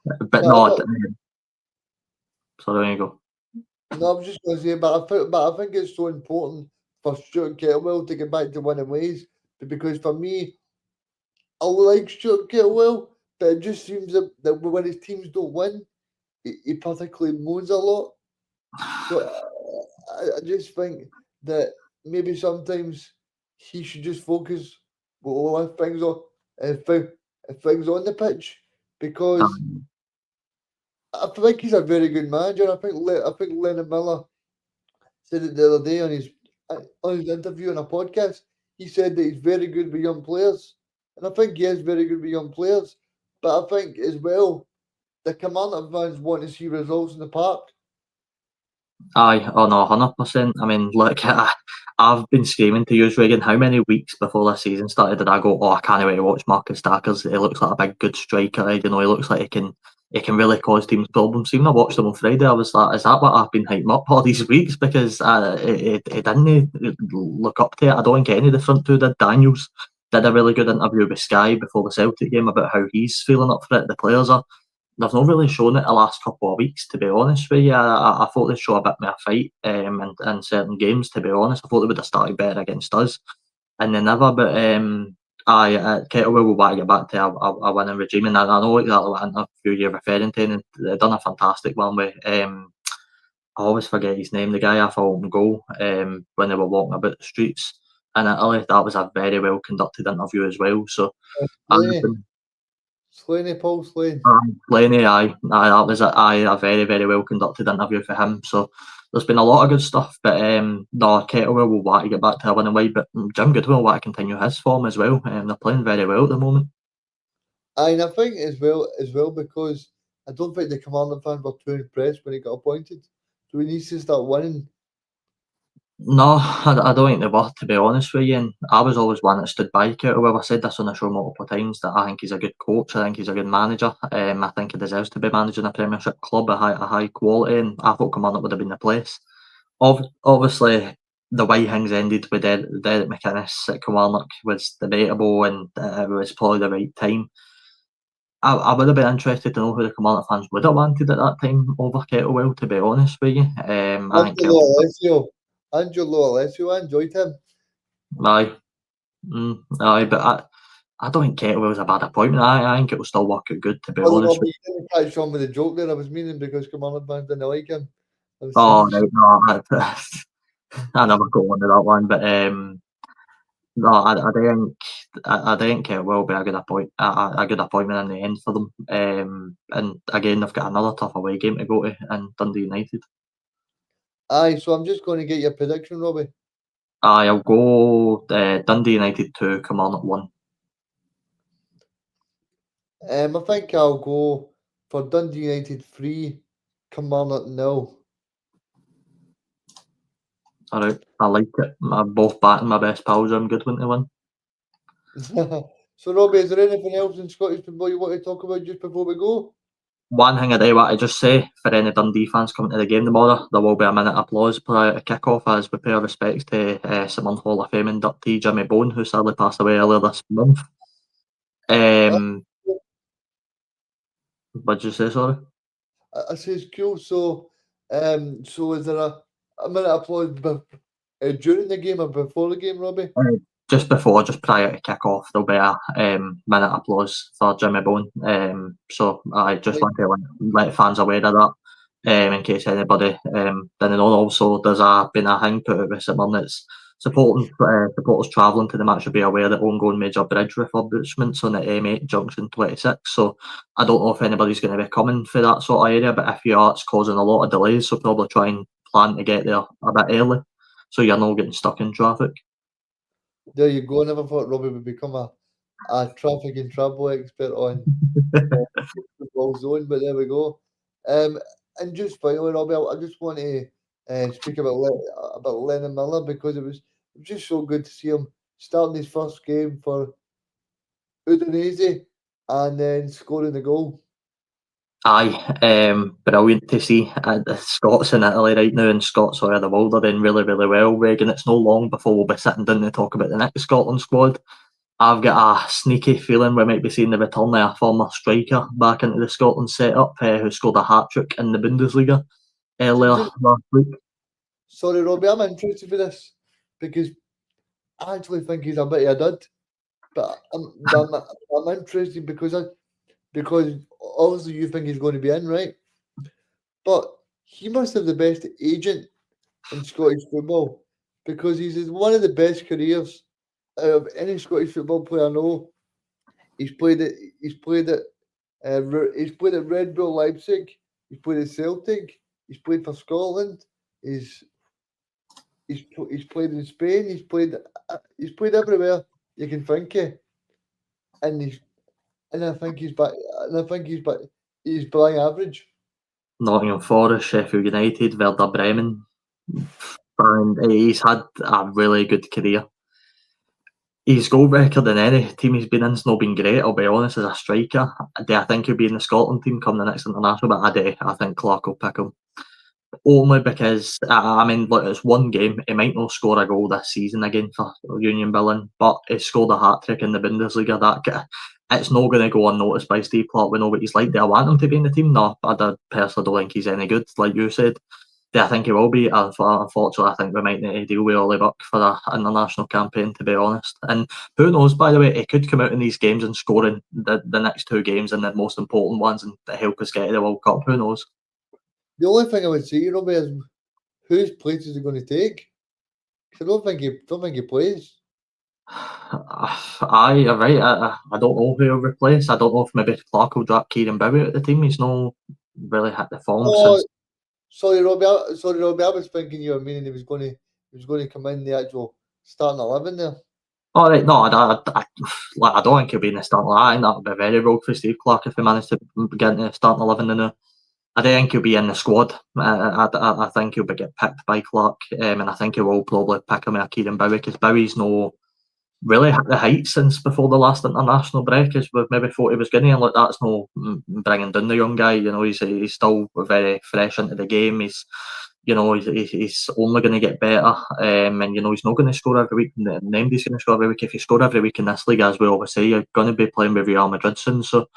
But No, no, sorry, there you go. No, I was just going to say, but I think it's so important for Stuart Kettlewell to get back to winning ways. Because for me, I like Stuart Kettlewell, but it just seems that when his teams don't win, he particularly moans a lot. So I just think that maybe sometimes he should just focus on things things on the pitch, because I think he's a very good manager. I think Lennon Miller said it the other day on his interview on a podcast. He said that he's very good with young players, and I think he is very good with young players. But I think as well, the Kilmarnock fans want to see results in the park. Aye, oh no, 100%. I mean, look, I've been screaming to you, Reagan, how many weeks before this season started did I go, oh, I can't wait to watch Marcus Stackers. He looks like a big, good striker. You know, he looks like he can really cause teams problems. Even I watched him on Friday, I was like, is that what I've been hyping up all these weeks? Because he didn't look up to it. I don't think any of the front 2 did. Daniels did a really good interview with Sky before the Celtic game about how he's feeling up for it. The players are. They've not really shown it the last couple of weeks, to be honest with you. I thought they'd show a bit more fight in certain games, to be honest. I thought they would have started better against us, and they never. But Kettlewell will want to get back to a winning regime, and I know exactly what interview you're referring to, and they've done a fantastic one with. I always forget his name, the guy I thought on goal when they were walking about the streets in Italy. That was a very well conducted interview as well. So Slaney, Paul Slane. Slaney, that was a very, very well conducted interview for him. So there's been a lot of good stuff, but no, Kettlewell will want to get back to a winning way, but Jim Goodwin will want to continue his form as well. They're playing very well at the moment. And I think as well because I don't think the Kilmarnock fans were too impressed when he got appointed. So he needs to start winning. No, I don't think they were, to be honest with you. And I was always one that stood by Kettlewell. I said this on the show multiple times that I think he's a good coach. I think he's a good manager. I think he deserves to be managing a Premiership club of high quality. And I thought Kilmarnock would have been the place. Obviously, the way things ended with Derek McInnes at Kilmarnock was debatable, and it was probably the right time. I would have been interested to know who the Kilmarnock fans would have wanted at that time over Kettlewell, to be honest with you. I think Angelo Alessio, I enjoyed him. aye. Aye, but I don't think Kettlewell's a bad appointment. I think it will still work out good, to be honest with You didn't catch on with the joke there. I was meaning because Kilmarnock fans didn't like him. you. Oh, right, no, I never got on to that one, but no, I think it will be a good appointment in the end for them. And again, they've got another tough away game to go to in Dundee United. Aye, so I'm just going to get your prediction, Robbie. I'll go Dundee United 2, Kilmarnock 1. I think I'll go for Dundee United 3, Kilmarnock 0. All right, I like it. I'm both batting my best pals. I'm good one to win. So, Robbie, is there anything else in Scottish football you want to talk about just before we go? One thing I do want to just say for any Dundee fans coming to the game tomorrow, there will be a minute of applause prior to kick-off as we pay our respects to Simon Hall of Fame inductee Jimmy Bone, who sadly passed away earlier this month. What did you say, sorry? I says cool. So is there a minute of applause during the game or before the game, Robbie? Just prior to kick-off, there'll be a minute applause for Jimmy Bone. So I just want to let fans aware of that. In case anybody didn't know. Also, there's been a thing put out recently that's supporters travelling to the match should be aware that ongoing major bridge refurbishments on the M8 Junction 26. So I don't know if anybody's going to be coming for that sort of area, but if you are, it's causing a lot of delays. So probably try and plan to get there a bit early, so you're not getting stuck in traffic. There you go. I never thought Robbie would become a traffic and travel expert on football zone, but there we go. And just finally, Robbie, I just want to speak about Lennon Miller because it was just so good to see him starting his first game for Udinese and then scoring the goal. Aye, brilliant to see the Scots in Italy right now, and Scots are the world are doing really, really well, Regan. It's no long before we'll be sitting down to talk about the next Scotland squad. I've got a sneaky feeling we might be seeing the return of a former striker back into the Scotland setup who scored a hat-trick in the Bundesliga earlier last week. Sorry, Robbie, I'm interested with this because I actually think he's a bit of a dud. But I'm interested because obviously you think he's going to be in, right? But he must have the best agent in Scottish football because he's one of the best careers out of any Scottish football player I know. He's played at Red Bull Leipzig. He's played at Celtic. He's played for Scotland. He's played in Spain. He's played everywhere you can think of, and I think he's back. And I think he's by average. Nottingham Forest, Sheffield United, Werder Bremen, and he's had a really good career. His goal record in any team he's been in's not been great, I'll be honest, as a striker. I think he'll be in the Scotland team come the next international, but I think Clark will pick him. Only because, look, it's one game. He might not score a goal this season again for Union Berlin, but he scored a hat-trick in the Bundesliga. It's not going to go unnoticed by Steve Clark. We know what he's like. Do I want him to be in the team? No, I personally don't think he's any good, like you said. I think he will be. Unfortunately, I think we might need to deal with Ollie Buck for the international campaign, to be honest. And who knows, by the way, he could come out in these games and score in the next two games and the most important ones and help us get to the World Cup. Who knows? The only thing I would say, Robbie, is whose place is he going to take? I don't think he plays. Aye, you're right. I don't know who he'll replace. I don't know if maybe Clark will drop Kieran Bowie at the team. He's not really hit the form since. Sorry, Robbie. I was thinking you were meaning he was going to come in the actual starting 11 there. All right, no, I don't think he'll be in the starting 11. I think that would be very rogue for Steve Clark if he managed to get into the starting 11 now. I don't think he'll be in the squad. I think he'll get picked by Clark, and I think he will probably pick him with Kieran Bowie because Bowie's no really hit the heights since before the last international break, as we maybe thought he was going to. And that's no bringing down the young guy. You know, he's still very fresh into the game. He's only going to get better, and he's not going to score every week. Nobody's going to score every week. If you score every week in this league, as we always say, you're going to be playing with Real Madrid soon. So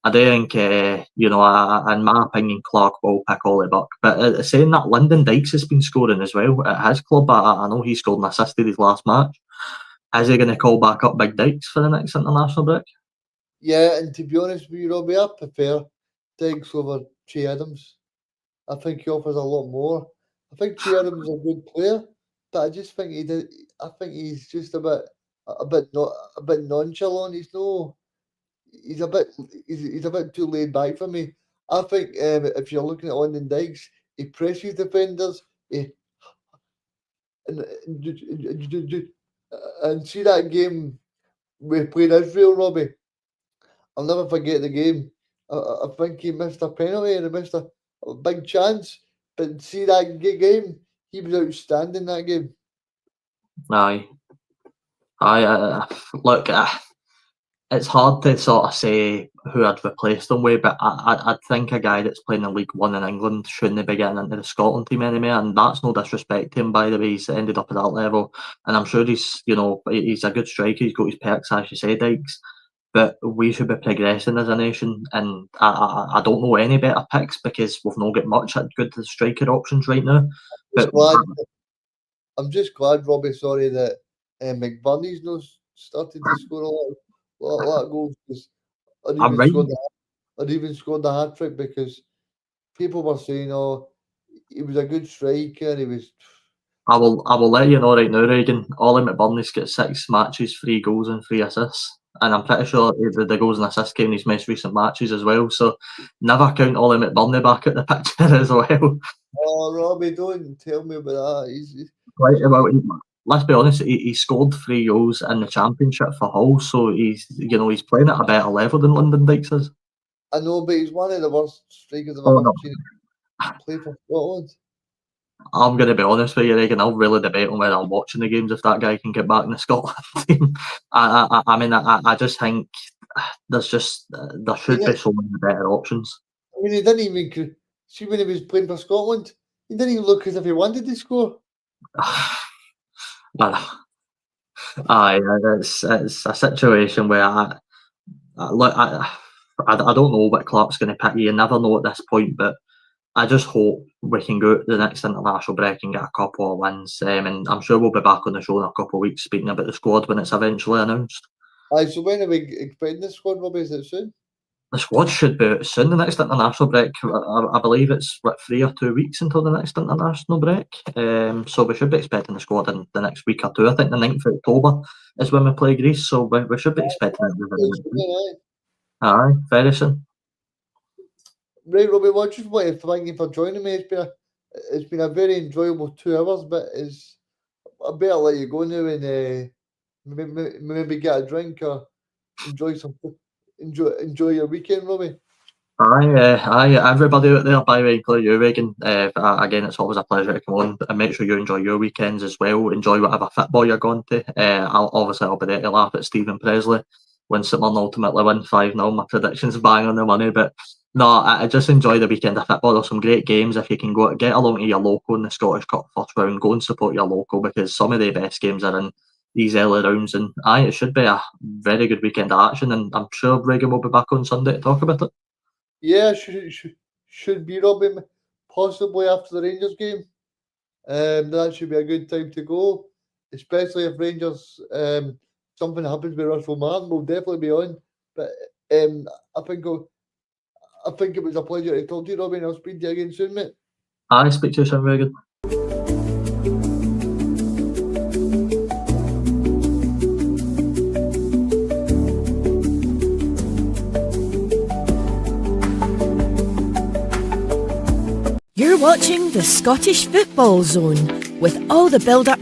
I do think, in my opinion, Clark will pick Ollie Buck. But saying that, Lyndon Dykes has been scoring as well at his club. I know he scored and assisted his last match. Is he going to call back up Big Dykes for the next international break? Yeah, and to be honest with you, Robbie, I prefer Dykes over Che Adams. I think he offers a lot more. I think Che Adams is a good player, but I just think he's just a bit nonchalant. He's a bit too laid back for me. I think if you're looking at Lyndon Dykes, he presses defenders. And see that game we played Israel, Robbie. I'll never forget the game. I think he missed a penalty and he missed a big chance. But see that game, he was outstanding that game. Aye. Look, it's hard to sort of say who I'd replaced him with, but I'd think a guy that's playing in League One in England shouldn't be getting into the Scotland team anymore, and that's no disrespect to him, by the way. He's ended up at that level, and I'm sure he's a good striker. He's got his perks, as you say, Dykes. But we should be progressing as a nation, and I don't know any better picks because we've not got much at good striker options right now. I'm just glad, Robbie, sorry, that McBurney's not started to score a lot of goals. Or even scored the hat trick, because people were saying, "Oh, he was a good striker. He was." I will let you know right now, Reagan. Ollie McBurney's got 6 matches, 3 goals and 3 assists, and I'm pretty sure the goals and assists came in his most recent matches as well. So never count Ollie McBurney back at the picture as well. Oh, Robbie, don't tell me about that. He's let's be honest, he scored 3 goals in the Championship for Hull, so he's playing at a better level than Lyndon Dykes is. I know, but he's one of the worst strikers I've ever seen play for Scotland. I'm going to be honest with you, Reagan. I'll really debate on whether I'm watching the games if that guy can get back in the Scotland team. I just think there should be so many better options. I mean, he didn't even see when he was playing for Scotland. He didn't even look as if he wanted to score. It's a situation where I don't know what Clark's going to pick. You never know at this point, but I just hope we can go to the next international break and get a couple of wins. And I'm sure we'll be back on the show in a couple of weeks speaking about the squad when it's eventually announced. So when are we expecting the squad, Robbie? Is it soon? The squad should be out soon. The next international break, I believe it's 3 or 2 weeks until the next international break. So we should be expecting the squad in the next week or two. I think the 9th of October is when we play Greece, so we should be expecting it. Aye, very soon. Right, Robbie, I just want to thank you for joining me. It's been a very enjoyable 2 hours, but I better let you go now and maybe get a drink or enjoy your weekend, Robbie. Aye, everybody out there, by the way, including you, Reagan. Again, it's always a pleasure to come on and make sure you enjoy your weekends as well. Enjoy whatever football you're going to. I'll be there to laugh at Stephen Presley when St Mirren ultimately win 5-0. My predictions bang on the money, but no, I just enjoy the weekend of football. There's some great games. If you can get along to your local in the Scottish Cup first round, go and support your local, because some of the best games are in these early rounds, and it should be a very good weekend of action, and I'm sure Reagan will be back on Sunday to talk about it. Yeah, should be, Robbie, possibly after the Rangers game. That should be a good time to go, especially if Rangers something happens with Russel Martin. We'll definitely be on. But I think it was a pleasure to talk to you, Robbie, and I'll speak to you again soon, mate. Aye, speak to you soon, Reagan. You're watching the Scottish Football Zone with all the build-up